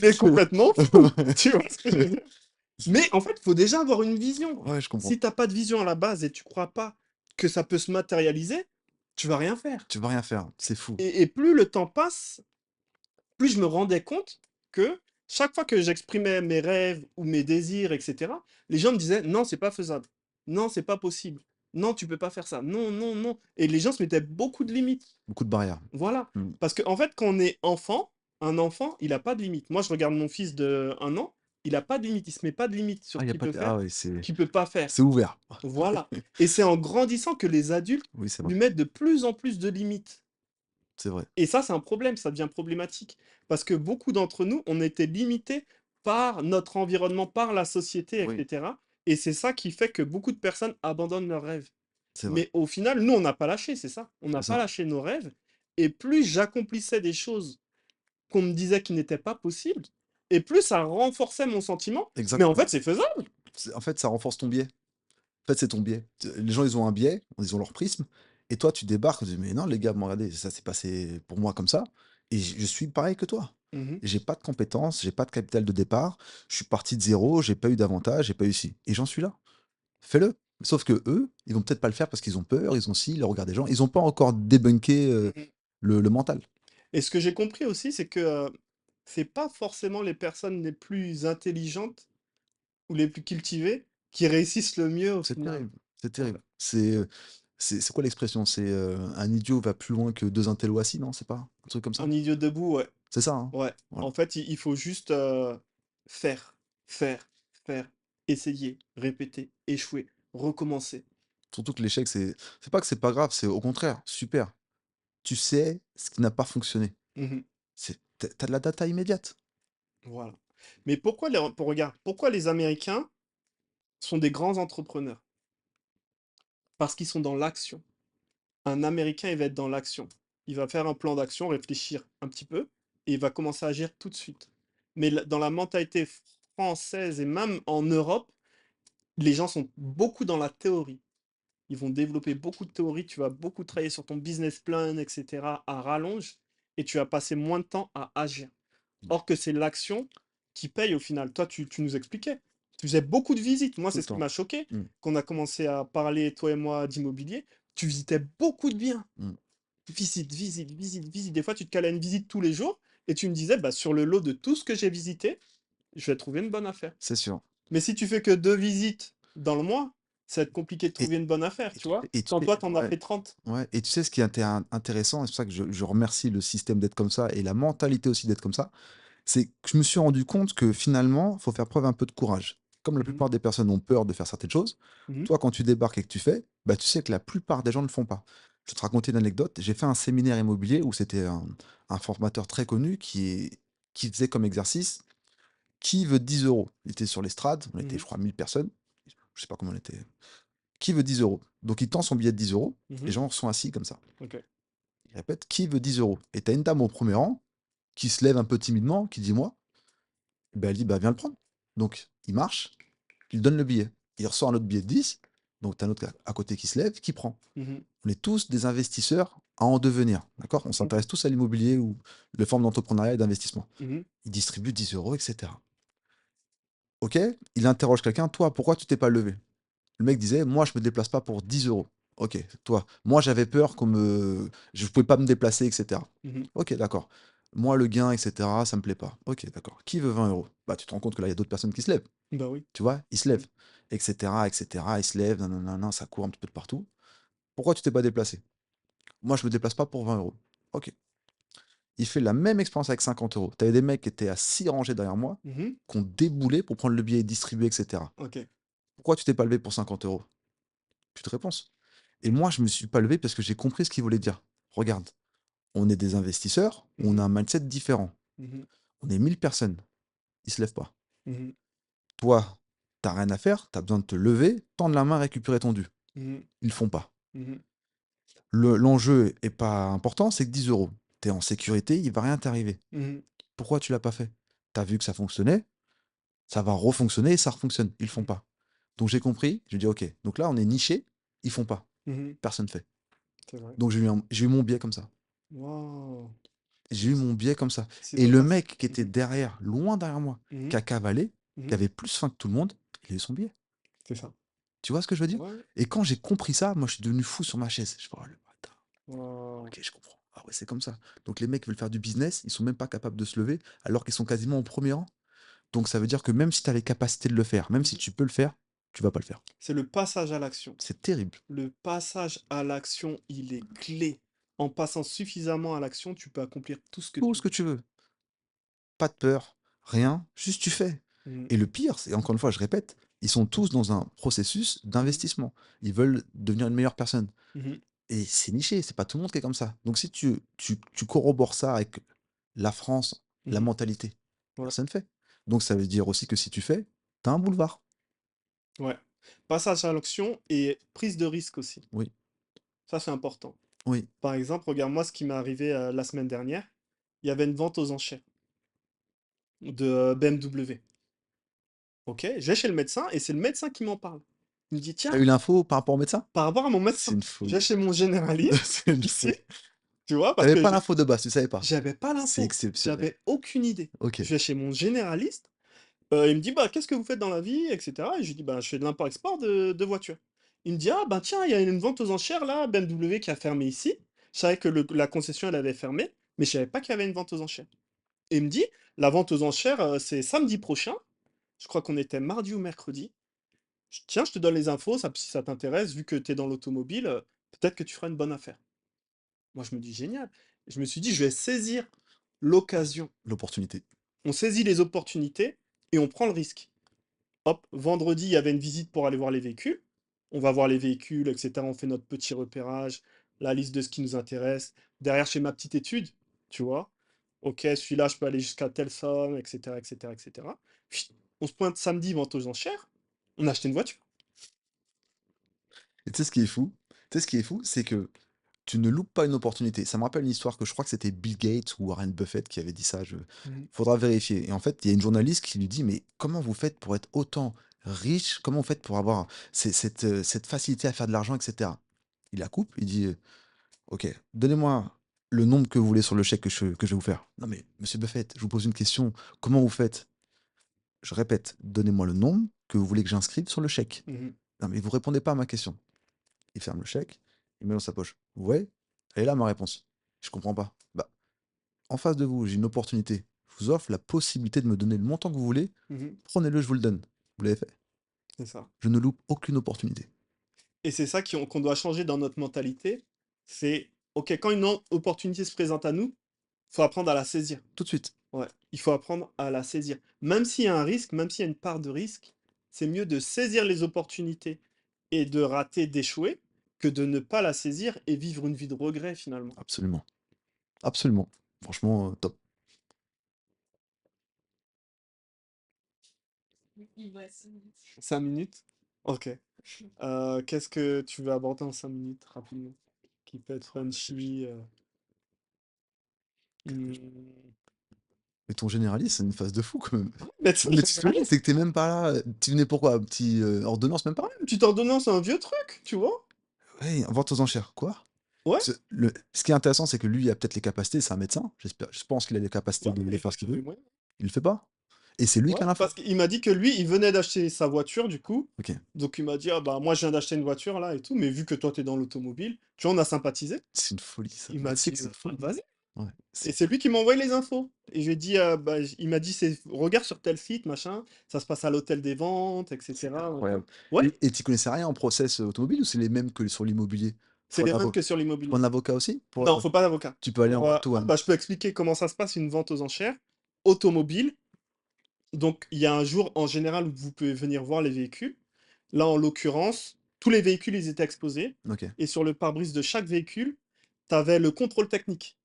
S1: est complètement fou, tu vois ce que je veux dire? Mais en fait, il faut déjà avoir une vision.
S2: Ouais, je comprends.
S1: Si tu as pas de vision à la base et tu crois pas que ça peut se matérialiser, tu vas rien faire.
S2: Tu vas rien faire, c'est fou.
S1: Et plus le temps passe, plus je me rendais compte que chaque fois que j'exprimais mes rêves ou mes désirs, et cetera, les gens me disaient: «Non, c'est pas faisable. Non, c'est pas possible. Non, tu peux pas faire ça. Non, non, non», et les gens se mettaient beaucoup de limites.
S2: Beaucoup de barrières.
S1: Voilà.
S2: Mmh.
S1: Parce qu'en fait, quand on est enfant, un enfant, il a pas de limite. Moi, je regarde mon fils de 1 an, il a pas de limite. Il se met pas de limite sur
S2: Ah,
S1: ce
S2: il y a
S1: qu'il
S2: pas
S1: peut
S2: de
S1: faire,
S2: ah ouais,
S1: ce qu'il peut pas faire.
S2: c'est ouvert.
S1: Voilà. Et c'est en grandissant que les adultes
S2: Oui, c'est vrai,
S1: lui mettent de plus en plus de limites.
S2: c'est vrai.
S1: Et ça, c'est un problème, ça devient problématique. Parce que beaucoup d'entre nous, on était limités par notre environnement, par la société,
S2: Oui,
S1: etc. Et c'est ça qui fait que beaucoup de personnes abandonnent leurs rêves.
S2: c'est vrai,
S1: Mais au final, nous, on n'a pas lâché, c'est ça. On n'a
S2: c'est
S1: pas
S2: ça.
S1: lâché nos rêves. Et plus j'accomplissais des choses qu'on me disait qui n'étaient pas possibles, et plus ça renforçait mon sentiment. Mais en
S2: Exactement.
S1: fait, c'est faisable.
S2: En fait, ça renforce ton biais. En fait, c'est ton biais. Les gens, ils ont un biais, ils ont leur prisme et toi, tu débarques, tu dis: «Mais non les gars, moi regardez, ça s'est passé pour moi comme ça et je suis pareil que toi.
S1: Mmh.
S2: J'ai pas de compétences, j'ai pas de capital de départ, je suis parti de zéro, j'ai pas eu d'avantage, j'ai pas eu ci et j'en suis là. Fais-le». Sauf que eux, ils vont peut-être pas le faire parce qu'ils ont peur, ils ont ci, le regard des gens, ils ont pas encore débunké,
S1: Mmh.
S2: le mental.
S1: Et ce que j'ai compris aussi, c'est que, c'est pas forcément les personnes les plus intelligentes ou les plus cultivées qui réussissent le mieux au
S2: C'est
S1: final.
S2: terrible, c'est
S1: Ouais.
S2: terrible. C'est quoi l'expression? C'est, «Un idiot va plus loin que 2 intellos assis», non, c'est pas? Un truc comme ça?
S1: Un idiot debout, ouais.
S2: C'est ça, hein?
S1: Ouais.
S2: Voilà.
S1: En fait, il faut juste, faire, faire, faire, essayer, répéter, échouer, recommencer.
S2: Surtout que l'échec, c'est pas que c'est pas grave, c'est au contraire, super. Tu sais ce qui n'a pas fonctionné.
S1: Mmh.
S2: C'est tu as de la data immédiate.
S1: Voilà. Mais pourquoi regarde, pourquoi les Américains sont des grands entrepreneurs? Parce qu'ils sont dans l'action. Un Américain, il va être dans l'action. Il va faire un plan d'action, réfléchir un petit peu et il va commencer à agir tout de suite. Mais dans la mentalité française et même en Europe, les gens sont beaucoup dans la théorie. Ils vont développer beaucoup de théories, tu vas beaucoup travailler sur ton business plan, etc., à rallonge, et tu vas passer moins de temps à agir.
S2: Mmh.
S1: Or que c'est l'action qui paye au final. Toi, tu nous expliquais. Tu faisais beaucoup de visites. Moi,
S2: Tout
S1: c'est
S2: le
S1: ce qui
S2: temps.
S1: m'a choqué.
S2: Mmh,
S1: Qu'on a commencé à parler, toi et moi, d'immobilier. Tu visitais beaucoup de biens.
S2: mmh.
S1: Visite, visite, visite, visite. Des fois, tu te calais une visite tous les jours et tu me disais, bah, sur le lot de tout ce que j'ai visité, je vais trouver une bonne affaire.
S2: C'est sûr.
S1: Mais si tu fais que 2 visites dans le mois, ça va être compliqué de
S2: Et
S1: trouver une bonne affaire,
S2: et
S1: tu vois?
S2: tu
S1: Quand
S2: sais
S1: toi, tu en as
S2: ouais,
S1: fait 30.
S2: ouais et tu sais ce qui est intéressant et c'est pour ça que je remercie le système d'être comme ça et la mentalité aussi d'être comme ça, c'est que je me suis rendu compte que finalement, faut faire preuve un peu de courage. Comme la
S1: Mmh.
S2: plupart des personnes ont peur de faire certaines choses,
S1: Mmh.
S2: toi, quand tu débarques et que tu fais, bah, tu sais que la plupart des gens ne le font pas. Je vais te raconter une anecdote. J'ai fait un séminaire immobilier où c'était un formateur très connu qui faisait comme exercice: «Qui veut 10 euros?» Il était sur l'estrade, on était,
S1: Mmh.
S2: je crois, 1000 personnes. Je sais pas combien on était. «Qui veut 10 euros?» Donc il tend son billet de 10 euros. Les
S1: Mmh.
S2: gens sont assis comme ça.
S1: OK.
S2: Il répète: «Qui veut 10 euros?» Et tu as une dame au premier rang qui se lève un peu timidement, qui dit: «Moi». Ben elle dit: «Bah, viens le prendre». Donc il marche, il donne le billet. Il ressort un autre billet de 10, donc tu as un autre à côté qui se lève, qui prend.
S1: Mmh.
S2: On est tous des investisseurs à en devenir, d'accord? On
S1: Mmh.
S2: s'intéresse tous à l'immobilier ou les formes d'entrepreneuriat et d'investissement.
S1: Mmh.
S2: Il distribue 10 euros, et cetera. OK, il interroge quelqu'un: «Toi, pourquoi tu t'es pas levé?» Le mec disait: «Moi, je me déplace pas pour 10 euros». OK, toi: «Moi, j'avais peur qu'on me je pouvais pas me déplacer, et cetera».
S1: Mmh.
S2: OK, d'accord. «Moi, le gain, et cetera, ça me plaît pas». OK, d'accord. «Qui veut 20 euros?» Bah, tu te rends compte que là, il y a d'autres personnes qui se lèvent.
S1: Bah oui.
S2: Tu vois? Il se
S1: Mmh.
S2: lève, et cetera, et cetera. Il se lève, nin ça court un petit peu de partout. «Pourquoi tu t'es pas déplacé?» «Moi, je me déplace pas pour 20 euros». OK. Il fait la même expérience avec 50 euros. Tu avais des mecs qui étaient à 6 rangées derrière moi,
S1: Mmh.
S2: qui ont déboulé pour prendre le billet et distribuer, et cetera.
S1: OK.
S2: «Pourquoi tu t'es pas levé pour 50 euros?» Plus de réponse. Et moi, je me suis pas levé parce que j'ai compris ce qu'il voulait dire. Regarde, on est des investisseurs, on a
S1: Mmh.
S2: un mindset différent.
S1: Mmh.
S2: On est 1000 personnes, ils se lèvent pas.
S1: Mmh.
S2: Toi, tu as rien à faire, tu as besoin de te lever, tendre la main, récupérer ton dû.
S1: Mmh.
S2: Ils le font pas.
S1: Mmh.
S2: L'enjeu est pas important, c'est que 10 euros. Tu es en sécurité, il va rien t'arriver.
S1: Mmh.
S2: Pourquoi tu l'as pas fait? Tu as vu que ça fonctionnait, ça va refonctionner et ça refonctionne. Ils le font
S1: Mmh.
S2: pas. Donc j'ai compris, je dis: «OK, donc là on est niché, ils font pas,
S1: Mmh.
S2: personne fait».
S1: C'est vrai.
S2: Donc j'ai eu mon biais comme ça.
S1: Waouh!
S2: J'ai eu mon biais comme ça
S1: C'est
S2: et le
S1: dommage.
S2: mec qui était
S1: Mmh.
S2: derrière, loin derrière moi, qui
S1: Mmh.
S2: a cavalé, qui
S1: Mmh.
S2: avait plus faim que tout le monde, il a eu son biais.
S1: C'est ça.
S2: Tu vois ce que je veux dire?
S1: Ouais.
S2: Et quand j'ai compris ça, moi je suis devenu fou sur ma chaise. Je fais: «Oh le bâtard,
S1: Waouh!
S2: OK, je comprends. Ah ouais, c'est comme ça». Donc les mecs veulent faire du business, ils sont même pas capables de se lever alors qu'ils sont quasiment au premier rang. Donc ça veut dire que même si tu as les capacités de le faire, même si
S1: Mmh.
S2: tu peux le faire, tu vas pas le faire.
S1: C'est le passage à l'action.
S2: C'est terrible.
S1: Le passage à l'action, il est clé. En passant suffisamment à l'action, tu peux accomplir tout ce que
S2: Tout
S1: tu
S2: ce
S1: veux.
S2: que tu veux. Pas de peur, rien, juste tu fais.
S1: Mmh.
S2: Et le pire, c'est encore une fois, je répète, ils sont tous dans un processus
S1: Mmh.
S2: d'investissement. Ils veulent devenir une meilleure personne.
S1: Mmh.
S2: Et c'est niché, c'est pas tout le monde qui est comme ça. Donc si tu corrobores ça avec la France, la
S1: Mmh.
S2: mentalité,
S1: Ouais.
S2: personne fait. Donc ça veut dire aussi que si tu fais, tu as un boulevard.
S1: Ouais. Passage à l'action et prise de risque aussi.
S2: Oui,
S1: Ça, c'est important.
S2: oui.
S1: Par exemple, regarde-moi ce qui m'est arrivé, la semaine dernière. Il y avait une vente aux enchères de, BMW. OK, je vais chez le médecin et c'est le médecin qui m'en parle. Il me dit:
S2: Tu
S1: «Tiens,
S2: eu l'info par rapport au médecin?
S1: par rapport à mon
S2: C'est
S1: médecin,
S2: une
S1: je vais
S2: folie.
S1: chez mon généraliste
S2: C'est une
S1: ici»,
S2: folie.
S1: tu vois?
S2: Tu
S1: Parce
S2: avais
S1: que
S2: pas l'info de base, tu savais pas?
S1: j'avais pas
S2: C'est
S1: l'info,
S2: exceptionnel.
S1: j'avais aucune idée.
S2: OK.
S1: Je vais chez mon généraliste, il me dit: «Bah, qu'est-ce que vous faites dans la vie?» et cetera et je lui dis: «Bah, je fais de l'import-export de voitures». Il me dit: «Ah, bah, tiens, il y a une vente aux enchères là, BMW qui a fermé ici». Je savais que la concession, elle avait fermé, mais je savais pas qu'il y avait une vente aux enchères et il me dit: «La vente aux enchères, c'est samedi prochain». Je crois qu'on était mardi ou mercredi. Tiens, je te donne les infos, si ça t'intéresse, vu que tu es dans l'automobile, peut-être que tu feras une bonne affaire. Moi, je me dis: «Génial». Je me suis dit: «Je vais saisir l'occasion».
S2: L'opportunité.
S1: On saisit les opportunités et on prend le risque. Hop, vendredi, il y avait une visite pour aller voir les véhicules. On va voir les véhicules, et cetera. On fait notre petit repérage, la liste de ce qui nous intéresse. Derrière, je fais ma petite étude, tu vois? OK, celui-là, je peux aller jusqu'à telle somme, et cetera, et cetera, et cetera. Puis, on se pointe samedi, vente aux enchères, on a acheté une voiture.
S2: Et tu sais ce qui est fou? Tu sais ce qui est fou? C'est que tu ne loupes pas une opportunité. Ça me rappelle une histoire que je crois que c'était Bill Gates ou Warren Buffett qui avait dit ça, je
S1: Mmh.
S2: faudra vérifier. Et en fait, il y a une journaliste qui lui dit: «Mais comment vous faites pour être autant riche? Comment vous faites pour avoir cette facilité à faire de l'argent et cetera?» Il la coupe, il dit: «OK, donnez-moi le nombre que vous voulez sur le chèque que je vais vous faire». «Non mais monsieur Buffett, je vous pose une question, comment vous faites?» «Je répète, donnez-moi le nombre que vous voulez que j'inscrive sur le chèque».
S1: Mmh.
S2: «Non mais vous répondez pas à ma question». Il ferme le chèque, il met dans sa poche. «Ouais, elle est là ma réponse». «Je comprends pas». «Bah, en face de vous, j'ai une opportunité. Je vous offre la possibilité de me donner le montant que vous voulez.
S1: Mmh.
S2: Prenez-le, je vous le donne». Vous l'avez fait?
S1: C'est ça.
S2: Je ne loupe aucune opportunité.
S1: Et c'est ça qu'on doit changer dans notre mentalité. C'est, OK, quand une opportunité se présente à nous, faut apprendre à la saisir.
S2: Tout de suite.
S1: Ouais, il faut apprendre à la saisir. Même s'il y a un risque, même s'il y a une part de risque, c'est mieux de saisir les opportunités et de rater, d'échouer, que de ne pas la saisir et vivre une vie de regret finalement.
S2: Absolument. Absolument. Franchement, top.
S1: 5 minutes? OK. Qu'est-ce que tu veux aborder en 5 minutes rapidement? Qui peut être punchy, mmh,
S2: Mais ton généraliste, c'est une phase de fou quand même.
S1: médecin
S2: Mais tu t'imagines,
S1: généraliste.
S2: c'est que tu même pas là, tu venais pour quoi? Un petit, ordonnance même
S1: Ouais,
S2: pas?
S1: une petite ordonnance, un vieux truc, tu vois?
S2: Ouais, vente aux enchères. Quoi?
S1: Ouais,
S2: Ce qui est intéressant, c'est que lui, il a peut-être les capacités, c'est un médecin, je pense qu'il a les capacités
S1: ouais,
S2: de
S1: il
S2: faire ce qu'il
S1: a les
S2: veut.
S1: moyens.
S2: Il le fait pas. Et c'est lui
S1: Ouais,
S2: qui a l'info.
S1: parce qu'il m'a dit que lui, il venait d'acheter sa voiture du coup.
S2: OK.
S1: Donc il m'a dit: «Ah bah, moi je viens d'acheter une voiture là et tout, mais vu que toi tu es dans l'automobile», tu vois, on a sympathisé.
S2: C'est une folie ça.
S1: Il
S2: Mais
S1: m'a
S2: tu sais
S1: dit:
S2: que c'est une
S1: «Bah,
S2: folie.
S1: vas-y»
S2: Ouais,
S1: et
S2: c'est
S1: c'est lui qui m'a envoyé les infos et je lui ai dit, bah, il m'a dit: «C'est regarde sur tel site machin, ça se passe à l'hôtel des ventes et
S2: c'est
S1: cetera, machin».
S2: incroyable.
S1: Ouais,
S2: Et tu connaissais rien en process, automobile ou c'est les mêmes que sur l'immobilier?
S1: c'est
S2: Faut un
S1: les mêmes
S2: avo
S1: que sur
S2: faut
S1: l'immobilier.
S2: un avocat aussi? Pour,
S1: Non, faut pas d'avocat.
S2: tu peux aller en
S1: Pour,
S2: one to one?
S1: bah, je peux expliquer comment ça se passe une vente aux enchères automobile. Donc, il y a un jour en général où vous pouvez venir voir les véhicules. Là, en l'occurrence, tous les véhicules, ils étaient exposés
S2: OK.
S1: et sur le pare-brise de chaque véhicule, tu avais le contrôle technique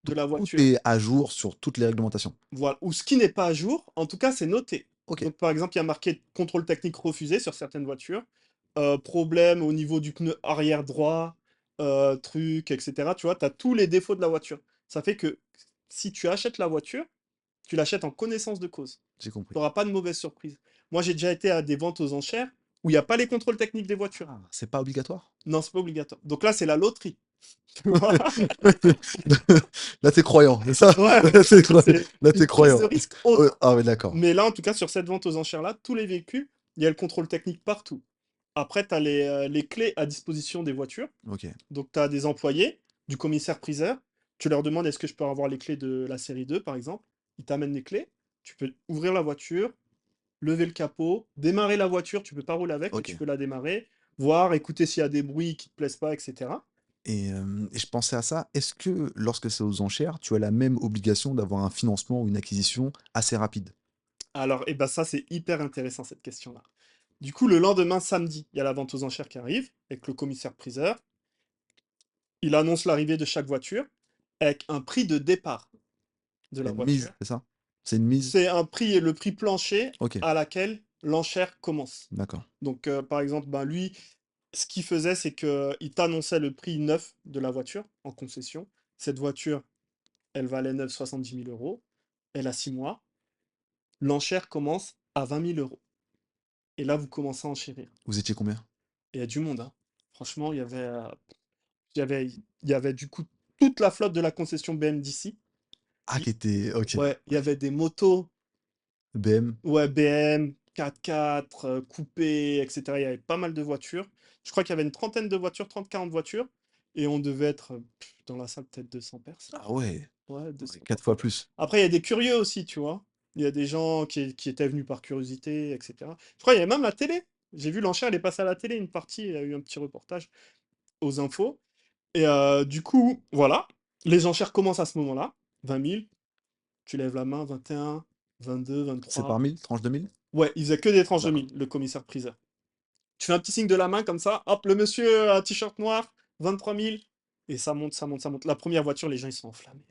S1: de
S2: Donc
S1: la
S2: tout
S1: voiture.
S2: est à jour sur toutes les réglementations?
S1: Voilà, ou ce qui n'est pas à jour, en tout cas, c'est noté.
S2: OK.
S1: Donc, par exemple, il y a marqué contrôle technique refusé sur certaines voitures. Problème au niveau du pneu arrière droit, truc, et cetera. Tu vois, tu as tous les défauts de la voiture. Ça fait que si tu achètes la voiture, tu l'achètes en connaissance de cause.
S2: J'ai compris.
S1: Tu auras pas de mauvaise surprise. Moi, j'ai déjà été à des ventes aux enchères où il y a pas les contrôles techniques des voitures.
S2: Ah, c'est pas obligatoire?
S1: Non, c'est pas obligatoire. Donc là, c'est la loterie, tu vois?
S2: Là, tu croyant, c'est ça?
S1: Ouais, c'est
S2: Là, tu
S1: une prise de
S2: croyant.
S1: risque
S2: Ouais,
S1: autre.
S2: ah ouais, d'accord.
S1: Mais là, en tout cas, sur cette vente aux enchères-là, tous les véhicules, il y a le contrôle technique partout. Après, tu as les clés à disposition des voitures.
S2: OK.
S1: Donc, tu as des employés, du commissaire-priseur. Tu leur demandes: «Est-ce que je peux avoir les clés de la série 2, par exemple?» Ils t'amènent les clés. Tu peux ouvrir la voiture, lever le capot, démarrer la voiture, tu peux pas rouler avec, mais tu
S2: OK.
S1: peux la démarrer, voir, écouter s'il y a des bruits qui te plaisent pas, et cetera.
S2: Et je pensais à ça, est-ce que lorsque c'est aux enchères, tu as la même obligation d'avoir un financement ou une acquisition assez rapide?
S1: Alors, et ben ça, c'est hyper intéressant cette question-là. Du coup, le lendemain, samedi, il y a la vente aux enchères qui arrive, avec le commissaire-priseur. Il annonce l'arrivée de chaque voiture, avec un prix de départ de
S2: C'est
S1: la
S2: une mise,
S1: voiture.
S2: c'est ça? C'est une mise?
S1: C'est un prix, le prix plancher
S2: OK,
S1: à laquelle l'enchère commence.
S2: d'accord.
S1: Donc, par exemple, ben, lui, ce qu'il faisait, c'est qu'il t'annonçait le prix neuf de la voiture en concession. Cette voiture, elle valait neuve 70 000 euros. Elle a 6 mois. L'enchère commence à 20 000 euros. Et là, vous commencez à enchérir.
S2: Vous étiez combien?
S1: Il y a du monde, hein. Franchement, il y avait du coup toute la flotte de la concession BM d'ici.
S2: Ah, qui était OK.
S1: Ouais, il y avait des motos,
S2: BM,
S1: ouais, BM, 4x4, coupé, etc. Il y avait pas mal de voitures. Je crois qu'il y avait une trentaine de voitures, 30-40 voitures. Et on devait être dans la salle peut-être 200 personnes.
S2: ah ouais,
S1: Ouais,
S2: ouais,
S1: 200,
S2: 4
S1: 300
S2: fois
S1: personnes.
S2: plus.
S1: Après, il y a des curieux aussi, tu vois. Il y a des gens qui étaient venus par curiosité, etc. Je crois qu'il y avait même la télé. J'ai vu l'enchère, elle est passée à la télé une partie. Il y a eu un petit reportage aux infos. Et du coup, voilà. Les enchères commencent à ce moment-là. 20 000. Tu lèves la main, 21, 22,
S2: C'est par
S1: 23.
S2: 1000, tranche de 1000?
S1: Ouais, il faisait que des tranches de
S2: D'accord.
S1: 1000, le commissaire priseur. Tu fais un petit signe de la main comme ça, hop, le monsieur à t-shirt noir, 23 000. Et ça monte, ça monte, ça monte. La première voiture, les gens, ils sont enflammés.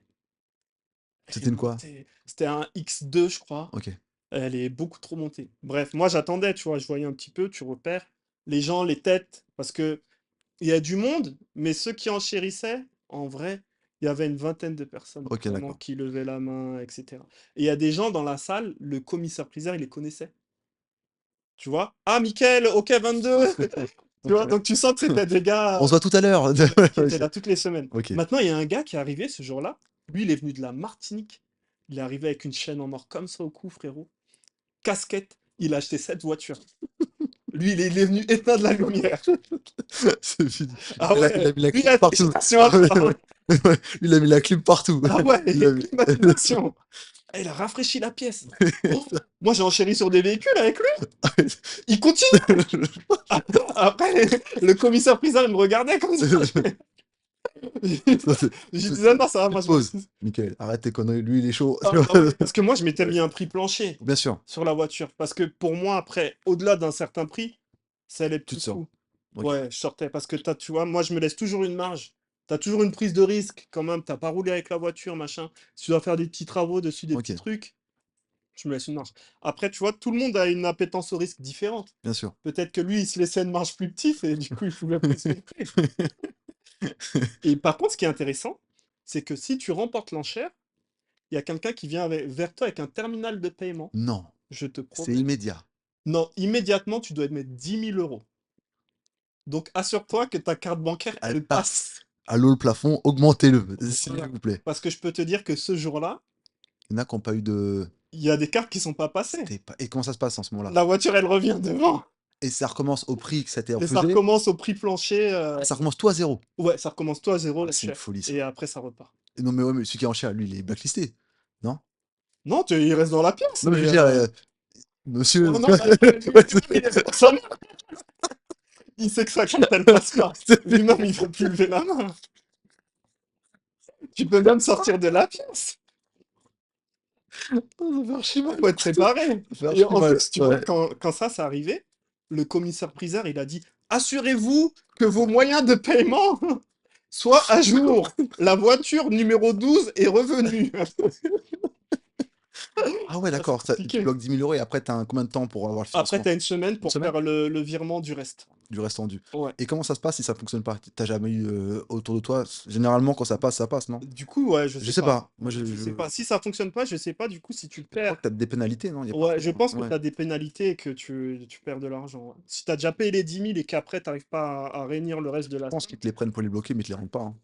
S1: Elle est
S2: C'était une quoi?
S1: montée. C'était un X2, je crois.
S2: OK.
S1: Elle est beaucoup trop montée. Bref, moi, j'attendais, tu vois, je voyais un petit peu, tu repères les gens, les têtes, parce que il y a du monde, mais ceux qui enchérissaient, en vrai, il y avait une vingtaine de personnes
S2: OK,
S1: vraiment
S2: d'accord.
S1: qui levaient la main, etc. Et il y a des gens dans la salle, le commissaire-priseur, il les connaissait. Tu vois? Ah, Mickaël, OK 22. Tu vois? Donc tu sens que c'était des gars
S2: On se voit tout à l'heure!
S1: ouais, qui étaient
S2: OK.
S1: là toutes les semaines.
S2: OK.
S1: Maintenant, il y a un gars qui est arrivé ce jour-là. Lui, il est venu de la Martinique. Il est arrivé avec une chaîne en or comme ça au cou, frérot. Casquette. Il a acheté 7 voitures. Lui, il est venu éteindre la lumière.
S2: C'est fini.
S1: Ah
S2: Il a
S1: ouais,
S2: mis la
S1: lui,
S2: clim partout.
S1: félicitations à
S2: Ah ouais,
S1: toi, hein.
S2: ouais. Ouais, il a mis la clim partout.
S1: Ah ouais,
S2: Il a mis
S1: climatisation. Ah, il a rafraîchi la pièce. Oh, moi, j'ai enchéri sur des véhicules avec lui. Il continue. Après, le commissaire-priseur, il me regardait comme ça.
S2: Ça, c'est
S1: Je
S2: c'est
S1: disais, non, ça va, moi,
S2: petite
S1: je
S2: pause.
S1: maîtrise.
S2: Michael, arrête tes conneries, lui il est chaud.
S1: Ah bah ouais, parce que moi, je m'étais
S2: Ouais.
S1: mis un prix plancher
S2: Bien sûr,
S1: sur la voiture. Parce que pour moi, après, au-delà d'un certain prix, ça allait
S2: tu te
S1: plus
S2: sens.
S1: fou.
S2: OK.
S1: Ouais, je sortais. Parce que tu vois, moi, je me laisse toujours une marge. T'as toujours une prise de risque, quand même. T'as pas roulé avec la voiture, machin. Si tu dois faire des petits travaux dessus, des petits
S2: OK,
S1: trucs, je me laisse une marge. Après, tu vois, tout le monde a une appétence au risque différente.
S2: bien sûr.
S1: Peut-être que lui, il se laissait une marge plus petite et du coup, il pouvait plus son prix. Et par contre, ce qui est intéressant, c'est que si tu remportes l'enchère, il y a quelqu'un qui vient vers toi avec un terminal de paiement.
S2: Non,
S1: Je te
S2: c'est
S1: promets.
S2: immédiat.
S1: Non, immédiatement, tu dois mettre 10 000 euros. Donc, assure-toi que ta carte bancaire,
S2: Elle
S1: elle
S2: passe.
S1: passe.
S2: Allô le plafond, augmentez-le, s'il
S1: Voilà.
S2: vous plaît.
S1: Parce que je peux te dire que ce jour-là,
S2: Il y en a qui ont pas eu de
S1: il y a des cartes qui sont pas passées.
S2: c'était pas et comment ça se passe en ce moment-là?
S1: La voiture, elle revient devant.
S2: Et ça recommence au prix que ça était
S1: Et ça
S2: refusé?
S1: recommence au prix plancher.
S2: Ah, ça recommence tout à 0?
S1: Ouais, ça recommence tout à zéro,
S2: Ah,
S1: la
S2: c'est une
S1: chère.
S2: folie ça.
S1: Et après, ça repart.
S2: Et non, mais ouais, mais celui qui est en chair, lui, il est blacklisté, non?
S1: Non, il reste dans la pièce,
S2: Non, mais je
S1: mais.
S2: veux dire, monsieur.
S1: Non, non, bah, lui-même, il est pour ça. Il sait que sa carte, elle passe pas. Lui-même, il veut plus lever la main. Tu peux même sortir de la pièce.
S2: Ça fait archi mal.
S1: Faut être préparé.
S2: Ça fait
S1: Et
S2: archi
S1: en
S2: mal.
S1: plus, tu vois,
S2: Ouais.
S1: quand ça, c'est arrivé, le commissaire-priseur, il a dit, assurez-vous que vos moyens de paiement soient à jour. La voiture numéro 12 est revenue.
S2: Ah ouais,
S1: Ah, c'est
S2: d'accord, tu
S1: compliqué.
S2: bloques 10 000 € et après, tu as combien de temps pour avoir le
S1: Après,
S2: financement?
S1: tu as une semaine
S2: Une
S1: pour
S2: semaine?
S1: faire le virement du reste.
S2: Du reste rendu.
S1: Ouais.
S2: Et comment ça se passe si ça fonctionne pas? T'as jamais eu autour de toi? Généralement, quand ça passe, non?
S1: Du coup, ouais, je
S2: Je
S1: sais
S2: sais
S1: pas.
S2: pas. Moi,
S1: Je sais pas. Si ça fonctionne pas, je sais pas du coup si tu
S2: je crois que
S1: perds.
S2: t'as des pénalités, non? Il y a pas un
S1: Ouais,
S2: truc,
S1: je
S2: non?
S1: pense que
S2: Ouais.
S1: tu as des pénalités et que tu perds de l'argent. Ouais. Si tu as déjà payé les 10 000 et qu'après, tu n'arrives pas à réunir le reste de
S2: Je
S1: la
S2: pense
S1: somme,
S2: qu'ils te les prennent pour les bloquer, mais ils te les rendent pas, hein.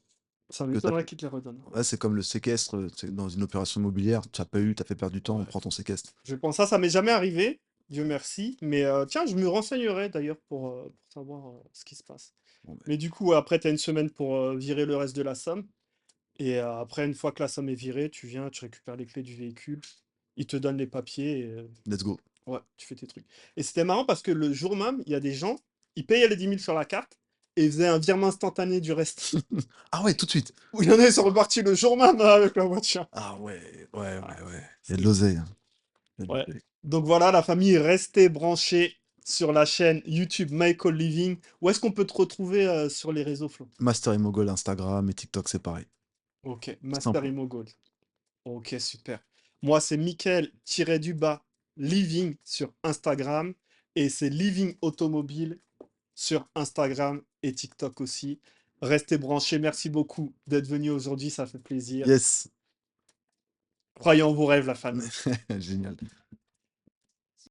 S1: ça
S2: Que t'as
S1: m'étonnerait
S2: fait.
S1: qu'ils te les redonnent.
S2: Ouais, c'est comme le séquestre, dans une opération immobilière. Tu as pas eu, tu as fait perdre du temps, on
S1: Ouais.
S2: prend ton séquestre.
S1: Je pense ça m'est jamais arrivé, Dieu merci. Mais tiens, je me renseignerai d'ailleurs pour savoir ce qui se passe.
S2: Bon, ben,
S1: Mais du coup, ouais, après, tu as une semaine pour virer le reste de la somme. Et après, une fois que la somme est virée, tu viens, tu récupères les clés du véhicule. Ils te donnent les papiers et
S2: let's go.
S1: ouais, tu fais tes trucs. Et c'était marrant parce que le jour même, il y a des gens, ils payaient les 10 000 sur la carte et ils faisaient un virement instantané du reste.
S2: Ah ouais, tout de suite.
S1: Où il y en a, ils sont repartis le jour même avec la voiture.
S2: Ah ouais, ouais,
S1: Ah,
S2: ouais, ouais. Il y a de
S1: c'est fou.
S2: l'oseille, hein. Il y a de
S1: Ouais.
S2: l'oseille.
S1: Donc voilà, la famille est restée branchée sur la chaîne YouTube Michael Living. Où est-ce qu'on peut te retrouver sur les réseaux, Flo?
S2: Master et Mogol, Instagram et TikTok, c'est pareil.
S1: Ok, Master
S2: Simple.
S1: Imo Gold. Ok, super. Moi, c'est Mickaël-du-bas Living sur Instagram et c'est Living Automobile sur Instagram et TikTok aussi. Restez branchés. Merci beaucoup d'être venu aujourd'hui. Ça fait plaisir.
S2: Yes.
S1: Croyez en vos rêves, la famille.
S2: Génial.